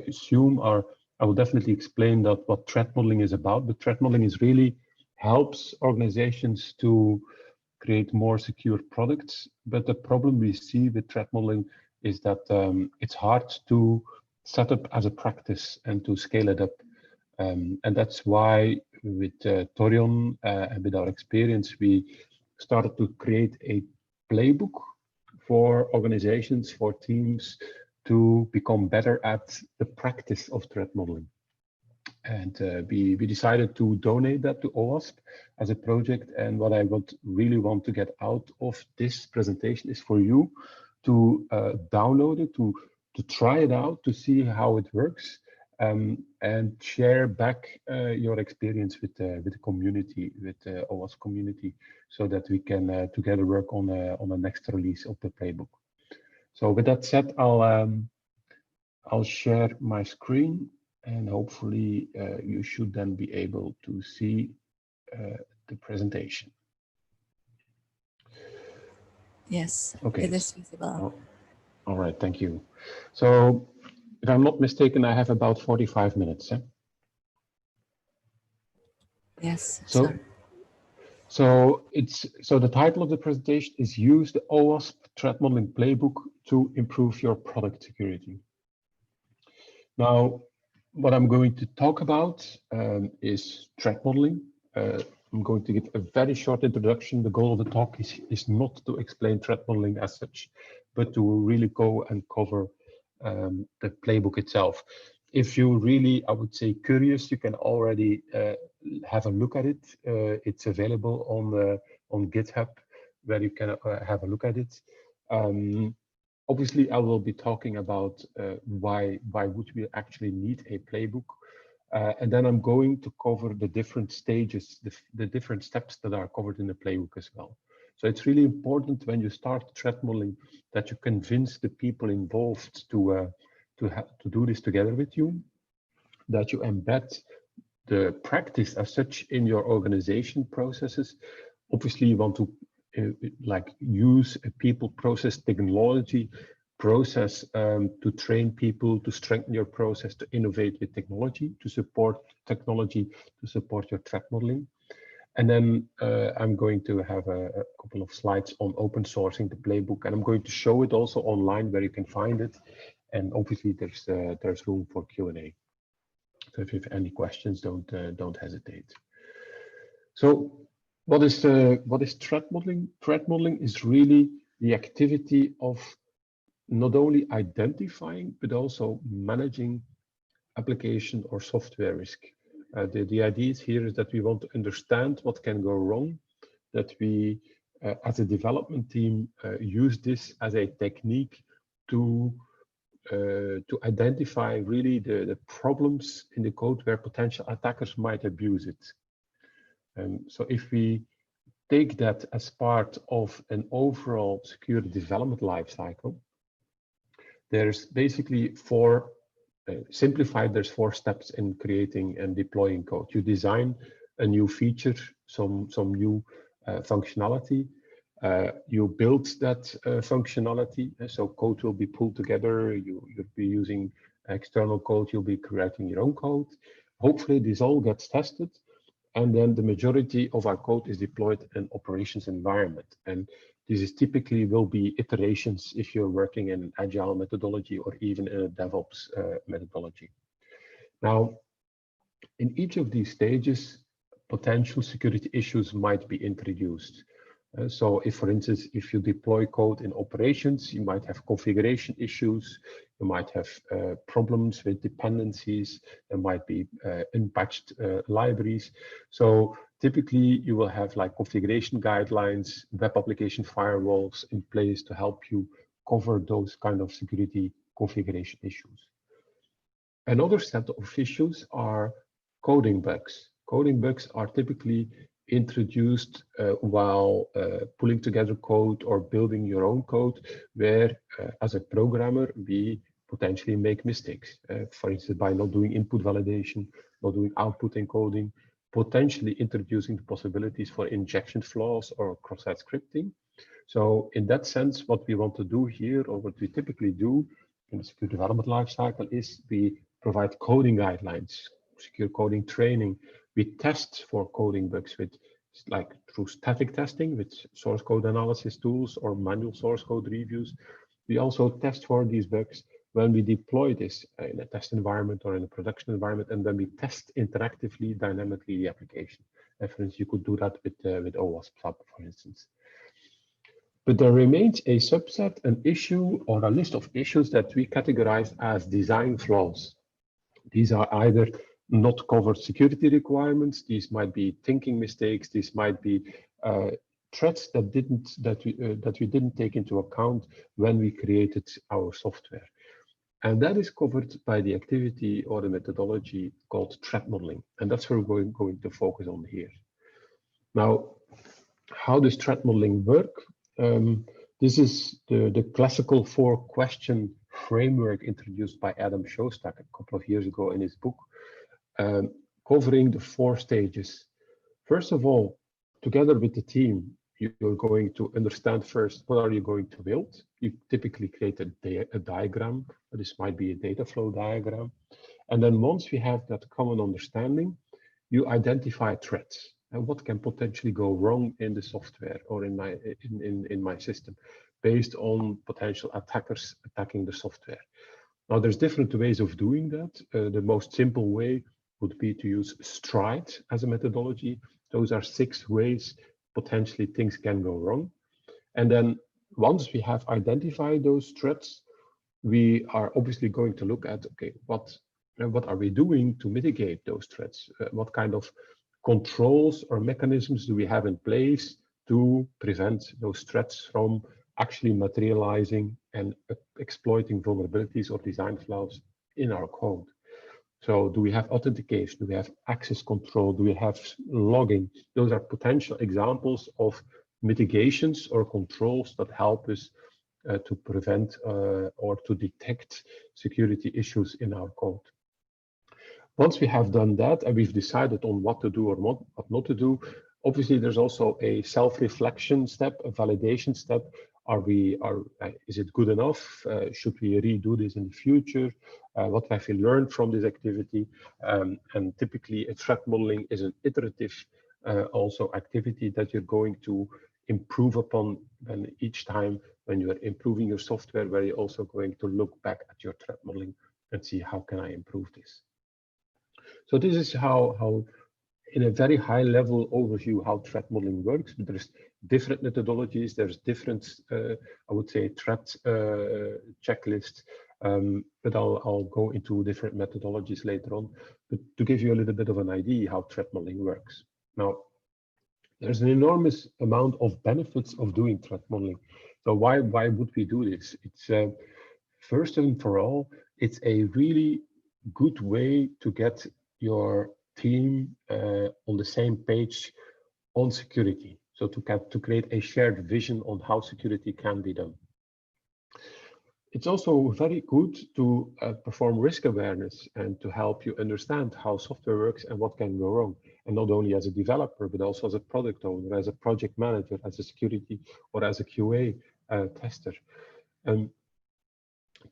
assume, or I will definitely explain that what threat modeling is about. But threat modeling is really helps organizations to create more secure products. But the problem we see with threat modeling is that it's hard to set up as a practice and to scale it up. And that's why with Torion and with our experience, we started to create a playbook for organizations, for teams to become better at the practice of threat modeling. And we decided to donate that to OWASP as a project. And what I would really want to get out of this presentation is for you to download it, to try it out, to see how it works, and share back your experience with the community, with the OWASP community, so that we can together work on the next release of the playbook. So with that said, I'll share my screen. And hopefully you should then be able to see the presentation. Yes, okay. it is visible. Oh, all right, thank you. So if I'm not mistaken, I have about 45 minutes. Yes, So, sir. so the title of the presentation is Use the OWASP Threat Modeling Playbook to Improve Your Product Security. Now, what I'm going to talk about is threat modeling. I'm going to give a very short introduction. The goal of the talk is not to explain threat modeling as such, but to really go and cover the playbook itself. If you really, I would say, curious, you can already have a look at it. It's available on GitHub, where you can have a look at it. Obviously, I will be talking about why would we actually need a playbook. And then I'm going to cover the different stages, the different steps that are covered in the playbook as well. So it's really important when you start threat modeling that you convince the people involved to do this together with you, that you embed the practice as such in your organization processes. Obviously, you want to like use a people process technology process to train people, to strengthen your process, to innovate with technology, to support technology, to support your threat modeling. And then I'm going to have a couple of slides on open sourcing the playbook, and I'm going to show it also online where you can find it. And obviously there's room for Q&A. So if you have any questions, don't hesitate. So what is threat modeling? Threat modeling is really the activity of not only identifying, but also managing application or software risk. The idea here is that we want to understand what can go wrong, that we, as a development team, use this as a technique to identify really the problems in the code where potential attackers might abuse it. So if we take that as part of an overall security development lifecycle, there's basically simplified, there's 4 steps in creating and deploying code. You design a new feature, some new functionality. You build that functionality, so code will be pulled together. You'll be using external code, you'll be creating your own code. Hopefully this all gets tested, and then the majority of our code is deployed in operations environment. And this is typically will be iterations if you're working in an agile methodology or even in a DevOps methodology. Now, in each of these stages, potential security issues might be introduced. So if, for instance, if you deploy code in operations, you might have configuration issues, you might have problems with dependencies, there might be unpatched libraries. So typically you will have like configuration guidelines, web application firewalls in place to help you cover those kind of security configuration issues. Another set of issues are coding bugs. Coding bugs are typically introduced while pulling together code or building your own code, where as a programmer, we potentially make mistakes. For instance, by not doing input validation, not doing output encoding, potentially introducing the possibilities for injection flaws or cross-site scripting. So in that sense, what we want to do here, or what we typically do in the secure development lifecycle, is we provide coding guidelines, secure coding training. We test for coding bugs with, like, through static testing with source code analysis tools or manual source code reviews. We also test for these bugs when we deploy this in a test environment or in a production environment, and then we test interactively, dynamically the application. And for instance, you could do that with OWASP sub, for instance. But there remains a subset, an issue, or a list of issues that we categorize as design flaws. These are either not covered security requirements. These might be thinking mistakes. These might be threats that we didn't take into account when we created our software. And that is covered by the activity or the methodology called threat modeling. And that's where we're going to focus on here. Now, how does threat modeling work? This is the classical 4-question framework introduced by Adam Shostak a couple of years ago in his book, covering the 4 stages. First of all, together with the team, you're going to understand first, what are you going to build? You typically create a diagram. This might be a data flow diagram. And then once we have that common understanding, you identify threats and what can potentially go wrong in the software or in my system based on potential attackers attacking the software. Now, there's different ways of doing that. The most simple way would be to use STRIDE as a methodology. Those are 6 ways potentially things can go wrong. And then once we have identified those threats, we are obviously going to look at, okay, what are we doing to mitigate those threats? What kind of controls or mechanisms do we have in place to prevent those threats from actually materializing and exploiting vulnerabilities or design flaws in our code? So do we have authentication? Do we have access control? Do we have logging? Those are potential examples of mitigations or controls that help us to prevent or to detect security issues in our code. Once we have done that and we've decided on what to do or what not to do, obviously there's also a self-reflection step, a validation step. Is it good enough? Should we redo this in the future? What have we learned from this activity? And typically, a threat modeling is an iterative also activity that you're going to improve upon each time when you are improving your software, where you're also going to look back at your threat modeling and see how can I improve this. So this is how in a very high level overview, how threat modeling works. But there's different methodologies. There's different, I would say, threat checklists. But I'll go into different methodologies later on. But to give you a little bit of an idea how threat modeling works. Now, there's an enormous amount of benefits of doing threat modeling. So why would we do this? It's first and for all, it's a really good way to get your team on the same page on security. So to create a shared vision on how security can be done. It's also very good to perform risk awareness and to help you understand how software works and what can go wrong. And not only as a developer, but also as a product owner, as a project manager, as a security or as a QA tester.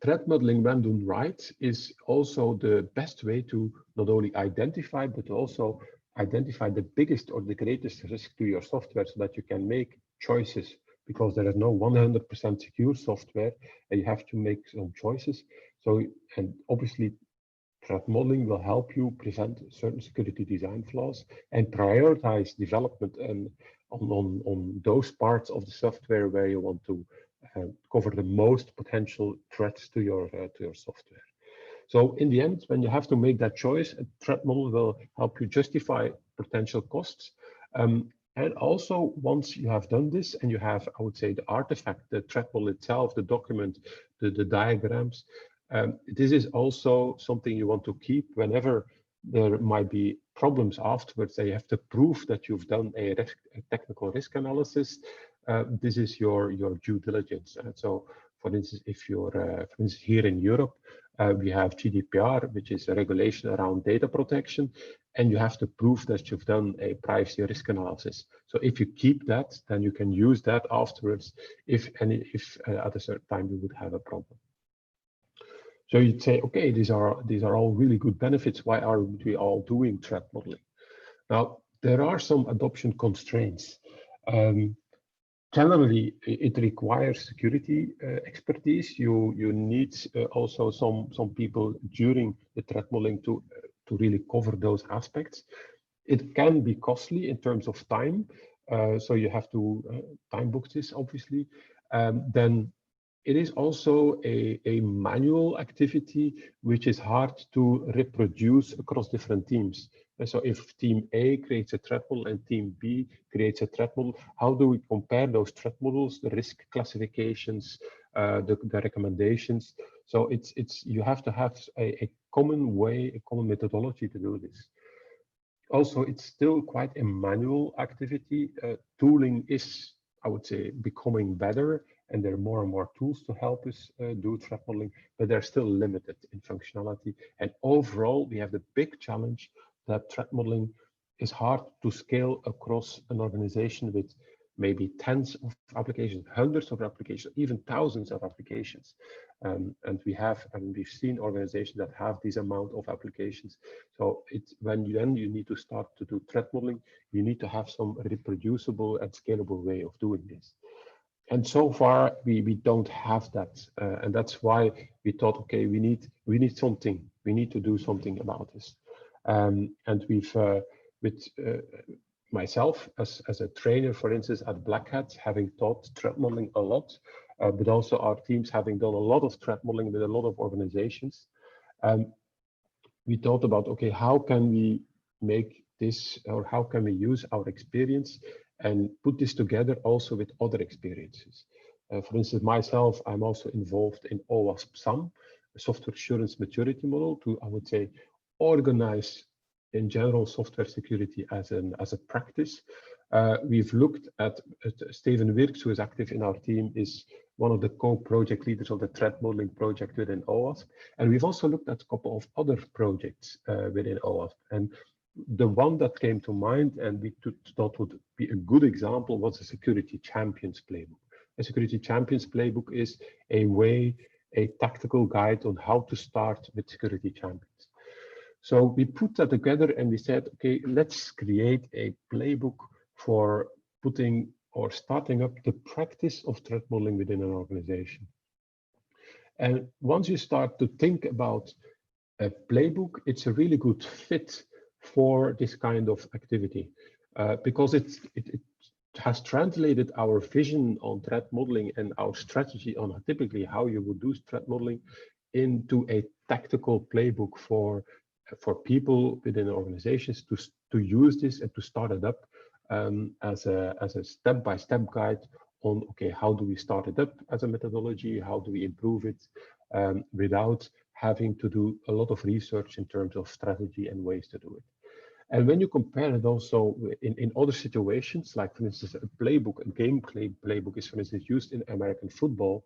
Threat modeling, when done right, is also the best way to not only identify, but also identify the biggest or the greatest risk to your software so that you can make choices, because there is no 100% secure software and you have to make some choices. So, and obviously threat modeling will help you prevent certain security design flaws and prioritize development and on those parts of the software where you want to cover the most potential threats to your software. So in the end, when you have to make that choice, a threat model will help you justify potential costs. And also, once you have done this and you have, I would say, the artifact, the threat model itself, the document, the diagrams, this is also something you want to keep whenever there might be problems afterwards. They have to prove that you've done a technical risk analysis. This is your due diligence. So, for instance, if you're, for instance, here in Europe, we have GDPR, which is a regulation around data protection, and you have to prove that you've done a privacy risk analysis. So if you keep that, then you can use that afterwards if at a certain time you would have a problem. So you'd say, okay, these are all really good benefits. Why are we all doing threat modeling? Now, there are some adoption constraints. Generally, it requires security expertise. You need also some people during the threat modeling to really cover those aspects. It can be costly in terms of time, so you have to time book this, obviously. Then it is also a manual activity which is hard to reproduce across different teams. And so if team A creates a threat model and team B creates a threat model, how do we compare those threat models, the risk classifications, the recommendations? So you have to have a common way, a common methodology to do this. Also, it's still quite a manual activity. Tooling is, I would say, becoming better, and there are more and more tools to help us do threat modeling, but they're still limited in functionality. And overall, we have the big challenge that threat modeling is hard to scale across an organization with maybe tens of applications, hundreds of applications, even thousands of applications. And we've seen organizations that have this amount of applications. So it's when you need to start to do threat modeling, you need to have some reproducible and scalable way of doing this. And so far we don't have that, and that's why we thought, okay, we need something. We need to do something about this. And we've with myself as a trainer, for instance, at Black Hat, having taught threat modeling a lot, but also our teams having done a lot of threat modeling with a lot of organizations. We thought about, okay, how can we make this, or how can we use our experience and put this together also with other experiences. For instance, myself, I'm also involved in OWASP-SAM, a software assurance maturity model to, I would say, organize in general software security as a practice. We've looked at Steven Wirks, who is active in our team, is one of the co-project leaders of the threat modeling project within OWASP. And we've also looked at a couple of other projects within OWASP. And the one that came to mind and we thought would be a good example was the Security Champions Playbook. A Security Champions Playbook is a tactical guide on how to start with security champions. So we put that together and we said, okay, let's create a playbook for putting or starting up the practice of threat modeling within an organization. And once you start to think about a playbook, it's a really good fit for this kind of activity because it has translated our vision on threat modeling and our strategy on typically how you would do threat modeling into a tactical playbook for people within organizations to use this and to start it up as a step-by-step guide on, okay, how do we start it up as a methodology, how do we improve it without having to do a lot of research in terms of strategy and ways to do it. And when you compare it also in other situations, like for instance, a playbook, a game playbook is for instance used in American football,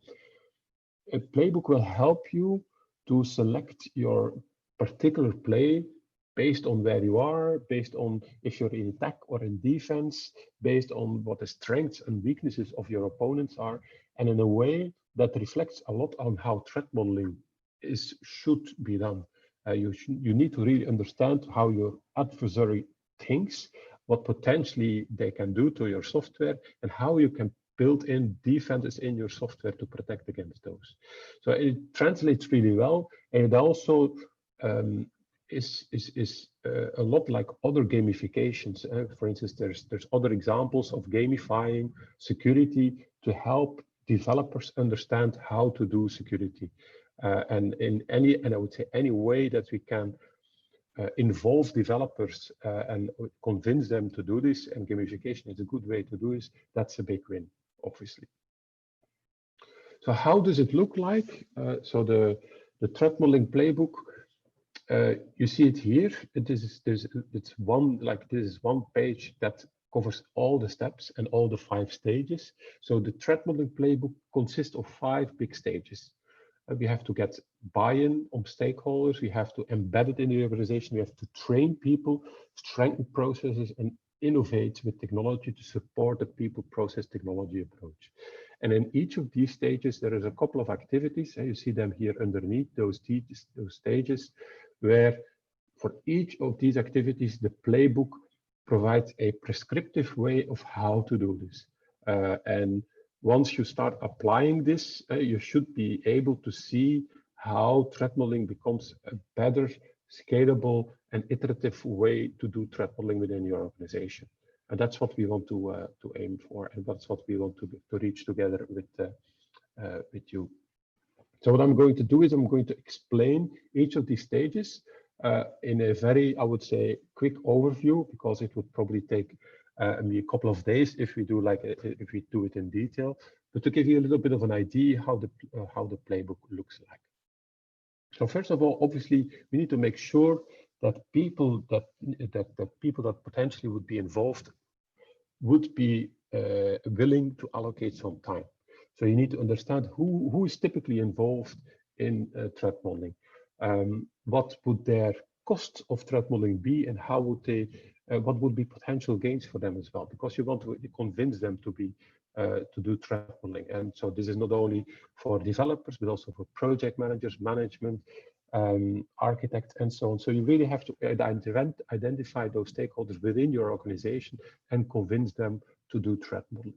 a playbook will help you to select your particular play based on where you are, based on if you're in attack or in defense, based on what the strengths and weaknesses of your opponents are, and in a way that reflects a lot on how threat modeling should be done. You need to really understand how your adversary thinks, what potentially they can do to your software, and how you can build in defenses in your software to protect against those. So it translates really well, and it also is a lot like other gamifications. For instance, there's other examples of gamifying security to help developers understand how to do security. And I would say any way that we can involve developers and convince them to do this, and gamification is a good way to do this, that's a big win, obviously. So how does it look like? So the threat modeling playbook, You see it here. It's this is one page that covers all the steps and all the 5 stages. So the threat modeling playbook consists of 5 big stages. We have to get buy-in on stakeholders. We have to embed it in the organization. We have to train people, strengthen processes, and innovate with technology to support the people process technology approach. And in each of these stages, there is a couple of activities. You see them here underneath those stages, where for each of these activities, the playbook provides a prescriptive way of how to do this. And once you start applying this, you should be able to see how threat modeling becomes a better, scalable, and iterative way to do threat modeling within your organization. And that's what we want to aim for, and that's what we want to reach together with you. So what I'm going to do is I'm going to explain each of these stages in a very, I would say, quick overview, because it would probably take me a couple of days if we do it in detail. But to give you a little bit of an idea how the playbook looks like. So first of all, obviously, we need to make sure that people that potentially would be involved would be willing to allocate some time. So you need to understand who is typically involved in threat modeling. What would their costs of threat modeling be, and how would they? What would be potential gains for them as well? Because you want to convince them to do threat modeling. And so this is not only for developers, but also for project managers, management, architects, and so on. So you really have to identify those stakeholders within your organization and convince them to do threat modeling.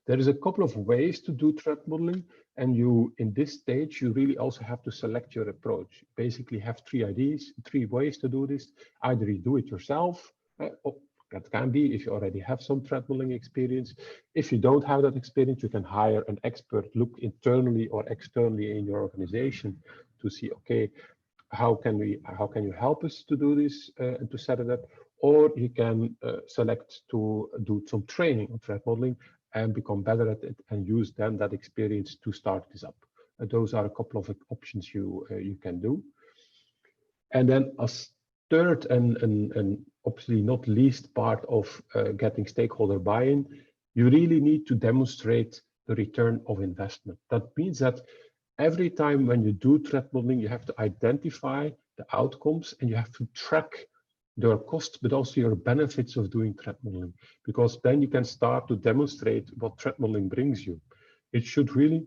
There is a couple of ways to do threat modeling, and in this stage, you really also have to select your approach. Basically, have 3 ideas, 3 ways to do this. Either you do it yourself, that can be if you already have some threat modeling experience. If you don't have that experience, you can hire an expert, look internally or externally in your organization to see, okay, how can you help us to do this and to set it up? Or you can select to do some training on threat modeling and become better at it and use then that experience to start this up. Those are a couple of options you can do. And then as third and obviously not least part of getting stakeholder buy-in, you really need to demonstrate the return of investment. That means that every time when you do threat modeling, you have to identify the outcomes and you have to track their costs, but also your benefits of doing threat modeling, because then you can start to demonstrate what threat modeling brings you. It should really,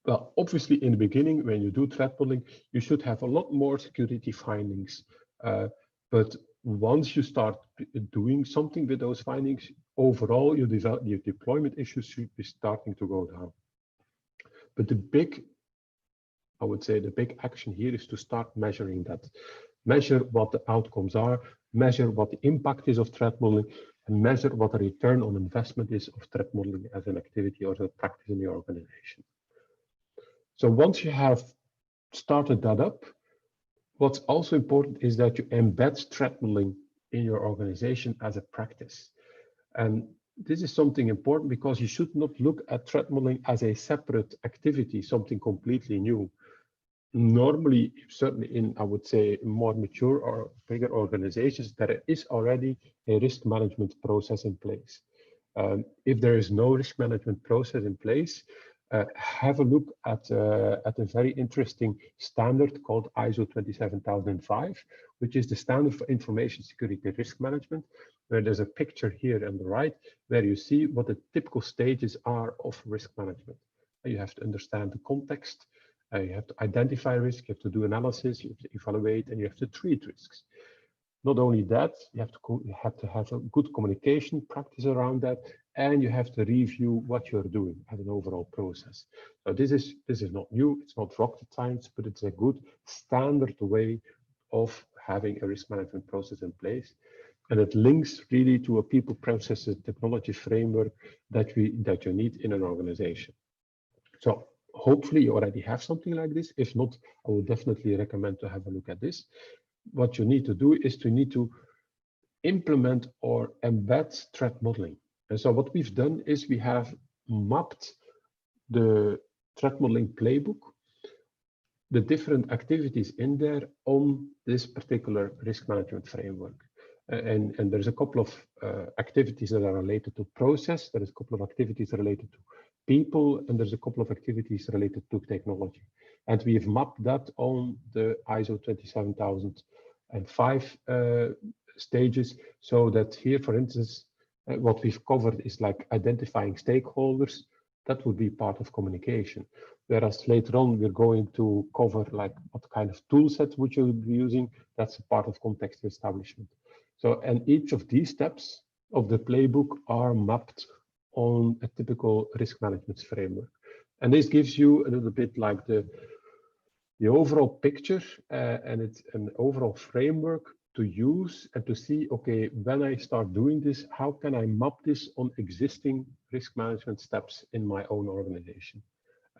well, obviously in the beginning, when you do threat modeling, you should have a lot more security findings. But once you start doing something with those findings, overall, your deployment issues should be starting to go down. But I would say the big action here is to start measuring that. Measure what the outcomes are, measure what the impact is of threat modeling, and measure what the return on investment is of threat modeling as an activity or a practice in your organization. So once you have started that up, what's also important is that you embed threat modeling in your organization as a practice. And this is something important because you should not look at threat modeling as a separate activity, something completely new. Normally, certainly in, I would say, more mature or bigger organizations, there is already a risk management process in place. If there is no risk management process in place, have a look at a very interesting standard called ISO 27005, which is the standard for information security risk management, where there's a picture here on the right, where you see what the typical stages are of risk management. You have to understand the context. You have to identify risk, you have to do analysis, you have to evaluate, and you have to treat risks. Not only that, you have to have a good communication practice around that, and you have to review what you're doing as an overall process. So this is not new, it's not rocket science, but it's a good standard way of having a risk management process in place. And it links really to a people, processes, technology framework that you need in an organization. So hopefully you already have something like this. If not, I would definitely recommend to have a look at this. What you need to do is to implement or embed threat modeling. And so what we've done is we have mapped the threat modeling playbook the different activities in there on this particular risk management framework. And there's a couple of activities that are related to process, there's a couple of activities related to people, and there's a couple of activities related to technology. And we have mapped that on the ISO 27005 stages, so that here, for instance, what we've covered is like identifying stakeholders. That would be part of communication. Whereas later on, we're going to cover like what kind of tool set would you be using. That's a part of context establishment. So, and each of these steps of the playbook are mapped on a typical risk management framework. And this gives you a little bit like the overall picture, and it's an overall framework to use and to see, okay, when I start doing this, how can I map this on existing risk management steps in my own organization?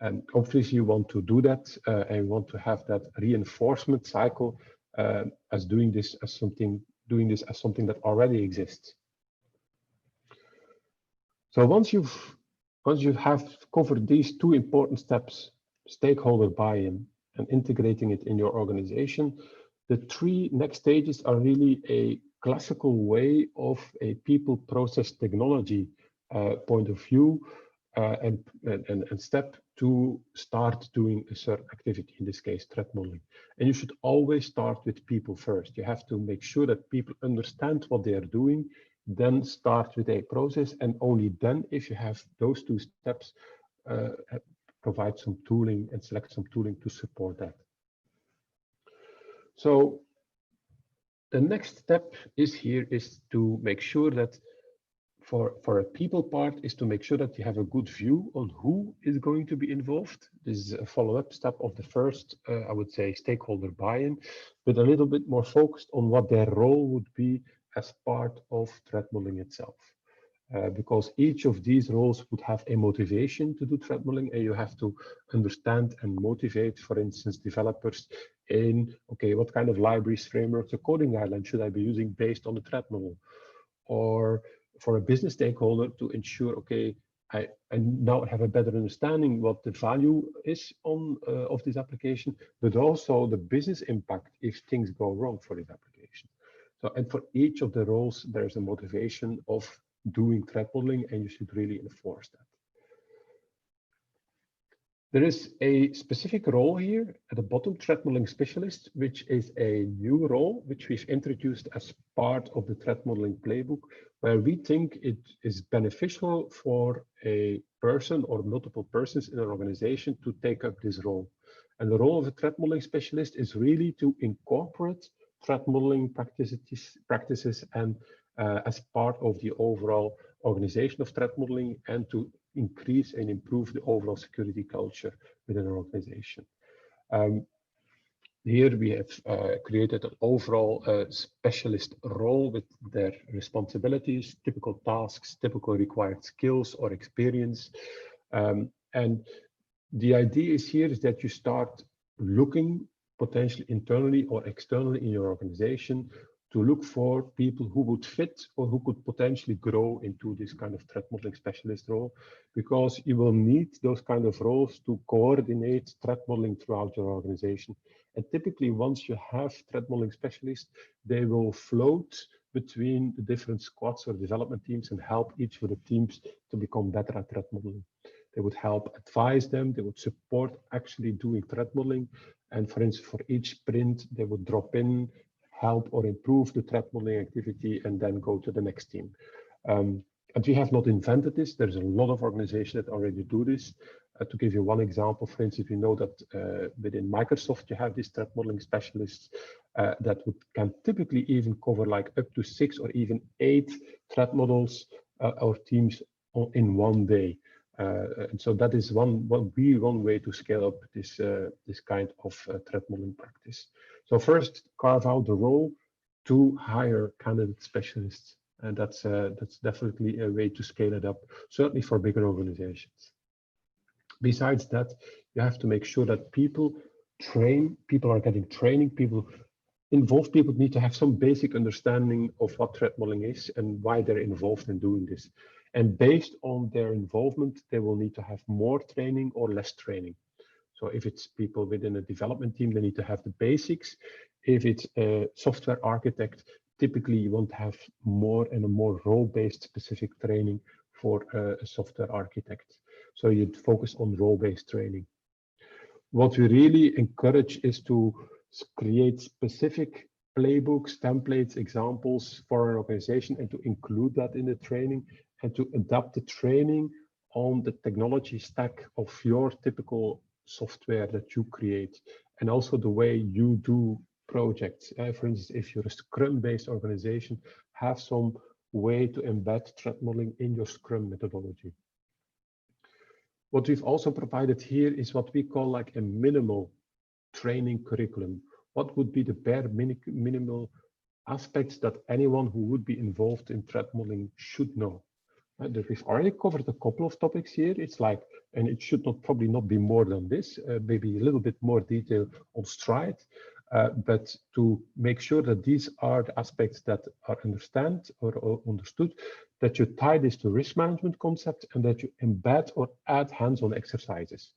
And obviously you want to do that and you want to have that reinforcement cycle as doing this as something that already exists. So once you have covered these two important steps, stakeholder buy-in and integrating it in your organization, the three next stages are really a classical way of a people, process, technology point of view, and step to start doing a certain activity, in this case, threat modeling. And you should always start with people first. You have to make sure that people understand what they are doing, then start with a process, and only then, if you have those two steps, provide some tooling and select some tooling to support that. So the next step is to make sure that for a people part is to make sure that you have a good view on who is going to be involved. This is a follow-up step of the first, I would say, stakeholder buy-in, but a little bit more focused on what their role would be as part of threat modeling itself. Because each of these roles would have a motivation to do threat modeling, and you have to understand and motivate, for instance, developers in, okay, what kind of libraries, frameworks, or coding guidelines should I be using based on the threat model? Or for a business stakeholder to ensure, okay, I now have a better understanding what the value is of this application, but also the business impact if things go wrong for this application. So, and for each of the roles, there's a motivation of doing threat modeling, and you should really enforce that. There is a specific role here at the bottom, threat modeling specialist, which is a new role, which we've introduced as part of the threat modeling playbook, where we think it is beneficial for a person or multiple persons in an organization to take up this role. And the role of a threat modeling specialist is really to incorporate threat modeling practices and as part of the overall organization of threat modeling, and to increase and improve the overall security culture within an organization. Here we have created an overall specialist role with their responsibilities, typical tasks, typical required skills or experience. And the idea is that you start looking potentially internally or externally in your organization to look for people who would fit or who could potentially grow into this kind of threat modeling specialist role, because you will need those kind of roles to coordinate threat modeling throughout your organization. And typically, once you have threat modeling specialists, they will float between the different squads or development teams and help each of the teams to become better at threat modeling. They would help advise them, they would support actually doing threat modeling. And for instance, for each sprint, they would drop in, help or improve the threat modeling activity, and then go to the next team. And we have not invented this. There's a lot of organizations that already do this. To give you one example, for instance, we know that within Microsoft, you have these threat modeling specialists that can typically even cover like up to 6 or even 8 threat models or teams in one day. And so that is one way to scale up this kind of threat modeling practice. So first, carve out the role to hire candidate specialists, and that's definitely a way to scale it up, certainly for bigger organizations. Besides that, you have to make sure that people are getting training, involved people need to have some basic understanding of what threat modeling is and why they're involved in doing this. And based on their involvement, they will need to have more training or less training. So if it's people within a development team, they need to have the basics. If it's a software architect, typically you want to have more and a more role-based specific training for a software architect. So you'd focus on role-based training. What we really encourage is to create specific playbooks, templates, examples for an organization and to include that in the training and to adapt the training on the technology stack of your typical software that you create and also the way you do projects. For instance, if you're a Scrum-based organization, have some way to embed threat modeling in your Scrum methodology. What we've also provided here is what we call like a minimal training curriculum. What would be the bare minimal aspects that anyone who would be involved in threat modeling should know? We've already covered a couple of topics here. It's like, and it should not probably not be more than this, maybe a little bit more detail on Stride, but to make sure that these are the aspects that are understood, that you tie this to risk management concept and that you embed or add hands-on exercises,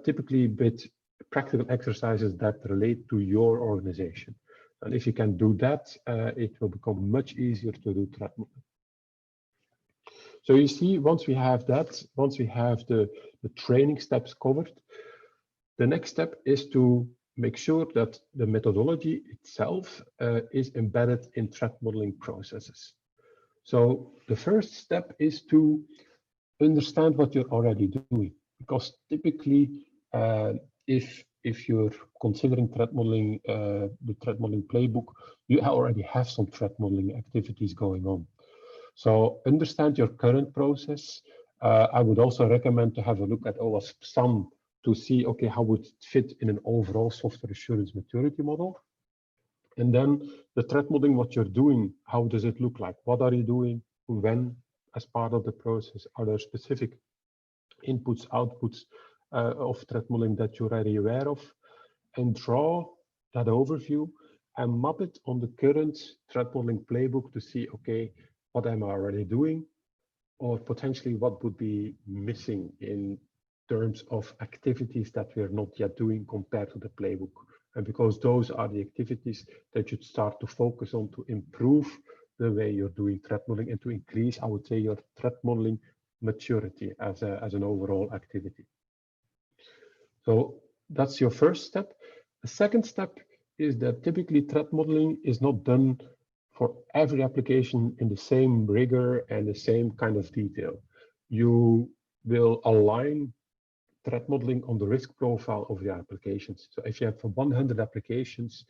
typically with practical exercises that relate to your organization. And if you can do that, it will become much easier to do threat modeling. So you see, once we have that, once we have the training steps covered, the next step is to make sure that the methodology itself is embedded in threat modeling processes. So the first step is to understand what you're already doing, because typically, if you're considering threat modeling, the threat modeling playbook, you already have some threat modeling activities going on. So understand your current process. I would also recommend to have a look at OWASP SAM to see, okay, how would it fit in an overall software assurance maturity model? And then the threat modeling, what you're doing, how does it look like? What are you doing? When, as part of the process? Are there specific inputs, outputs of threat modeling that you're already aware of? And draw that overview and map it on the current threat modeling playbook to see, okay, what am I already doing? Or potentially what would be missing in terms of activities that we are not yet doing compared to the playbook. And because those are the activities that you start to focus on to improve the way you're doing threat modeling and to increase, I would say, your threat modeling maturity as an overall activity. So that's your first step. The second step is that typically threat modeling is not done for every application in the same rigor and the same kind of detail. You will align threat modeling on the risk profile of your applications. So if you have 100 applications,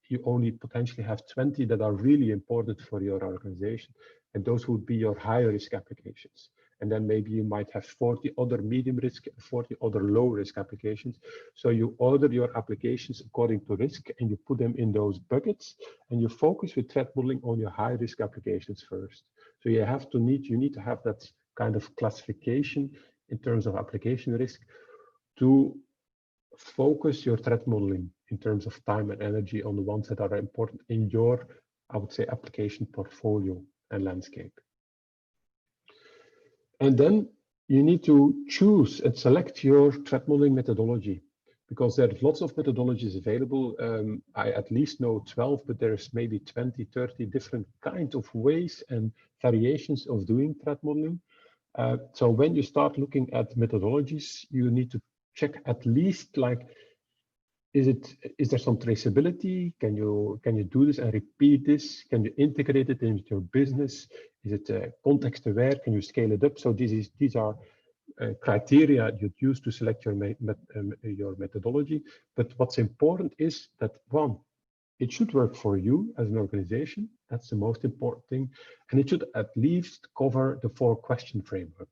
you only potentially have 20 that are really important for your organization, and those would be your higher risk applications. And then maybe you might have 40 other medium risk, 40 other low risk applications. So you order your applications according to risk and you put them in those buckets and you focus with threat modeling on your high risk applications first. So you need to have that kind of classification in terms of application risk to focus your threat modeling in terms of time and energy on the ones that are important in your, I would say, application portfolio and landscape. And then you need to choose and select your threat modeling methodology, because there's lots of methodologies available. I at least know 12, but there's maybe 20, 30 different kinds of ways and variations of doing threat modeling. So when you start looking at methodologies, you need to check at least like, is there some traceability? Can you do this and repeat this? Can you integrate it into your business? Is it context aware? Can you scale it up? So these are criteria you'd use to select your methodology. But what's important is that, one, it should work for you as an organization. That's the most important thing. And it should at least cover the 4-question framework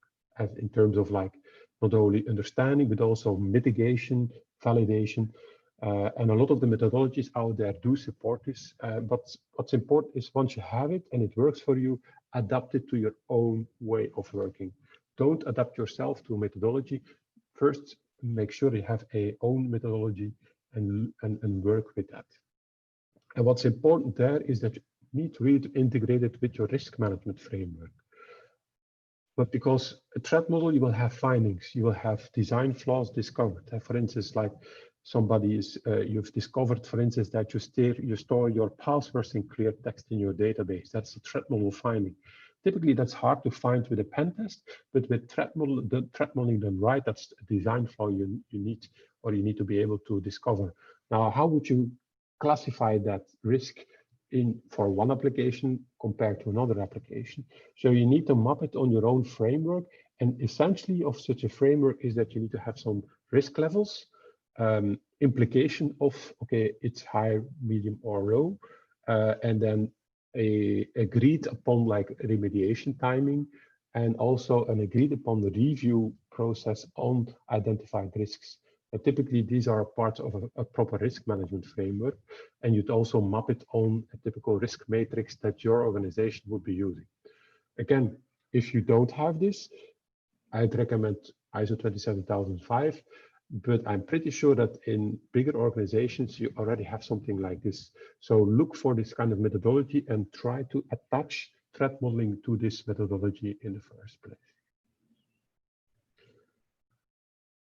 in terms of like not only understanding, but also mitigation, validation. And a lot of the methodologies out there do support this. But what's important is once you have it and it works for you, adapt it to your own way of working. Don't adapt yourself to a methodology. First, make sure you have a own methodology and work with that. And what's important there is that you need really to integrate it with your risk management framework. But because a threat model, you will have findings, you will have design flaws discovered. For instance, like somebody is, you've discovered, for instance, that you store your passwords in clear text in your database. That's a threat model finding. Typically, that's hard to find with a pen test, but with the threat modeling done right, that's a design flaw you need, or you need to be able to discover. Now, how would you classify that risk for one application compared to another application? So you need to map it on your own framework. And essentially of such a framework is that you need to have some risk levels, implication of, okay, it's high, medium, or low, and then a agreed upon like remediation timing, and also an agreed upon review process on identified risks. Typically, these are part of a proper risk management framework, and you'd also map it on a typical risk matrix that your organization would be using. Again, if you don't have this, I'd recommend ISO 27005, but I'm pretty sure that in bigger organizations, you already have something like this. So look for this kind of methodology and try to attach threat modeling to this methodology in the first place.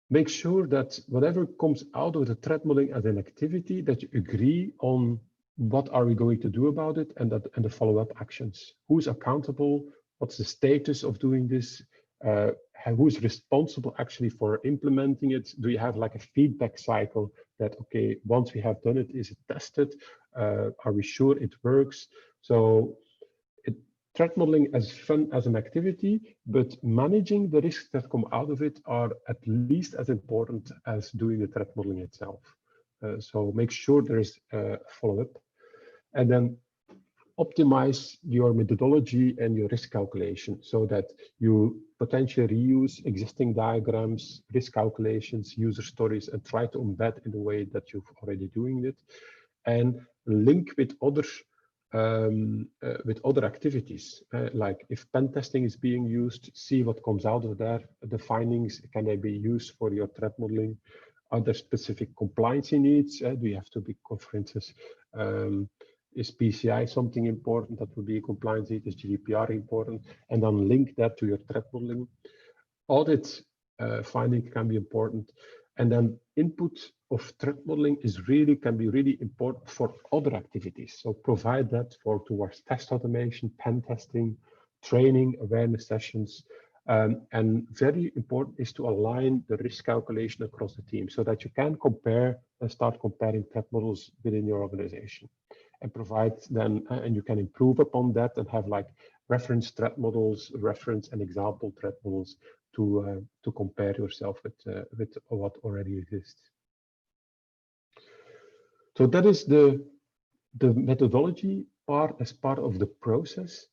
Make sure that whatever comes out of the threat modeling as an activity, that you agree on what are we going to do about it, and the follow-up actions. Who's accountable? What's the status of doing this? Who's responsible actually for implementing it? Do you have like a feedback cycle that, okay, once we have done it, is it tested? Are we sure it works? So threat modeling is fun as an activity, but managing the risks that come out of it are at least as important as doing the threat modeling itself. So make sure there is a follow-up, and then optimize your methodology and your risk calculation so that you potentially reuse existing diagrams, risk calculations, user stories, and try to embed in the way that you've already doing it, and link with other activities. Like if pen testing is being used, see what comes out of there. The findings, can they be used for your threat modeling? Are there specific compliance needs? Do you have to be, for instance, is PCI something important that would be a compliance need? Is GDPR important? And then link that to your threat modeling. Audit finding can be important. And then input of threat modeling can be really important for other activities. So provide that towards test automation, pen testing, training, awareness sessions. And very important is to align the risk calculation across the team so that you can compare and start comparing threat models within your organization, and provide then, and you can improve upon that and have like reference threat models, reference and example threat models to compare yourself with what already exists. So that is the methodology part as part of the process.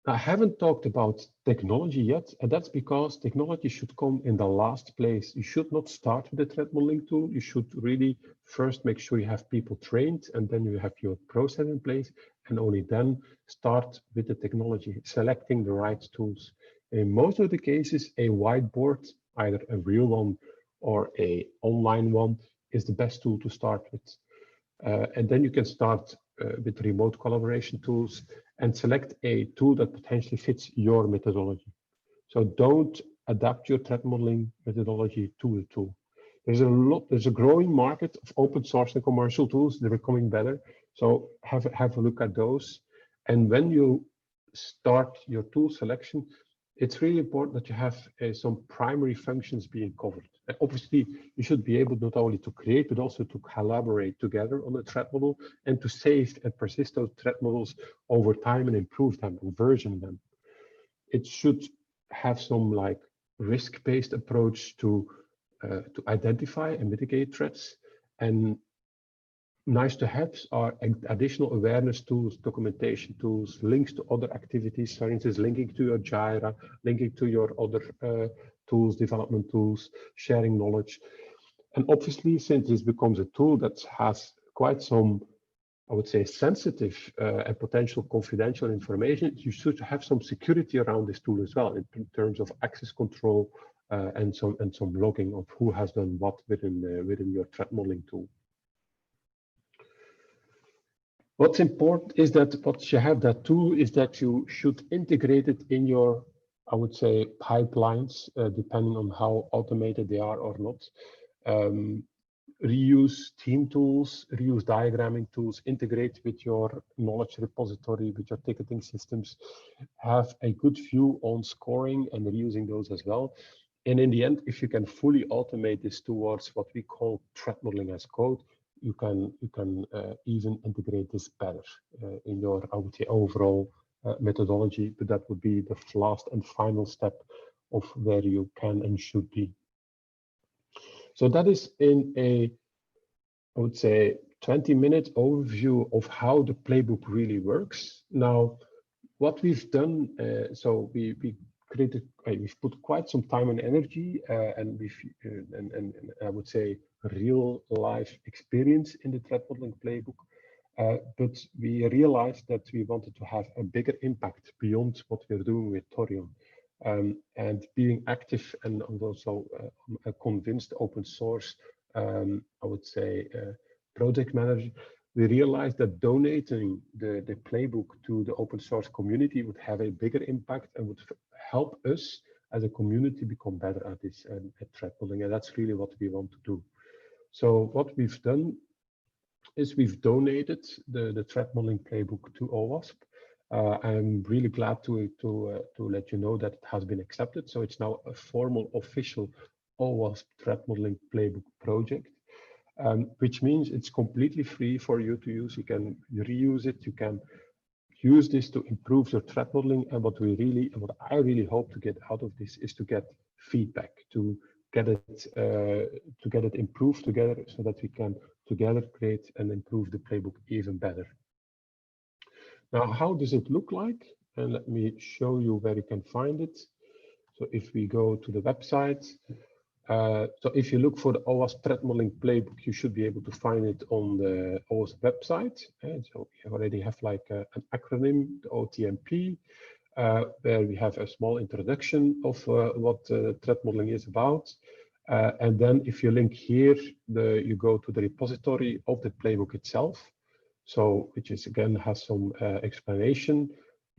I haven't talked about technology yet, and that's because technology should come in the last place. You should not start with a threat modeling tool. You should really first make sure you have people trained, and then you have your process in place, and only then start with the technology, selecting the right tools. In most of the cases, a whiteboard, either a real one or an online one, is the best tool to start with. And then you can start with remote collaboration tools and select a tool that potentially fits your methodology. So don't adapt your threat modeling methodology to the tool. There's a growing market of open source and commercial tools. They're becoming better. So have a look at those. And when you start your tool selection, it's really important that you have some primary functions being covered. Obviously, you should be able not only to create, but also to collaborate together on a threat model and to save and persist those threat models over time and improve them and version them. It should have some like risk-based approach to identify and mitigate threats. And nice to have are additional awareness tools, documentation tools, links to other activities, for instance, linking to your Jira, linking to your other tools, development tools, sharing knowledge. And obviously, since this becomes a tool that has quite some, I would say, sensitive and potential confidential information, you should have some security around this tool as well in terms of access control and some logging of who has done what within your threat modeling tool. What's important is that what you have that tool is that you should integrate it in your would say, pipelines, depending on how automated they are or not. Reuse theme tools, reuse diagramming tools, integrate with your knowledge repository, with your ticketing systems, have a good view on scoring and reusing those as well. And in the end, if you can fully automate this towards what we call threat modeling as code, you can even integrate this better in your, I would say, overall methodology. But that would be the last and final step of where you can and should be. So that is in a, I would say, 20-minute overview of how the playbook really works. Now, what we've done, so we created, we've put quite some time and energy, and we've and I would say real life experience in the threat modeling playbook. But we realized that we wanted to have a bigger impact beyond what we're doing with Torium. And being active and also a convinced open source, I would say, project manager, we realized that donating the playbook to the open source community would have a bigger impact and would help us as a community become better at this at threat modeling. And that's really what we want to do. So what we've done is we've donated the threat modeling playbook to OWASP. I'm really glad to let you know that it has been accepted. So it's now a formal, official OWASP threat modeling playbook project, which means it's completely free for you to use. You can reuse it. You can use this to improve your threat modeling. And what I really hope to get out of this is to get feedback, to get it improved together, so that we can together create and improve the playbook even better. Now, how does it look like? And let me show you where you can find it. So if we go to the website, so if you look for the OWASP threat modeling playbook, you should be able to find it on the OWASP website. And so we already have like an acronym, the OTMP, where we have a small introduction of what threat modeling is about. And then if you link here, you go to the repository of the playbook itself. So which is again has some explanation.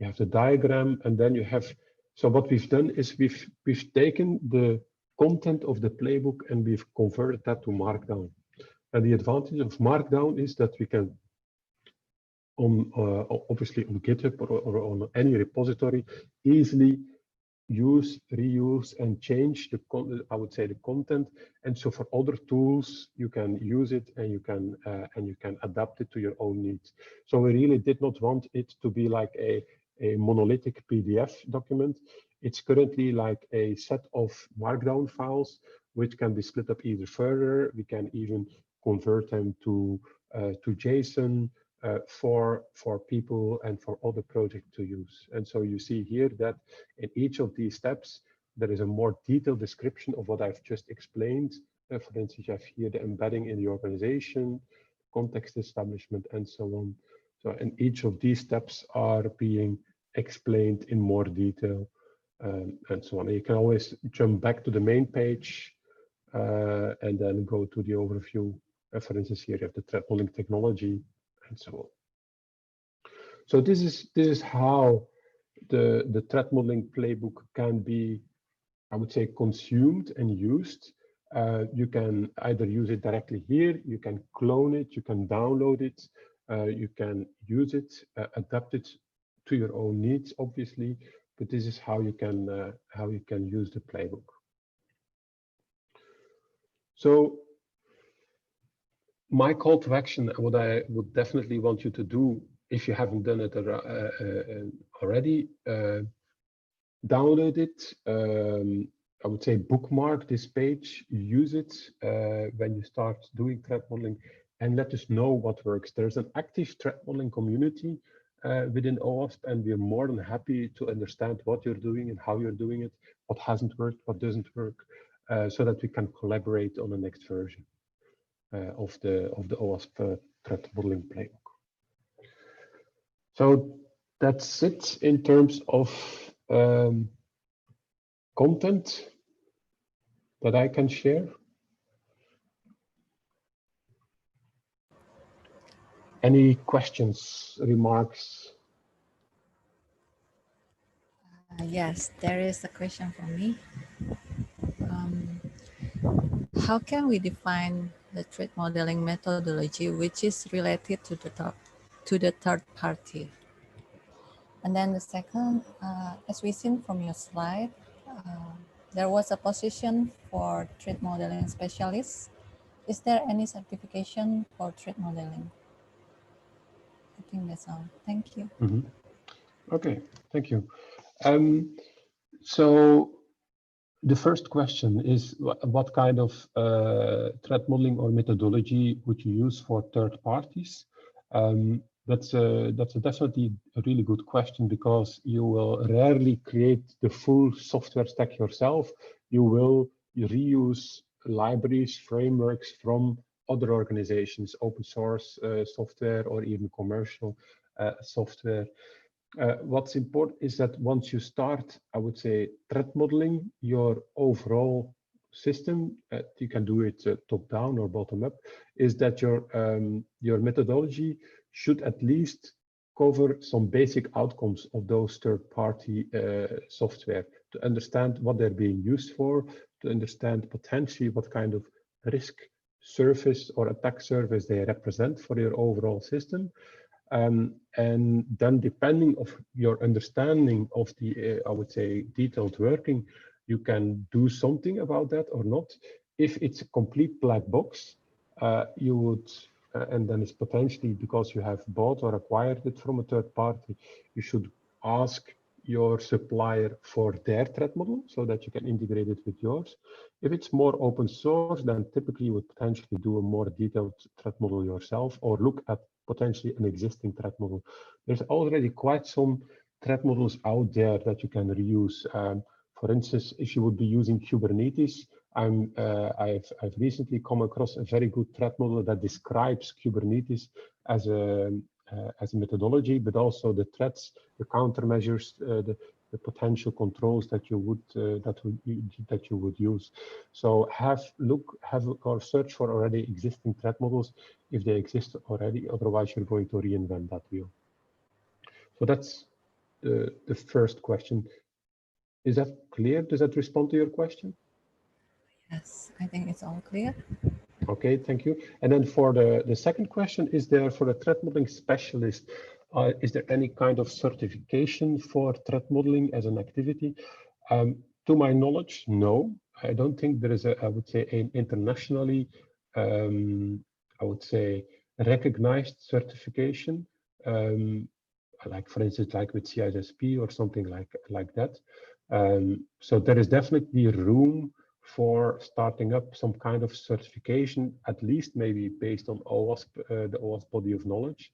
You have the diagram, and then you have. So what we've done is we've taken the content of the playbook and we've converted that to Markdown. And the advantage of Markdown is that we can, obviously on GitHub or on any repository, easily use, reuse, and change the I would say the content. And so for other tools, you can use it and you can adapt it to your own needs. So we really did not want it to be like a monolithic PDF document. It's currently like a set of Markdown files, which can be split up either further. We can even convert them to JSON for people and for other projects to use. And so you see here that in each of these steps, there is a more detailed description of what I've just explained. For instance, you have here the embedding in the organization, context establishment, and so on. So, and each of these steps are being explained in more detail, and so on. You can always jump back to the main page and then go to the overview. For instance, here you have the threat modeling technology, and so on. So this is how the threat modeling playbook can be, I would say, consumed and used. You can either use it directly here, you can clone it, you can download it, you can use it, adapt it to your own needs, obviously. But this is how you can use the playbook. So my call to action, what I would definitely want you to do, if you haven't done it already, download it. I would say bookmark this page, use it when you start doing threat modeling, and let us know what works. There's an active threat modeling community within OWASP, and we're more than happy to understand what you're doing and how you're doing it, what hasn't worked, what doesn't work, so that we can collaborate on the next version of the OWASP threat modeling playbook. So that's it in terms of content that I can share. Any questions, remarks? Yes, there is a question for me. Um, how can we define the threat modeling methodology which is related to the third party? And then the second, as we seen from your slide, there was a position for threat modeling specialist. Is there any certification for threat modeling? I think that's all. Thank you. Mhm. Okay, thank you. So the first question is what kind of threat modeling or methodology would you use for third parties? That's definitely a really good question because you will rarely create the full software stack yourself. You will reuse libraries, frameworks from other organizations, open source software or even commercial software. What's important is that once you start, I would say, threat modeling your overall system, you can do it top down or bottom up, is that your methodology should at least cover some basic outcomes of those third-party software to understand what they're being used for, to understand potentially what kind of risk surface or attack surface they represent for your overall system. And then depending of your understanding of the, I would say, detailed working, you can do something about that or not. If it's a complete black box, you would, and then it's potentially because you have bought or acquired it from a third party, you should ask your supplier for their threat model so that you can integrate it with yours. If it's more open source, then typically you would potentially do a more detailed threat model yourself or look at potentially an existing threat model. There's already quite some threat models out there that you can reuse. For instance, if you would be using Kubernetes, I've recently come across a very good threat model that describes Kubernetes as a methodology, but also the threats, the countermeasures, the potential controls that you would use. So have a look or search for already existing threat models if they exist already. Otherwise, you're going to reinvent that wheel. So that's the first question. Is that clear? Does that respond to your question? Yes, I think it's all clear. Okay, thank you. And then for the second question, is there for a threat modeling specialist, is there any kind of certification for threat modeling as an activity? To my knowledge, no. I don't think there is I would say, an internationally, I would say, recognized certification, like for instance, like with CISSP or something like that. So there is definitely room for starting up some kind of certification, at least maybe based on OWASP, the OWASP body of knowledge.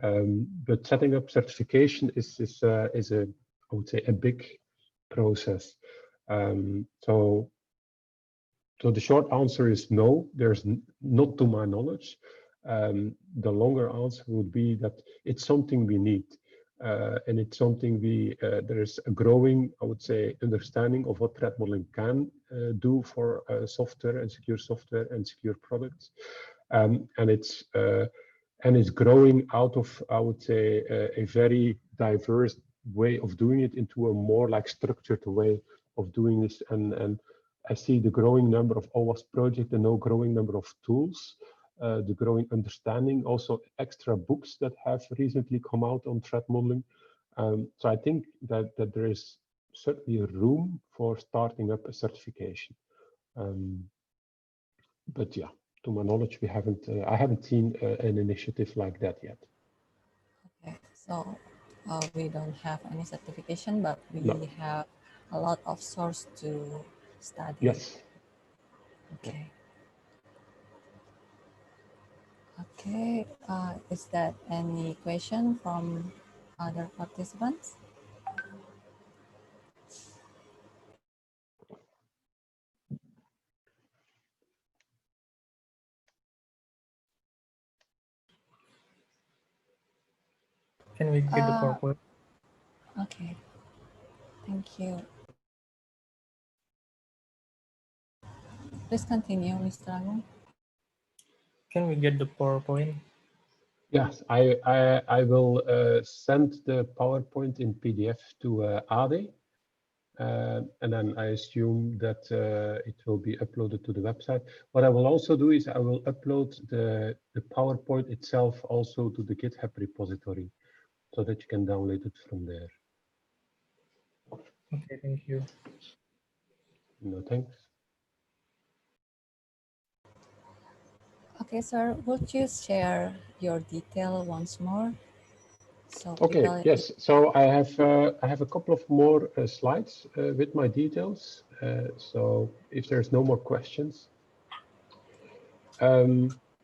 But setting up certification is a, I would say, a big process. So the short answer is no, there's not to my knowledge. The longer answer would be that it's something we need. And it's something there is a growing, I would say, understanding of what threat modeling can do for software and secure products. And it's growing out of, I would say, a very diverse way of doing it into a more like structured way of doing this. And I see the growing number of OWASP projects, the no growing number of tools, the growing understanding, also extra books that have recently come out on threat modeling. So I think that there is certainly room for starting up a certification. But yeah, to my knowledge, I haven't seen an initiative like that yet. Okay, so we don't have any certification, but we No. have a lot of source to study. Yes. Okay. Okay, is that any question from other participants? Can we get the PowerPoint? Okay, thank you. Please continue, Mr. Agung. Can we get the PowerPoint? Yes, I will send the PowerPoint in PDF to Ade. And then I assume that it will be uploaded to the website. What I will also do is I will upload the PowerPoint itself also to the GitHub repository so that you can download it from there. Okay, thank you. No, thanks. Okay, sir, would you share your detail once more? So Okay, people, yes. So I have a couple of more slides with my details. So if there's no more questions,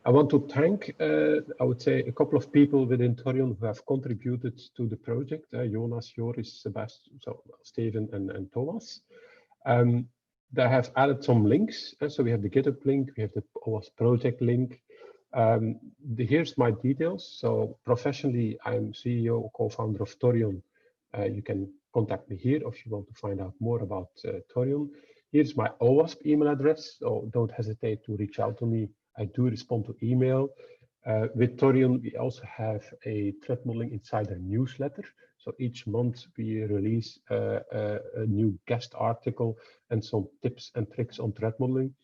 I want to thank, I would say, a couple of people within Torion who have contributed to the project, Jonas, Joris, Sebastian, so Steven and Thomas. They have added some links. So we have the GitHub link, we have the OWASP project link. Here's my details. So professionally, I'm CEO, co-founder of Torion. You can contact me here if you want to find out more about Torion. Here's my OWASP email address, so don't hesitate to reach out to me. I do respond to email. With Torion, we also have a threat modeling insider newsletter. So each month we release a new guest article and some tips and tricks on threat modeling.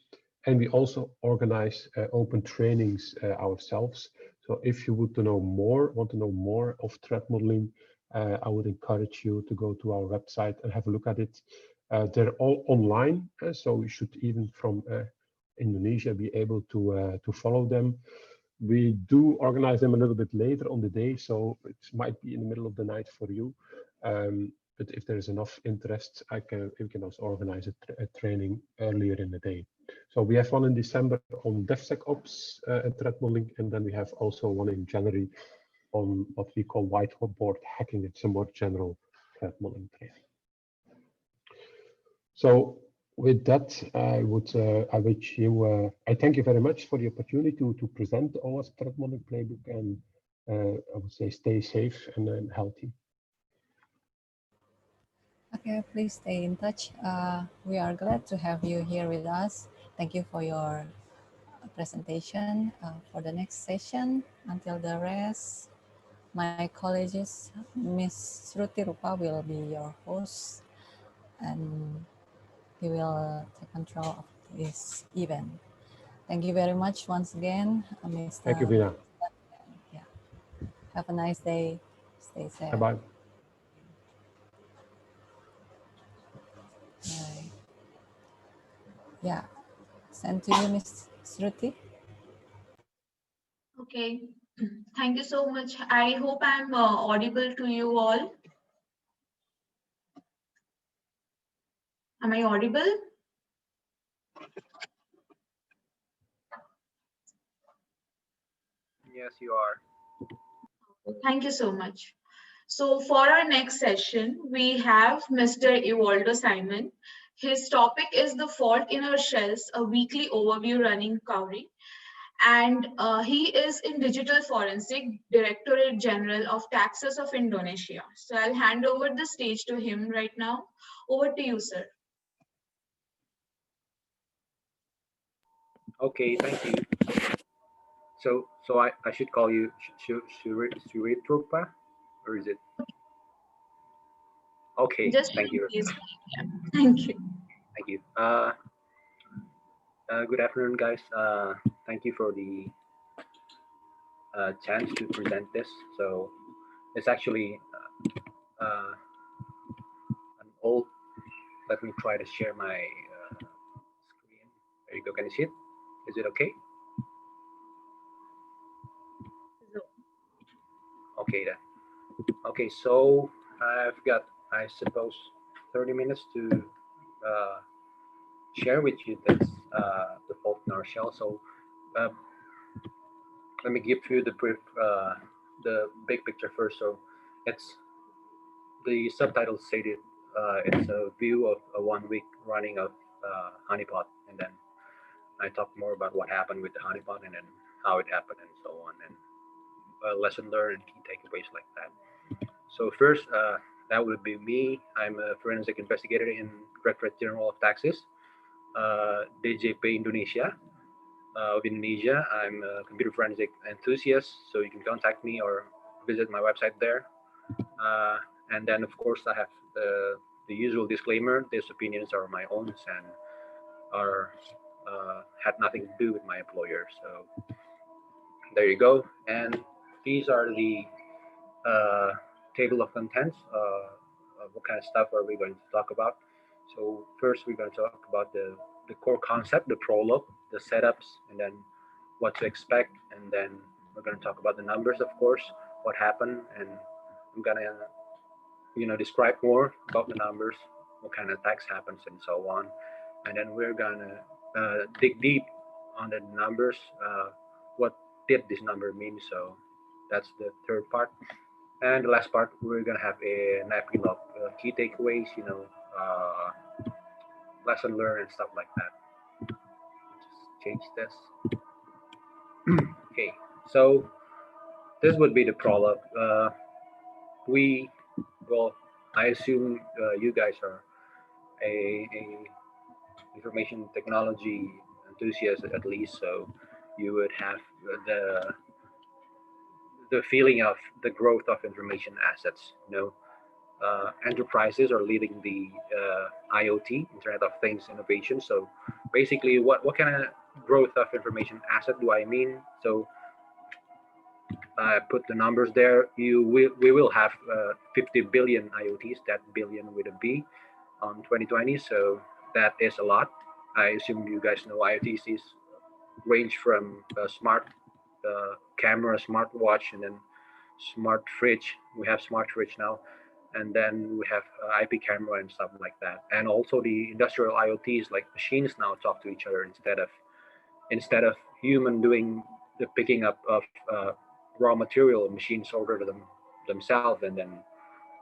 And we also organize open trainings ourselves. So if you want to know more of threat modeling, I would encourage you to go to our website and have a look at it. They're all online, so you should even from Indonesia be able to follow them. We do organize them a little bit later on the day, so it might be in the middle of the night for you. But if there is enough interest, we can also organize a training earlier in the day. So we have one in December on DevSecOps and threat modeling, and then we have also one in January on what we call whiteboard hacking. It's a more general threat modeling training. So with that, I thank you very much for the opportunity to present our threat modeling playbook, and I would say stay safe and healthy. okay, please stay in touch. We are glad to have you here with us. Thank you for your presentation. For the next session, until the rest, my colleagues, Miss Shruti Rupa will be your host, and he will take control of this event. Thank you very much once again, Thank you, Mr. Vina. Yeah. Have a nice day. Stay safe. Bye-bye. Bye. Yeah. Send to you, Miss Shruti. Okay. Thank you so much. I hope I'm audible to you all. Am I audible? Yes, you are. Thank you so much. So for our next session, we have Mr. Evaldo Simon. His topic is the fault in our shells, a weekly overview running Cowrie. And he is in Digital Forensic, Directorate General of Taxes of Indonesia. So I'll hand over the stage to him right now. Over to you, sir. Okay, thank you. So I should call you Suritrupa, or is it? Okay, Just thank you. please. Yeah. Thank you. Thank you. Good afternoon, guys. Thank you for the chance to present this. So it's actually an old. Let me try to share my screen. There you go. Can you see it? Is it okay? Okay then. Okay, so I've got, I suppose, 30 minutes to share with you this the fault in our shell. So uh, let me give you the big picture first. So it's the subtitle stated it's a view of a 1 week running of honeypot, and then I talk more about what happened with the honeypot and then how it happened and so on, and lesson learned and key takeaways like that. So first, that would be me. I'm a forensic investigator in Directorate General of Taxes, DJP Indonesia of Indonesia. I'm a computer forensic enthusiast, so you can contact me or visit my website there. And then, of course, I have the usual disclaimer: these opinions are my own and are had nothing to do with my employer. So there you go. And these are the uh, table of contents. What kind of stuff are we going to talk about? So first, we're going to talk about the core concept, the prologue, the setups, and then what to expect, and then we're going to talk about the numbers, of course, what happened, and I'm gonna describe more about the numbers, what kind of attacks happens, and so on, and then we're gonna dig deep on the numbers. What did this number mean? So that's the third part, and the last part we're gonna have an epilogue, key takeaways, lesson learned and stuff like that. Just change this. Okay, so this would be the prologue. We, well, I assume you guys are a information technology enthusiast at least, so you would have the feeling of the growth of information assets. Enterprises are leading the IoT, Internet of Things innovation. So basically, what kind of growth of information asset do I mean? So I put the numbers there. We will have 50 billion IoTs, that billion with a B, on 2020. So that is a lot. I assume you guys know IoTs is range from smart camera, smart watch, and then smart fridge. We have smart fridge now, and then we have IP camera and stuff like that. And also the industrial IoTs, like machines now talk to each other instead of human doing the picking up of raw material. Machines order them themselves and then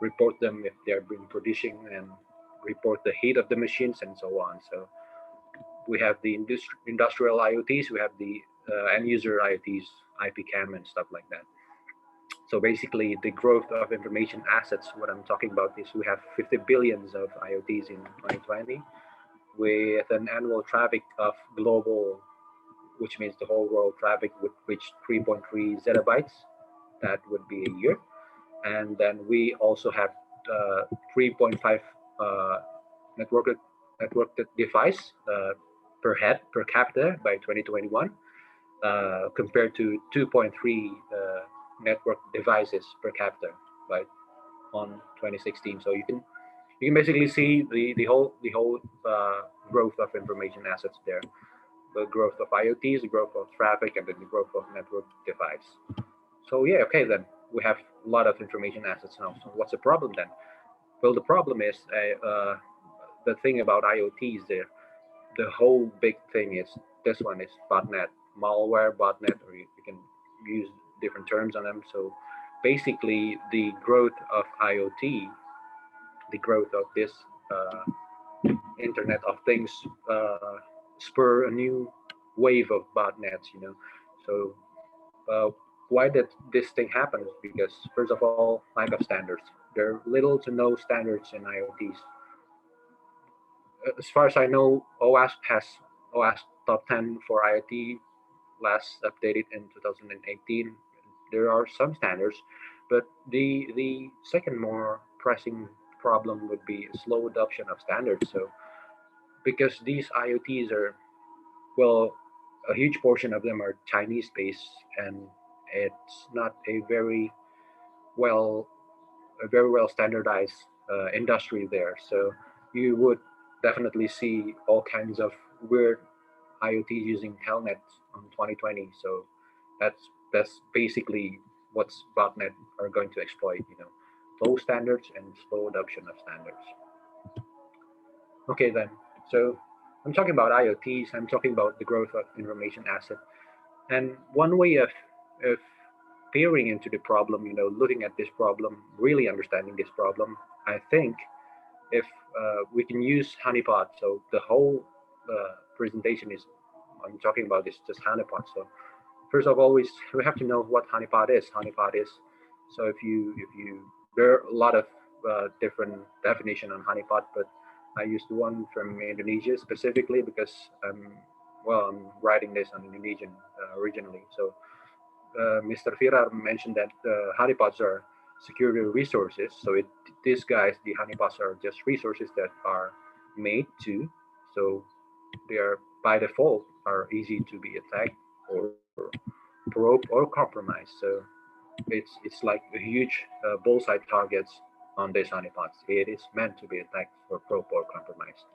report them if they're been producing, and report the heat of the machines and so on. So we have the industrial IoTs, we have the end user IoTs, IP cam and stuff like that. So basically, the growth of information assets, what I'm talking about is we have 50 billions of IoTs in 2020 with an annual traffic of global, which means the whole world traffic would reach 3.3 zettabytes. That would be a year. And then we also have 3.5 networked device per head per capita by 2021, compared to 2.3 network devices per capita by on 2016. So you can basically see the whole growth of information assets there. The growth of IoTs, the growth of traffic, and then the growth of network device. So yeah, okay, then we have a lot of information assets now. So what's the problem then? Well, the problem is the thing about IoT is the whole big thing is this one is botnet, malware, botnet, or you can use different terms on them. So basically, the growth of IoT, the growth of this Internet of Things, spur a new wave of botnets. So why did this thing happen? Is because first of all, lack of standards. There are little to no standards in IoTs. As far as I know, OWASP has OWASP Top 10 for IoT, last updated in 2018. There are some standards, but the second more pressing problem would be slow adoption of standards. So because these IoTs are, well, a huge portion of them are Chinese based, and it's not well a very well standardized industry there. So you would definitely see all kinds of weird IoT using Telnet on 2020. So that's basically what's botnet are going to exploit. Low standards and slow adoption of standards. Okay then. So I'm talking about IoTs. I'm talking about the growth of information asset. And one way of peering into the problem, looking at this problem, really understanding this problem, I think if we can use honeypot. So the whole presentation is I'm talking about is just honeypot. So first of all, we have to know what honeypot is. Honeypot is, so if you there are a lot of different definition on honeypot, but I used one from Indonesia specifically because I'm writing this on Indonesian originally. So Mr. Firar mentioned that honeypots are security resources. So it these guys, the honeypots, are just resources that are made to, so they are by default are easy to be attacked or probe or compromised. So it's like a huge bullseye targets on these honeypots. It is meant to be attacked or probe or compromised.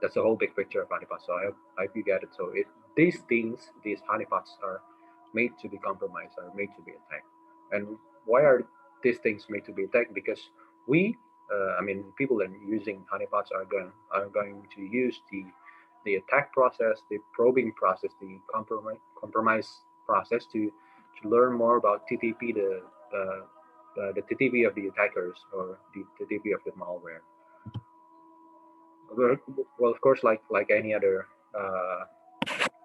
That's the whole big picture of honeypots. So I hope you get it. So these things, these honeypots are made to be compromised, are made to be attacked. And why are these things made to be attacked? Because we, I mean, people that are using honeypots are going to use the attack process, the probing process, the compromise process to learn more about TTP, the TTP of the attackers or the TTP of the malware. Well, of course, like any other uh,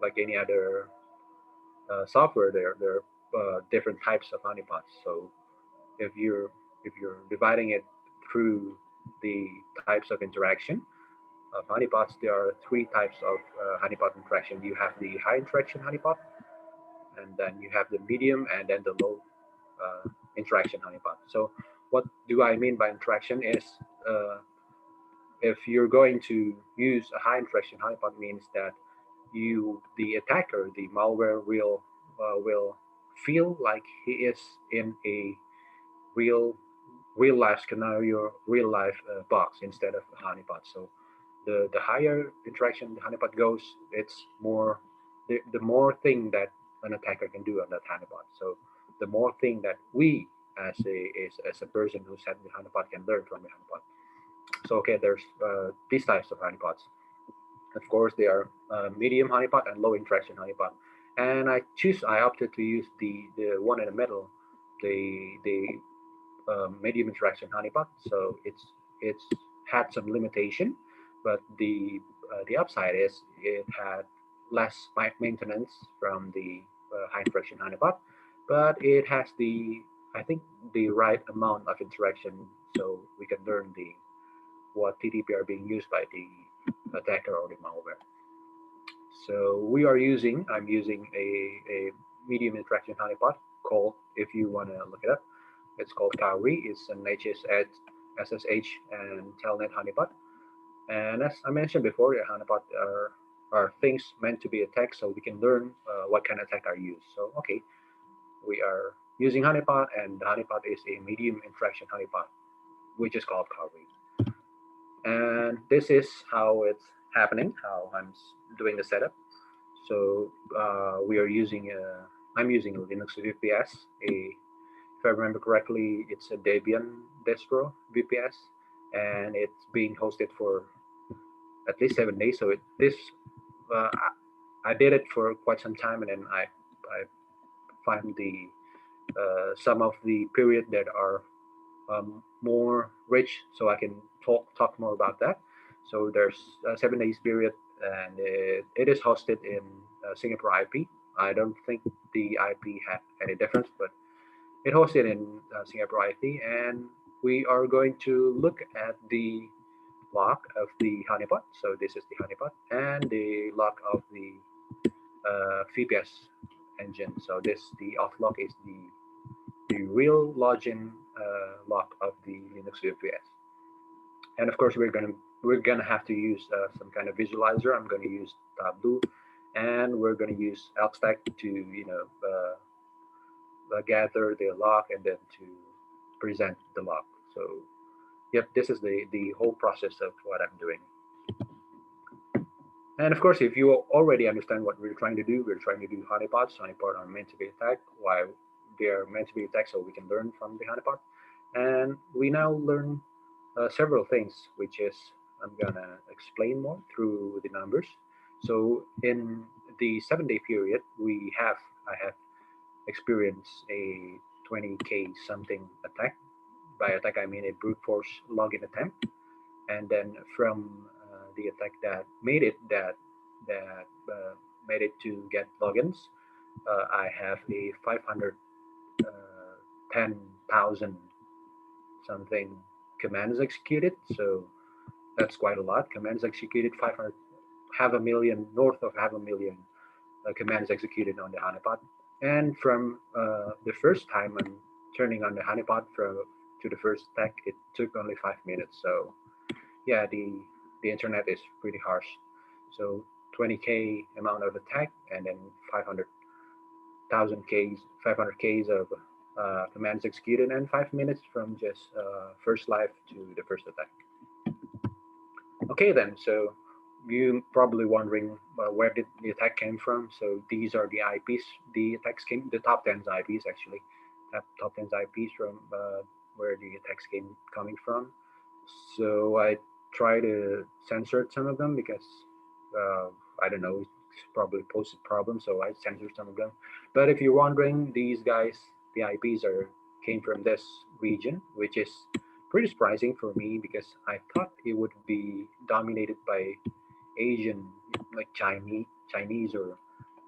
like any other software, there are different types of honeypots. So if you're dividing it through the types of interaction of honeypots, there are three types of honeypot interaction. You have the high interaction honeypot, and then you have the medium, and then the low interaction honeypot. So what do I mean by interaction is uh, if you're going to use a high interaction honeypot means that the attacker, the malware will feel like he is in a real real life scenario, real life box instead of a honeypot. So the higher interaction the honeypot goes, it's more the more thing that an attacker can do on that honeypot. So the more thing that we as a person who set the honeypot can learn from the honeypot. So okay, there's these types of honeypots. Of course, they are medium honeypot and low interaction honeypot. And I opted to use the one in the middle, the medium interaction honeypot. So it's had some limitation, but the upside is it had less maintenance from the high interaction honeypot, but it has the I think the right amount of interaction, so we can learn the what TTP are being used by the attacker or the malware. So I'm using a medium interaction honeypot called, if you want to look it up, it's called Kauri. It's an SSH and Telnet honeypot. And as I mentioned before, yeah, honeypot are things meant to be attacked, so we can learn what kind of attack are used. So okay, we are using honeypot, and the honeypot is a medium interaction honeypot, which is called Kauri. And this is how it's happening, how I'm doing the setup. So we are using I'm using a Linux VPS. If I remember correctly, it's a Debian distro VPS, and it's being hosted for at least 7 days. So uh, I did it for quite some time, and then I find the some of the period that are more rich, so I can talk more about that. So there's a 7 days period, and it is hosted in Singapore IP. I don't think the IP had any difference, but it hosted in Singapore IP, and we are going to look at the log of the honeypot. So this is the honeypot and the log of the VPS engine. So the auth log is the real login log of the Linux VPS. And of course, we're gonna have to use some kind of visualizer. I'm going to use Tableau, and we're going to use AppSec to gather the log and then to present the log. So yep, this is the whole process of what I'm doing. And of course, if you already understand what we're trying to do, we're trying to do honeypots. Honeypots are meant to be attacked. Why they are meant to be attacked, so we can learn from the honeypot. And we now learn several things, which is I'm gonna explain more through the numbers. So in the 7 day period, I have experienced a 20K something attack. By attack, I mean a brute force login attempt. And then from the attack that made it to get logins, I have a 510,000 something commands executed. So that's quite a lot. Commands executed 500, half a million, north of half a million commands executed on the honeypot. And from the first time I'm turning on the honeypot to the first attack, it took only 5 minutes. So yeah, the internet is pretty harsh. So 20K amount of attack, and then 500,000 Ks, 500 Ks of commands executed, and 5 minutes from just first life to the first attack. Okay, then, so you probably wondering where did the attack came from. So these are the IPs. The attacks came, the top 10 IPs actually, top 10 IPs from where the attacks came coming from. So I try to censor some of them because uh, I don't know, it's probably posted problems, so I censored some of them. But if you're wondering, these guys, the IPs are came from this region, which is pretty surprising for me because I thought it would be dominated by Asian, like Chinese or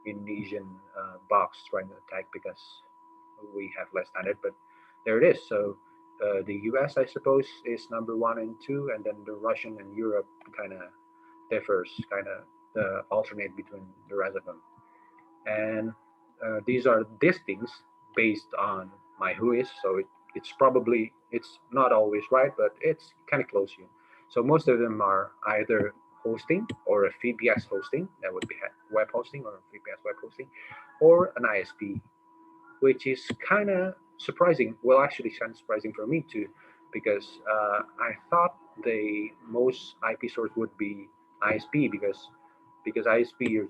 Indonesian box trying to attack because we have less standard. But there it is. So the US, I suppose, is number one and two, and then the Russian and Europe kind of differs, kind of alternate between the rest of them. And these things based on my whois, so it's probably it's not always right, but it's kind of close here. So most of them are either hosting or a VPS hosting, that would be web hosting or VPS web hosting, or an ISP, which is kind of surprising. Well, actually, kind of surprising for me too, because I thought the most IP source would be ISP because ISP is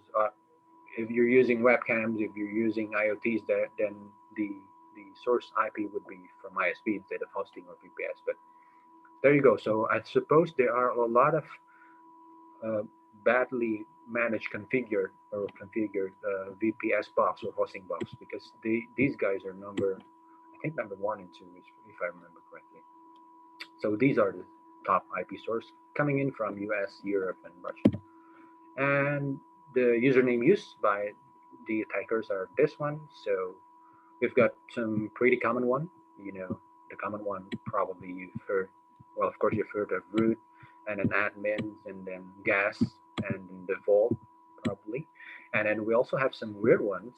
if you're using webcams, if you're using IoTs, then the the source IP would be from ISP instead of hosting or VPS. But there you go. So I suppose there are a lot of uh, badly managed configured VPS box or hosting box because these guys are I think number one and two, if I remember correctly. So these are the top IP source coming in from US, Europe, and Russia. And the username used by the attackers are this one. So we've got some pretty common one. You know, the common one probably you've heard. Well, of course you've heard of root, and then admins, and then gas, and then default probably. And then we also have some weird ones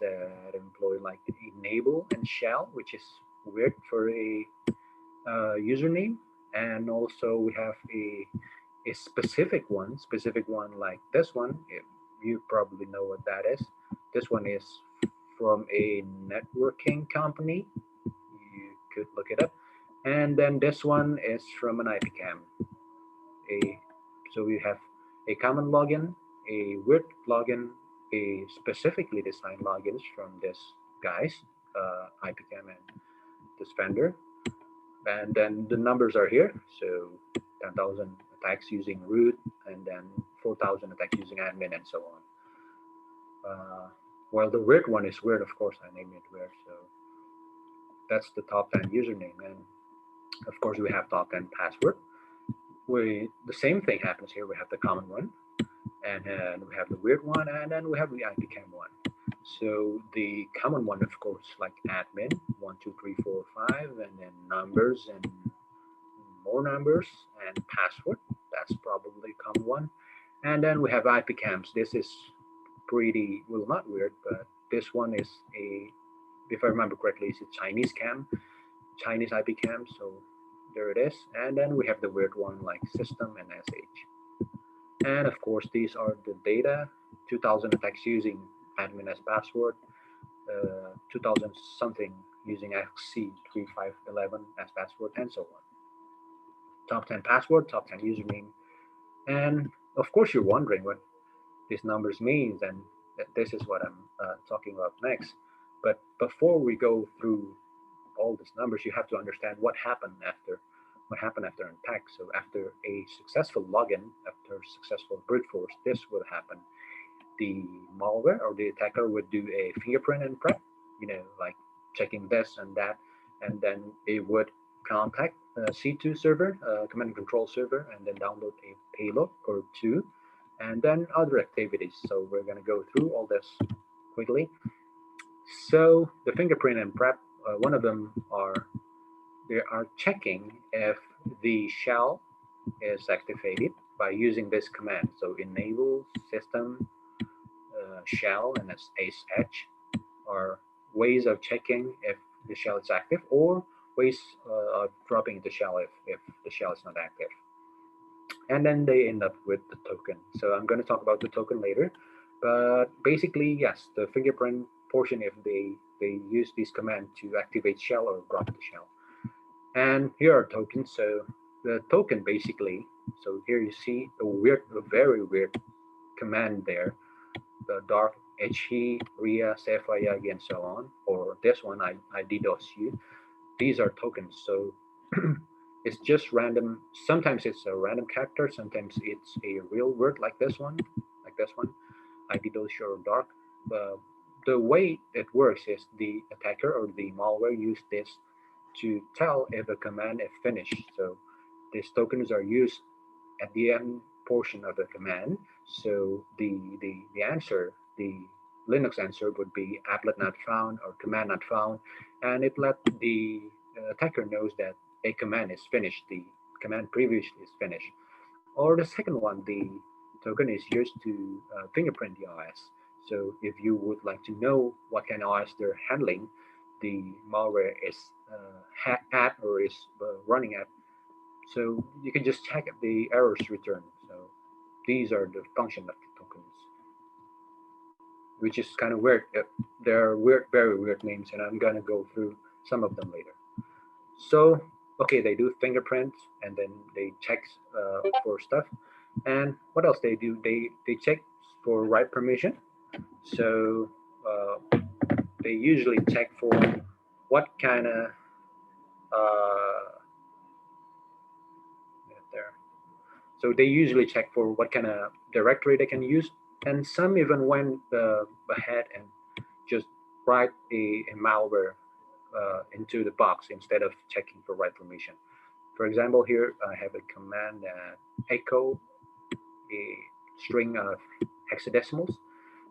that employ like enable and shell, which is weird for a username. And also we have a specific one like this one. If you probably know what that is. This one is from a networking company. You could look it up. And then this one is from an IPCam. A so we have a common login, a weird login, a specifically designed logins from this guys, IPCam and this vendor, and then the numbers are here. So 10,000 attacks using root, and then 4,000 attacks using admin, and so on. Well, the weird one is weird, of course. I named it weird, so that's the top 10 username, and of course we have top 10 password. The same thing happens here. We have the common one, and then we have the weird one, and then we have the IPCam one. So the common one, of course, like admin 1 2 3 4 5, and then numbers and more numbers and password. That's probably a common one. And then we have IP cams. This is pretty, well, not weird, but this one is if I remember correctly, it's a Chinese cam, Chinese IP cam. So there it is. And then we have the weird one like system and SH. And of course, these are the data, 2000 attacks using admin as password, 2000 something using XC3511 as password, and so on. Top 10 password, top 10 username. And of course, you're wondering what these numbers means, and this is what I'm talking about next. But before we go through all these numbers, you have to understand what happened after an attack. So after a successful login, after successful brute force, this will happen. The malware or the attacker would do a fingerprint and prep, like checking this and that, and then it would contact a C2 server, command and control server, and then download a payload or two, and then other activities. So we're going to go through all this quickly. So the fingerprint and prep, one of them they are checking if the shell is activated by using this command. So enable system shell and sh are ways of checking if the shell is active, or ways of dropping the shell if the shell is not active. And then they end up with the token. So I'm going to talk about the token later. But basically, yes, the fingerprint portion, if they use this command to activate shell or drop the shell. And here are tokens. So the token basically, so here you see a very weird command there. The dark he, ria, sefayagi, and so on. Or this one, I DDoS you. These are tokens. So it's just random. Sometimes it's a random character. Sometimes it's a real word like this one, I DDoS your dark. The way it works is the attacker or the malware use this to tell if a command is finished. So these tokens are used at the end portion of the command. So the answer, the Linux answer would be applet not found or command not found, and it let the attacker knows that a command is finished, the command previously is finished. Or the second one, the token is used to fingerprint the OS. So if you would like to know what kind of OS they're handling, the malware is at or is running at, so you can just check the errors returned. So these are the function of the tokens, which is kind of weird. They're weird, very weird names, and I'm gonna go through some of them later. So okay, they do fingerprints, and then they check for stuff. And what else they do? They check for write permission. So they usually check for what kind of there. So they usually check for what kind of directory they can use, and some even went ahead and just write a malware into the box instead of checking for write permission. For example, here I have a command that echo a string of hexadecimals.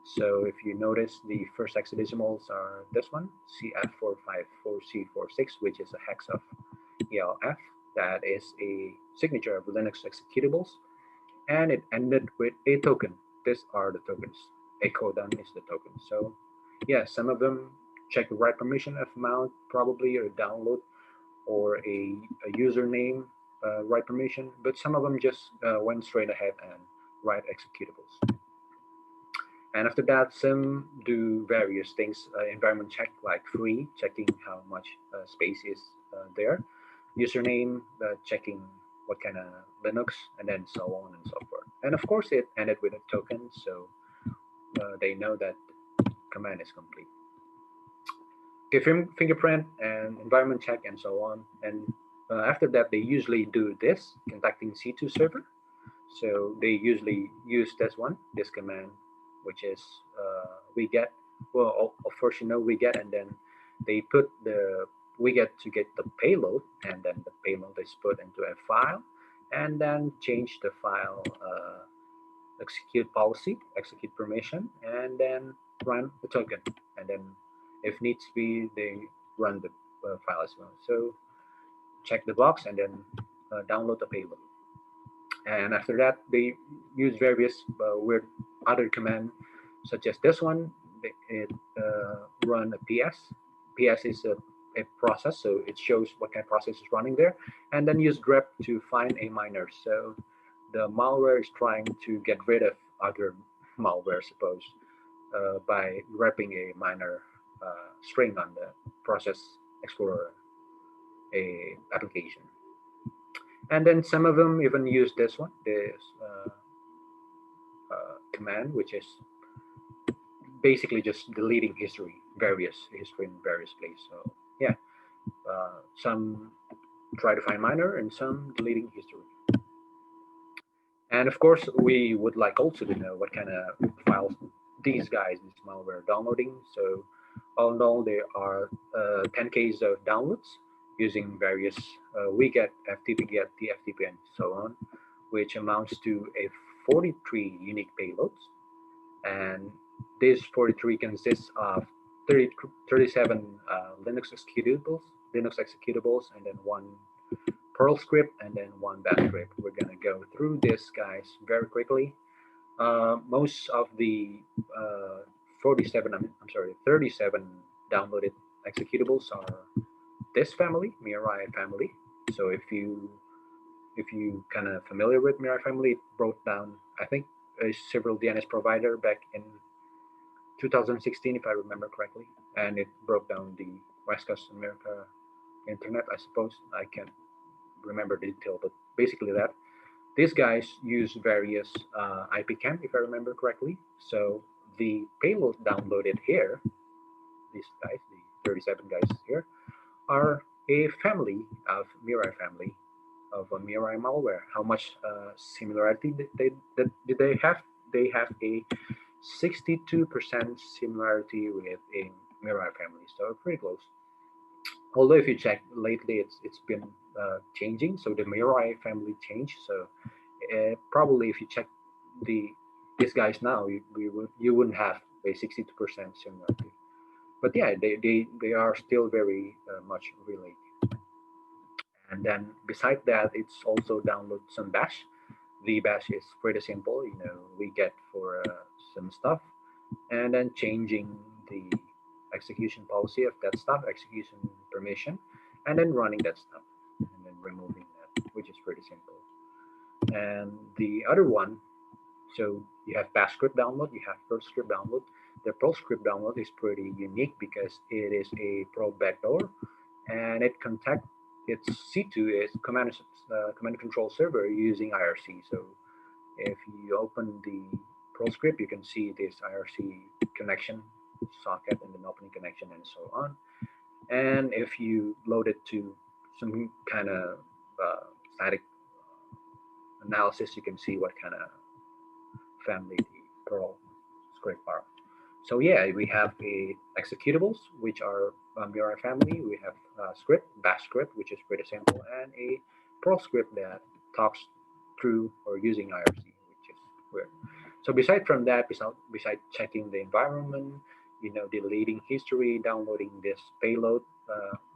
So if you notice, the first hexadecimals are this one, CF454C46, which is a hex of ELF. That is a signature of Linux executables. And it ended with a token. These are the tokens. Echo done is the token. So yeah, some of them check the write permission of mount probably, or download, or a username write permission, but some of them just went straight ahead and write executables. And after that, some do various things. Environment check, like free, checking how much space is there. Username, checking what kind of Linux, and then so on and so forth. And of course, it ended with a token, so they know that command is complete. Okay, fingerprint and environment check and so on. And after that, they usually do this, contacting C2 server. So they usually use this command, which is we get, well, of course, we get, and then they put the we get to get the payload, and then the payload is put into a file, and then change the file execute policy, execute permission, and then run the token, and then if needs be, they run the file as well. So check the box and then download the payload. And after that, they use various weird other command, such as this one. It run a PS. PS is a process, so it shows what kind of process is running there, and then use grep to find a miner. So the malware is trying to get rid of other malware, suppose, by wrapping a miner string on the process explorer a application. And then some of them even use this one, this command, which is basically just deleting various history in various places. So yeah, some try to find miner and some deleting history. And of course, we would like also to know what kind of files these malware are downloading. So all in all, there are 10Ks of downloads using various WeGet, FTP-GET, TFTP, and so on, which amounts to a 43 unique payloads. And this 43 consists of 37 Linux executables, and then one Perl script, and then one Bash script. We're gonna go through this, guys, very quickly. Most of the 37 downloaded executables are this family, Mirai family. So if you kind of familiar with Mirai family, it brought down, I think, several DNS provider back in 2016, if I remember correctly, and it broke down the West Coast America internet. I suppose I can't remember the detail, but basically that these guys use various IPCAM, if I remember correctly. So the payload downloaded here, these guys, the 37 guys here, are a family of Mirai family of a Mirai malware. How much similarity did they have? They have a 62% similarity with a Mirai family, so pretty close. Although if you check lately, it's been changing. So the Mirai family changed. So probably if you check the these guys now, you wouldn't have a 62% similarity. But yeah, they are still very much related. And then beside that, it's also download some bash. The bash is pretty simple. We get for some stuff, and then changing the execution policy of that stuff, execution permission, and then running that stuff, and then removing that, which is pretty simple. And the other one, so you have bash script download, you have Perl script download. The Perl script download is pretty unique because it is a Perl backdoor, and it contact its C2 is command control server using IRC. So if you open the Perl script, you can see this IRC connection socket and then opening connection and so on. And if you load it to some kind of static analysis, you can see what kind of family the Perl script are. So yeah, we have a executables, which are Mirai family. We have script, bash script, which is pretty simple, and a Perl script that talks through or using IRC, which is weird. So beside from that, beside checking the environment, deleting history, downloading this payload,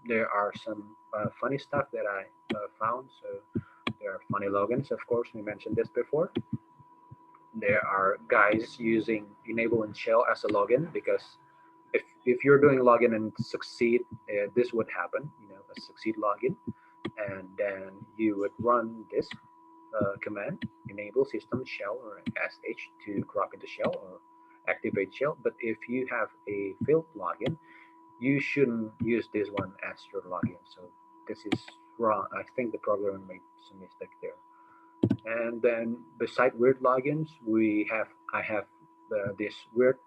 there are some funny stuff that I found. So there are funny logins, of course. We mentioned this before. There are guys using enable and shell as a login because if you're doing login and succeed, this would happen, a succeed login, and then you would run this command, enable system shell or sh to crop into shell or activate shell. But if you have a failed login, you shouldn't use this one as your login. So this is wrong. I think the programmer made some mistake there. And then beside weird logins, I have this weird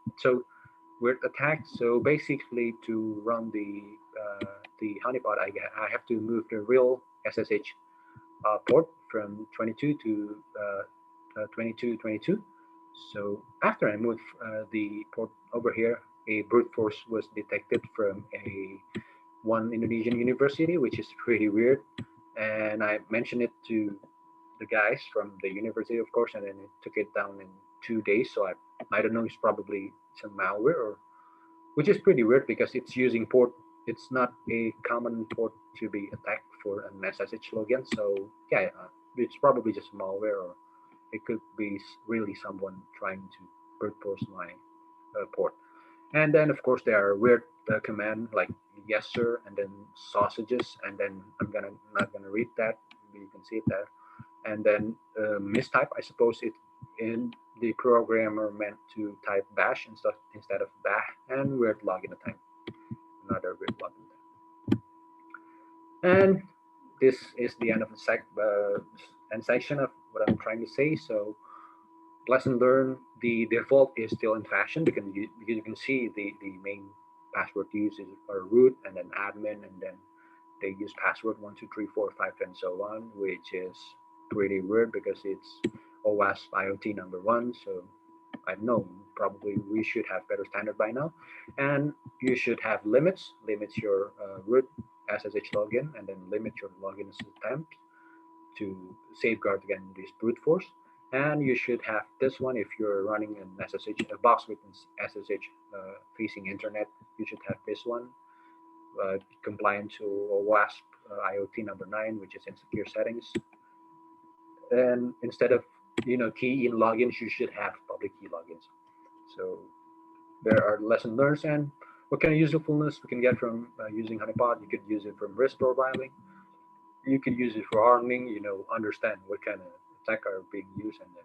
attack. So basically, to run the honeypot, I have to move the real SSH port from 22 to 2222. So after I move the port over here, a brute force was detected from one Indonesian university, which is pretty weird. And I mentioned it to the guys from the university, of course, and then it took it down in 2 days. So I don't know, it's probably some malware, or which is pretty weird because it's using port. It's not a common port to be attacked for an SSH login. So yeah, it's probably just malware, or it could be really someone trying to brute force my port. And then of course there are weird command like yes sir and then sausages, and then not gonna read that. You can see it there. And then mistype, I suppose it in the programmer meant to type bash instead of bah, and weird login attempt, another weird login attempt. And this is the end of the end section of what I'm trying to say. So lesson learned, the default is still in fashion because you can see the main password used is for root and then admin, and then they use password 12345 and so on, which is pretty weird because it's OWASP IoT number one. So I know probably we should have better standard by now, and you should have limits your root SSH login, and then limit your login attempt to safeguard against this brute force. And you should have this one if you're running an SSH a box with an SSH facing internet. You should have this one compliant to OWASP IoT number 9, which is in secure settings. And instead of key in logins, you should have public key logins. So there are lesson learned, and what kind of usefulness we can get from using honeypot. You could use it from risk profiling. You could use it for hardening. Understand what kind of attack are being used and then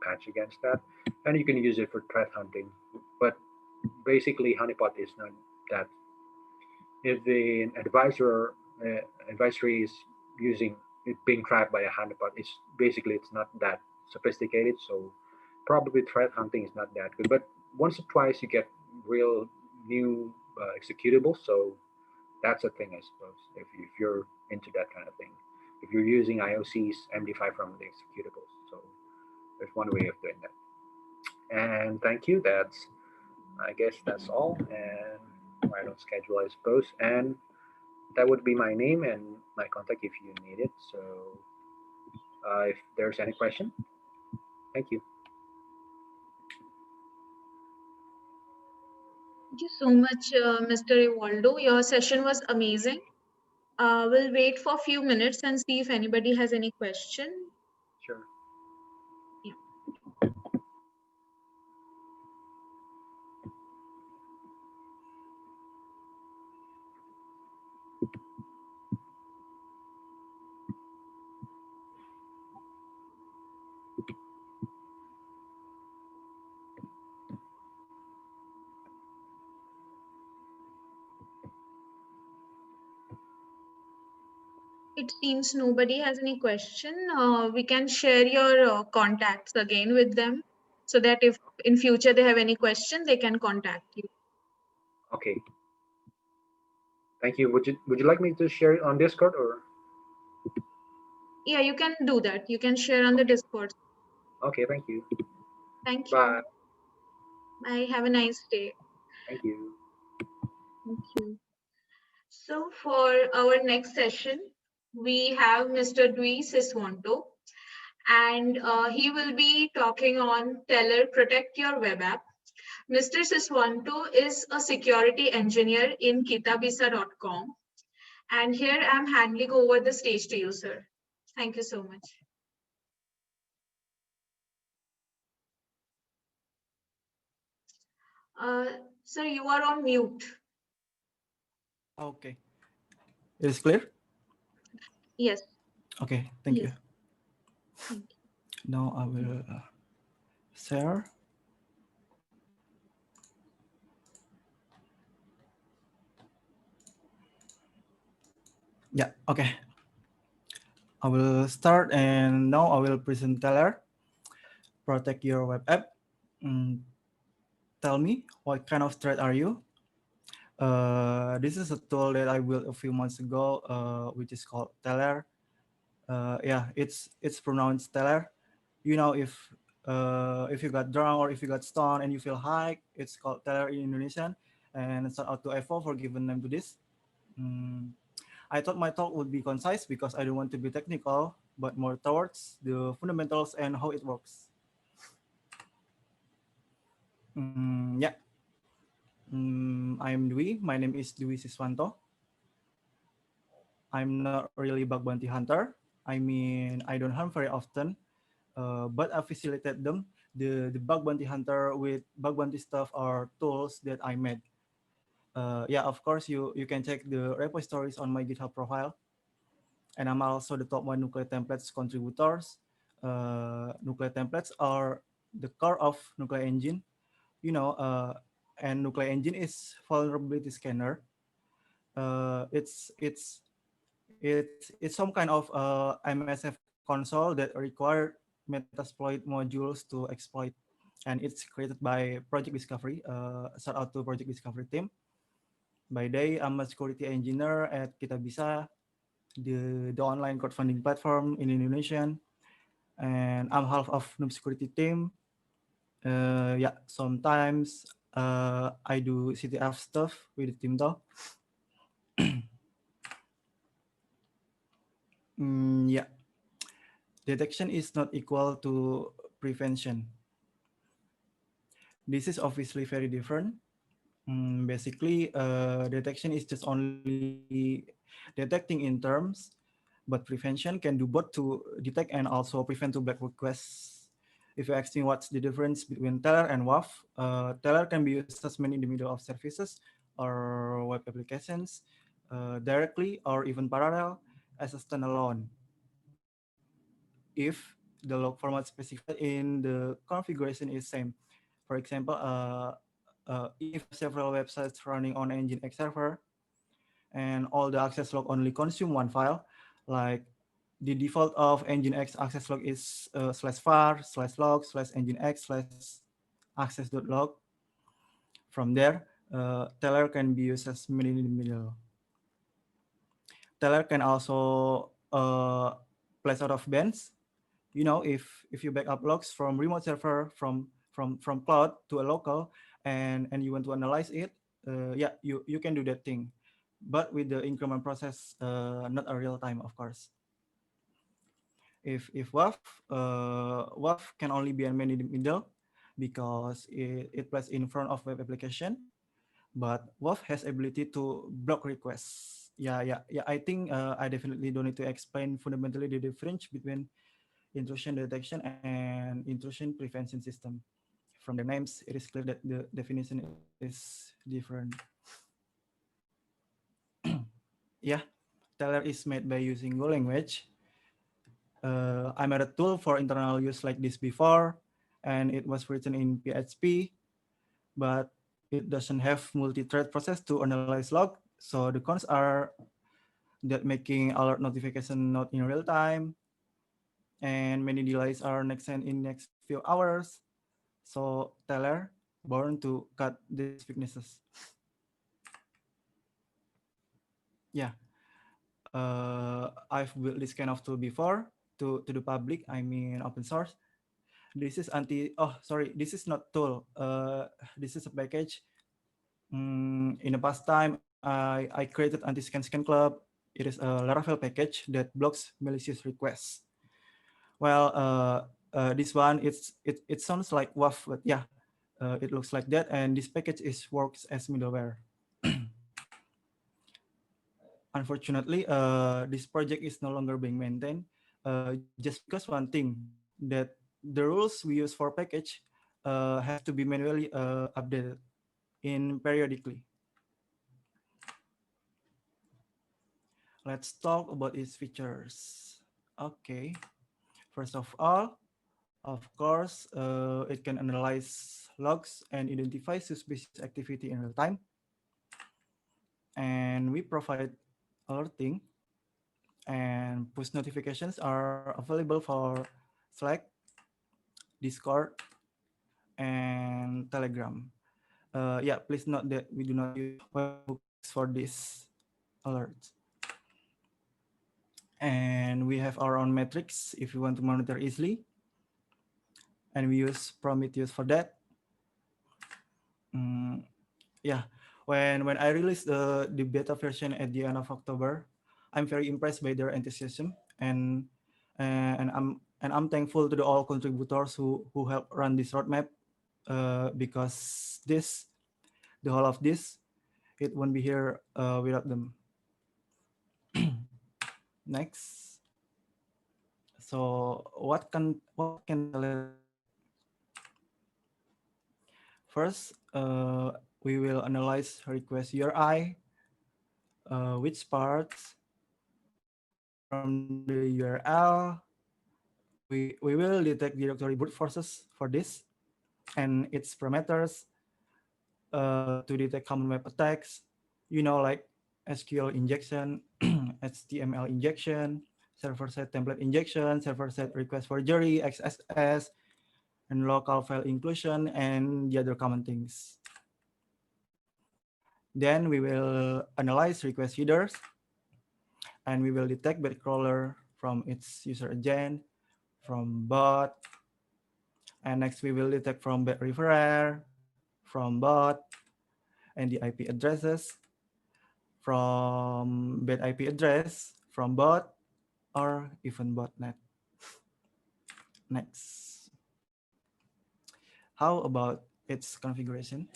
patch against that. And you can use it for threat hunting. But basically, honeypot is not that. If the advisory is using it being tracked by a honeypot, it's not that sophisticated. So probably threat hunting is not that good. But once or twice you get real new executables. So that's a thing, I suppose, if you're into that kind of thing. If you're using IOC's MD5 from the executables. So there's one way of doing that. And thank you. I guess that's all. And right on schedule, I suppose. And that would be my name and my contact if you need it. So if there's any question, thank you. Thank you so much, Mr. Evaldo. Your session was amazing. We'll wait for a few minutes and see if anybody has any question. Sure. Yeah. It seems nobody has any question. We can share your contacts again with them so that if in future they have any question, they can contact you. Okay. Thank you. Would you like me to share it on Discord or? Yeah, you can do that. You can share on the Discord. Okay. Thank you. Thank Bye. you. Bye. Have a nice day. Thank you. Thank you. So for our next session, we have Mr. Dwi Siswanto, and he will be talking on Teller Protect Your Web App. Mr. Siswanto is a security engineer in kitabisa.com. And here I'm handing over the stage to you, sir. Thank you so much. Sir, you are on mute. Okay. It is clear? Yes. Okay, thank Yes. you. Thank you. Now I will share. Yeah, okay. I will start and now I will present Teller. Protect your web app. Tell me, what kind of threat are you? This is a tool that I built a few months ago, which is called Teller. Yeah, it's pronounced Teller. You know, if you got drunk or if you got stoned and you feel high, it's called Teller in Indonesian. And shout out to Evo for giving name to this. I thought my talk would be concise because I don't want to be technical, but more towards the fundamentals and how it works. Yeah. I'm Dwi. My name is Dwi Siswanto. I'm not really bug bounty hunter. I mean, I don't harm very often, but I facilitated them, the bug bounty hunter with bug bounty stuff or tools that I made. Yeah, of course, you can check the repositories on my GitHub profile. And I'm also the top one Nuclei templates contributors. Nuclei templates are the core of Nuclei engine, you know, and Nuclei engine is vulnerability scanner. It's some kind of MSF console that require Metasploit modules to exploit, and it's created by Project Discovery. Shout out to Project Discovery team. By day, I'm a security engineer at Kitabisa, the online crowdfunding platform in Indonesia, and I'm half of Noob Security team. Yeah, sometimes I do CTF stuff with the team though. Yeah, detection is not equal to prevention. This is obviously very different. Basically, detection is just only detecting in terms, but prevention can do both to detect and also prevent to black requests. If you're asking what's the difference between Teller and WAF, Teller can be used as man in the middle of services, or web applications directly or even parallel as a standalone if the log format specified in the configuration is same. For example, if you have several websites running on Nginx server and all the access log only consume one file, like the default of Nginx access log is /var/log/nginx/access.log. From there, Teller can be used as mean in the middle. Teller can also place out of bands. You know, if you backup logs from remote server from cloud to a local and you want to analyze it, yeah, you can do that thing, but with the increment process, not a real time, of course. If WAF can only be made in the middle because it plays in front of web application, but WAF has ability to block requests. Yeah. I think I definitely don't need to explain fundamentally the difference between intrusion detection and intrusion prevention system. From the names, it is clear that the definition is different. Yeah, Teller is made by using Go language. I made a tool for internal use like this before, and it was written in PHP, but it doesn't have multi-thread process to analyze log. So the cons are that making alert notification not in real time, and many delays are next and in next few hours. So Teller born to cut these weaknesses. Yeah, I've built this kind of tool before to the public. I mean open source. This is this is not tool. This is a package. In the past time, I created anti-scan club. It is a Laravel package that blocks malicious requests. Well, this one it sounds like WAF, but yeah, it looks like that. And this package is works as middleware. Unfortunately, this project is no longer being maintained. Just because one thing that the rules we use for package have to be manually updated in periodically. Let's talk about its features. Okay, first of all, of course, it can analyze logs and identify suspicious activity in real time. And we provide alerting, and push notifications are available for Slack, Discord, and Telegram. Yeah, please note that we do not use webhooks for this alerts. And we have our own metrics if you want to monitor easily. And we use Prometheus for that. Yeah, when I released the beta version at the end of October, I'm very impressed by their enthusiasm, and I'm thankful to the all contributors who help run this roadmap, because the whole of this, it won't be here without them. Next, so what can Teller do? First, we will analyze request URI, which parts from the URL. We will detect directory brute forces for this and its parameters to detect common web attacks, like SQL injection, HTML injection, server-side template injection, server-side request forgery, XSS, and local file inclusion, and the other common things. Then we will analyze request headers, and we will detect bad crawler from its user agent, from bot, and next we will detect from bad referrer, from bot, and the IP addresses, from bad IP address, from bot, or even botnet. Next, how about its configuration?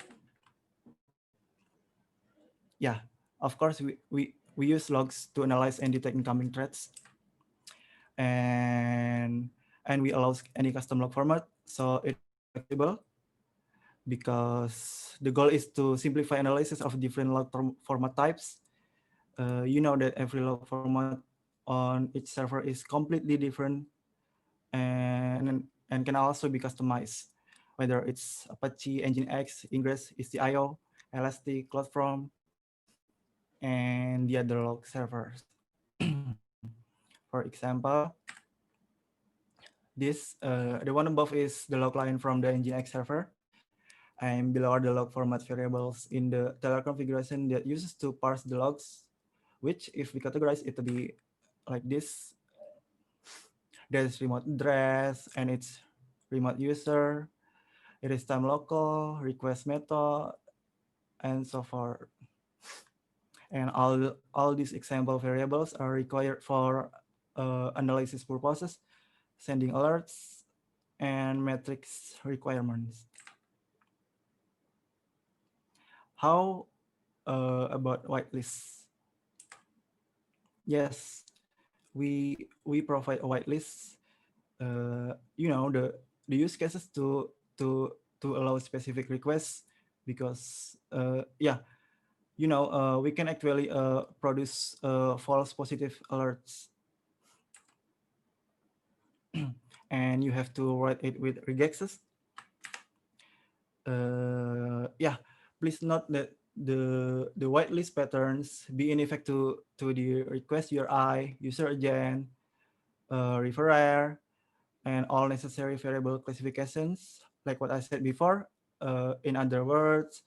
Yeah, of course, we use logs to analyze and detect incoming threats, and we allow any custom log format, so it is flexible. because the goal is to simplify analysis of different log format types. You know that every log format on each server is completely different and can also be customized, whether it's Apache, Nginx, Ingress, Istio, Elastic, CloudFront, and the other log servers. For example, the one above is the log line from the Nginx server, and below are the log format variables in the Tailor configuration that uses to parse the logs, which if we categorize it to be like this, there's remote address and its remote user, it is time local, request method, and so forth. And all these example variables are required for analysis purposes, sending alerts, and metrics requirements. How about whitelists? Yes, we provide a whitelist. You know, the use cases to allow specific requests, because yeah, you know, we can actually produce false positive alerts, and you have to write it with regexes. Yeah, please note that the whitelist patterns be in effect to the request URI, user agent, referrer, and all necessary variable classifications, like what I said before. In other words,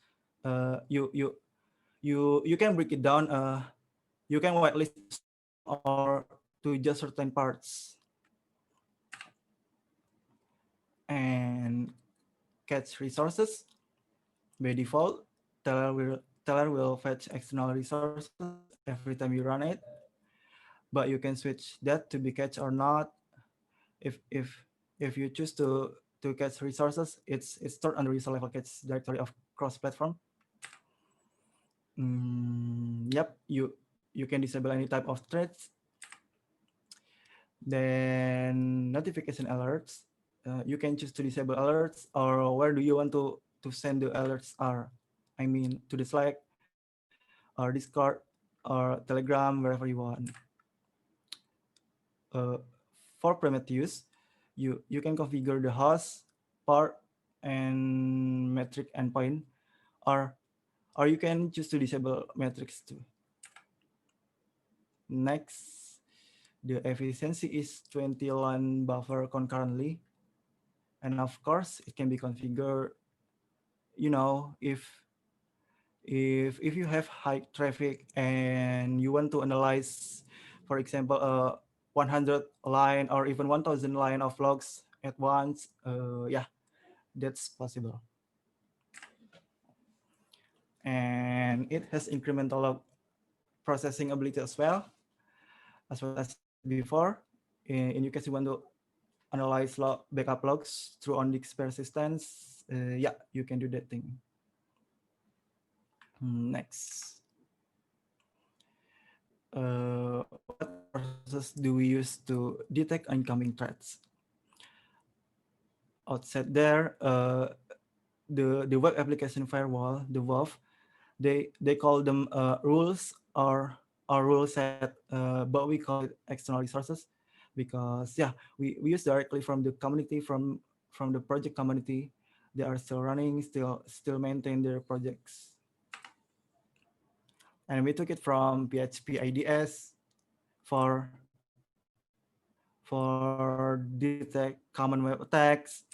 you can break it down. You can whitelist to some or to just certain parts, and catch resources. By default, Teller will fetch external resources every time you run it, but you can switch that to be catch or not. If you choose to catch resources, it's stored on the resource level catch directory of cross-platform. Yep, you can disable any type of threads. Then notification alerts. You can choose to disable alerts, or where do you want to send the alerts are. I mean, to the Slack or Discord or Telegram, wherever you want. Uh, for Prometheus, you can configure the host, part, and metric endpoint, or you can choose to disable metrics too. Next, the efficiency is 20 LAN buffer concurrently, and of course it can be configured. You know, if you have high traffic and you want to analyze, for example, 100 line or even 1000 line of logs at once, yeah, that's possible. And it has incremental log processing ability as well, as what I said before. In case you want to analyze backup logs through OnDix persistence, yeah, you can do that thing. Next. What processes do we use to detect incoming threats? Outside there, the web application firewall, the WAF, they call them rules or rule set, but we call it external resources because yeah, we use directly from the community, from the project community. They are still running, still maintain their projects, and we took it from PHP IDS for detect common web attacks,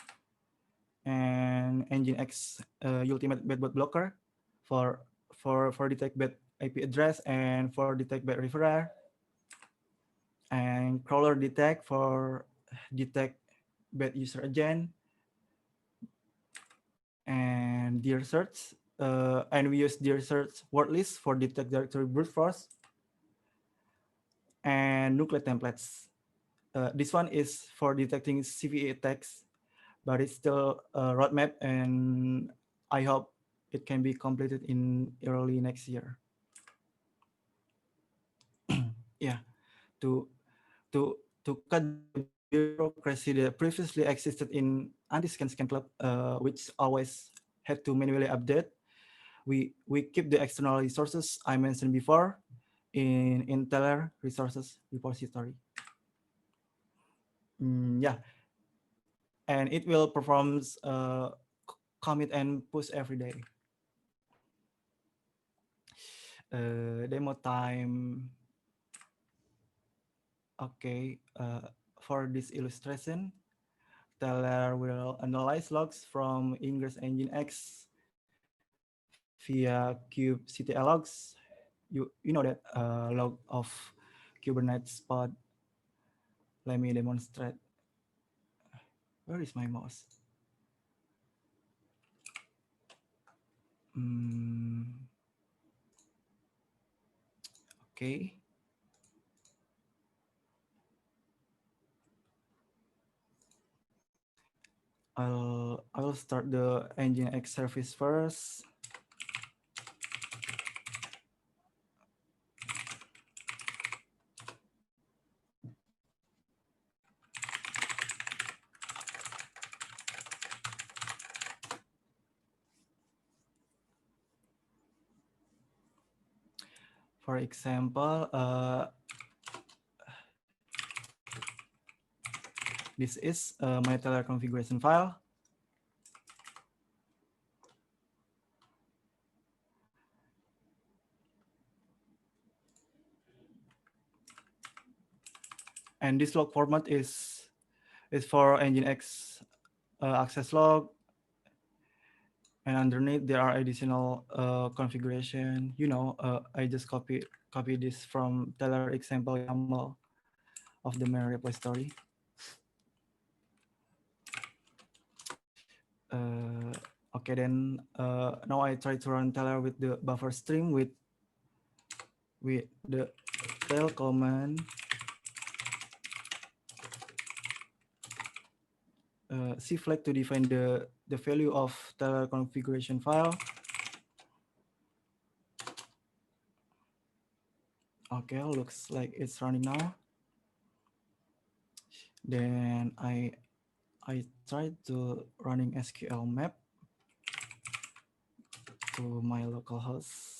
and Nginx Ultimate Bedbot Blocker for detect bad IP address and for detect bad referrer, and crawler detect for detect bad user agent, and dir search, and we use dir search word list for detect directory brute force, and nuclear templates. This one is for detecting CVE attacks, but it's still a roadmap, and I hope it can be completed in early next year. Yeah, to to cut the bureaucracy that previously existed in anti-scan club, which always had to manually update. We keep the external resources I mentioned before in Teller resources repository. Yeah, and it will performs commit and push every day. Demo time. Okay, for this illustration, Teller will analyze logs from Ingress Engine X via kubectl logs. You know that log of Kubernetes pod. Let me demonstrate. Where is my mouse? Okay. I'll start the Nginx service first. For example, this is my Teller configuration file. And this log format is for Nginx access log. And underneath there are additional configuration. I just copy this from Teller example YAML of the main repository. Okay, then now I try to run Teller with the buffer stream with the tail command. C flag to define the value of Teller configuration file. Okay, looks like it's running now. Then I tried to running SQL map to my localhost.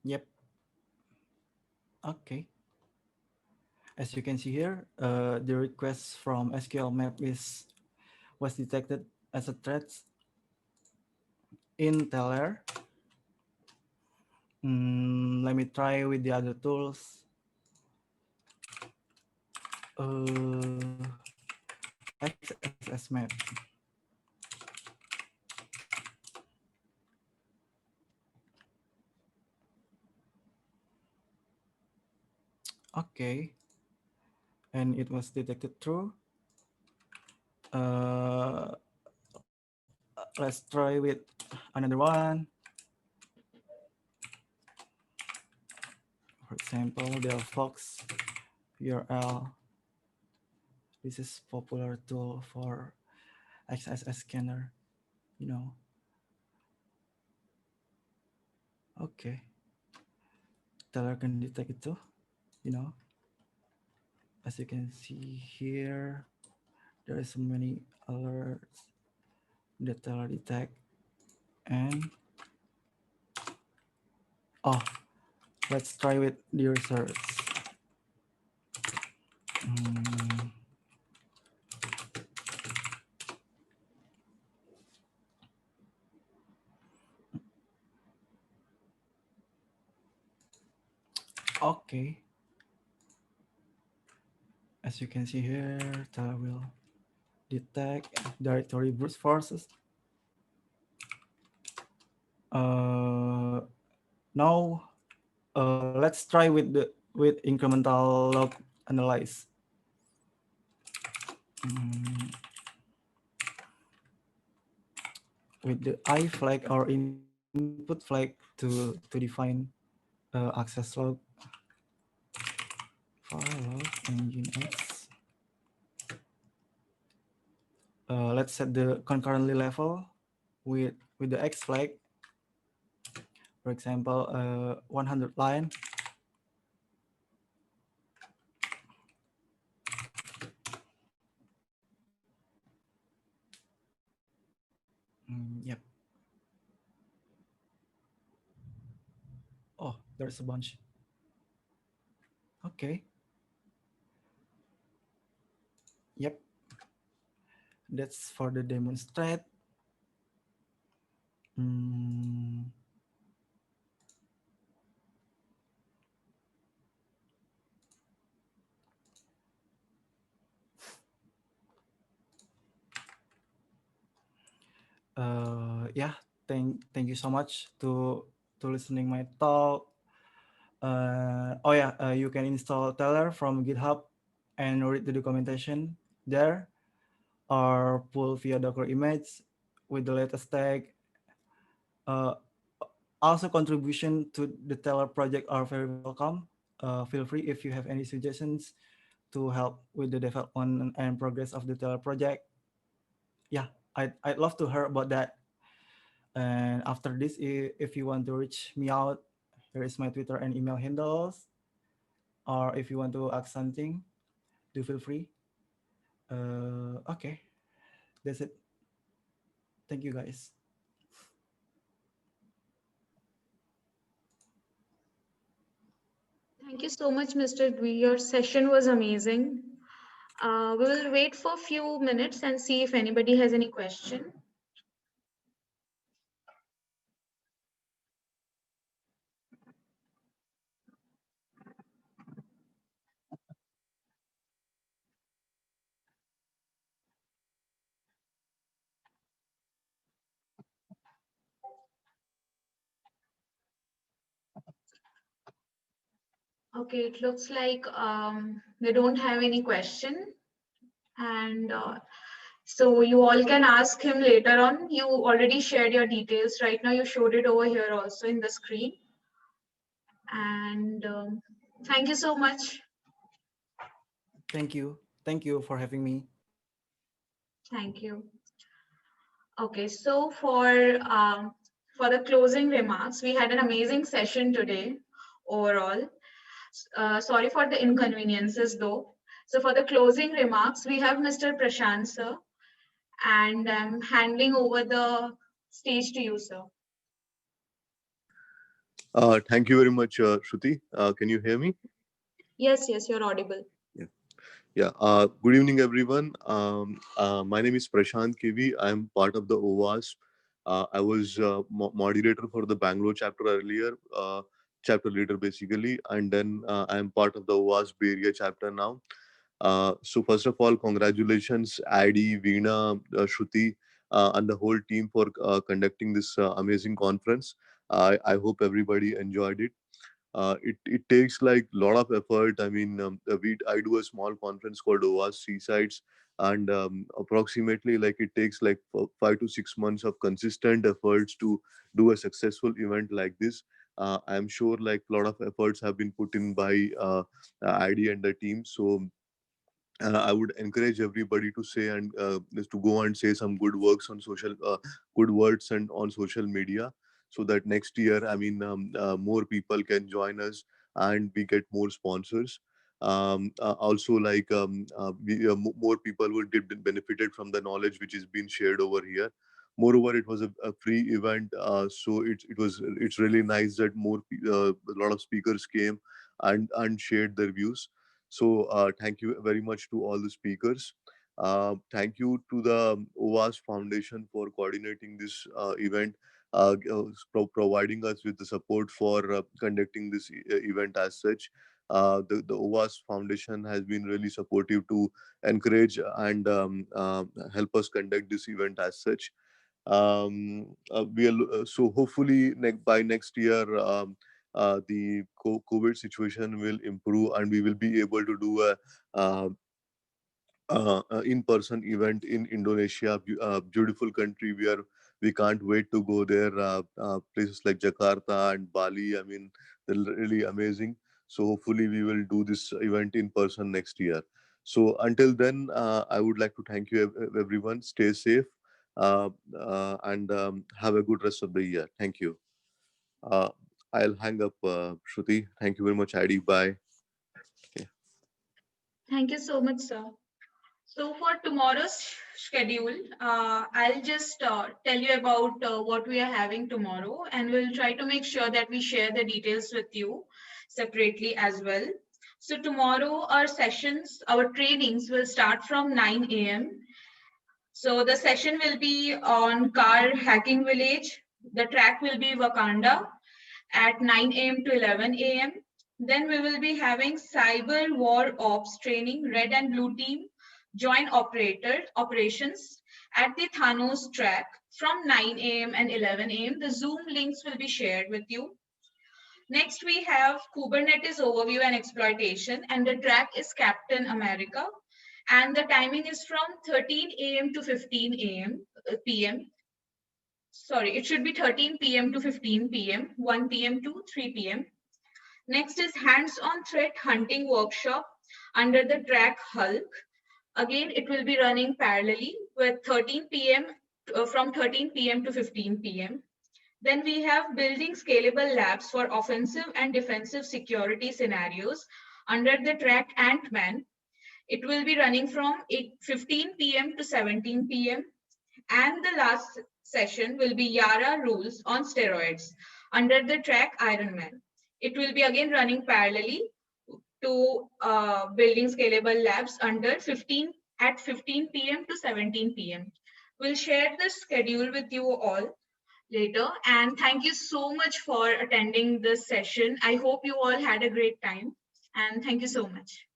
Yep. Okay. As you can see here, the request from SQL map was detected as a threat in Teller. Let me try with the other tools. XSS map. Okay, and it was detected through. Let's try with another one. For example, the Fox URL. This is popular tool for XSS scanner, Okay, Teller can detect it too, As you can see here, there is so many alerts that Teller detect, and let's try with the research. Okay. As you can see here, Teller will detect directory brute forces. Now, let's try with incremental log analyze. With the I flag or input flag to define access log, file log Nginx. Let's set the concurrently level with the X flag. For example, 100 line. Yep. Oh, there's a bunch. Okay. Yep. That's for the demonstrate. Mm, yeah, thank you so much to listening my talk. Oh yeah, you can install Teller from GitHub and read the documentation there, or pull via Docker image with the latest tag. Uh, Also, contribution to the Teller project are very welcome. Feel free if you have any suggestions to help with the development and progress of the Teller project. Yeah, I'd love to hear about that. And after this, if you want to reach me out, here is my Twitter and email handles. Or if you want to ask something, do feel free. Okay, that's it. Thank you guys. Thank you so much, Mr. Dwi. Your session was amazing. We will wait for a few minutes and see if anybody has any question. Okay, it looks like they don't have any question. And so you all can ask him later on. You already shared your details. Right now, you showed it over here also in the screen. And thank you so much. Thank you. Thank you for having me. Thank you. Okay, so for the closing remarks, we had an amazing session today overall. Sorry for the inconveniences though. So for the closing remarks, we have Mr. Prashant sir, and I'm handing over the stage to you, sir. Thank you very much, Shruti. Can you hear me? Yes, yes, you're audible. Yeah. Yeah. Good evening, everyone. My name is Prashant KV. I'm part of the OWASP. I was moderator for the Bangalore chapter earlier, chapter leader basically, and then I'm part of the OWASP Bay Area chapter now. So first of all, congratulations, Adi, Veena, Shruti, and the whole team for conducting this amazing conference. I hope everybody enjoyed it. It takes like a lot of effort. I mean, I do a small conference called OAS Seasides, and approximately like it takes like 5 to 6 months of consistent efforts to do a successful event like this. I'm sure like a lot of efforts have been put in by ID and the team. So I would encourage everybody to say and is to go and say some good works on good words and on social media, so that next year, I mean, more people can join us and we get more sponsors. Also, like more people will get benefited from the knowledge which is being shared over here. Moreover, it was a free event, so it's really nice that a lot of speakers came and shared their views. So thank you very much to all the speakers. Thank you to the OWAS Foundation for coordinating this event, providing us with the support for conducting this event as such. The OWAS Foundation has been really supportive to encourage and help us conduct this event as such. So hopefully by next year, the COVID situation will improve and we will be able to do a uh, in-person event in Indonesia, beautiful country where we can't wait to go there. Places like Jakarta and Bali, I mean, they're really amazing. So hopefully we will do this event in person next year. So until then, I would like to thank you everyone. Stay safe and have a good rest of the year. Thank you. Uh, I'll hang up, Shruti. Thank you very much, Adi. Bye. Okay. Thank you so much, sir. So for tomorrow's schedule, I'll just tell you about what we are having tomorrow, and we'll try to make sure that we share the details with you separately as well. So tomorrow our sessions, our trainings will start from 9 a.m. So the session will be on car hacking village. The track will be Wakanda at 9 a.m. to 11 a.m. Then we will be having cyber war ops training, red and blue team, joint operations at the Thanos track from 9 a.m. and 11 a.m. The Zoom links will be shared with you. Next, we have Kubernetes overview and exploitation, and the track is Captain America. And the timing is from 13 a.m. to 15 a.m. p.m. Sorry, it should be 13 p.m. to 15 p.m., 1 p.m. to 3 p.m. Next is hands-on threat hunting workshop under the track Hulk. Again, it will be running parallelly with 13 p.m. From 13 p.m. to 15 p.m. Then we have building scalable labs for offensive and defensive security scenarios under the track Ant-Man. It will be running from 15 p.m. to 17 p.m. And the last session will be Yara rules on steroids under the track Iron Man. It will be again running parallelly to building scalable labs under 15 at 15 p.m. to 17 p.m. We'll share the schedule with you all later. And thank you so much for attending this session. I hope you all had a great time. And thank you so much.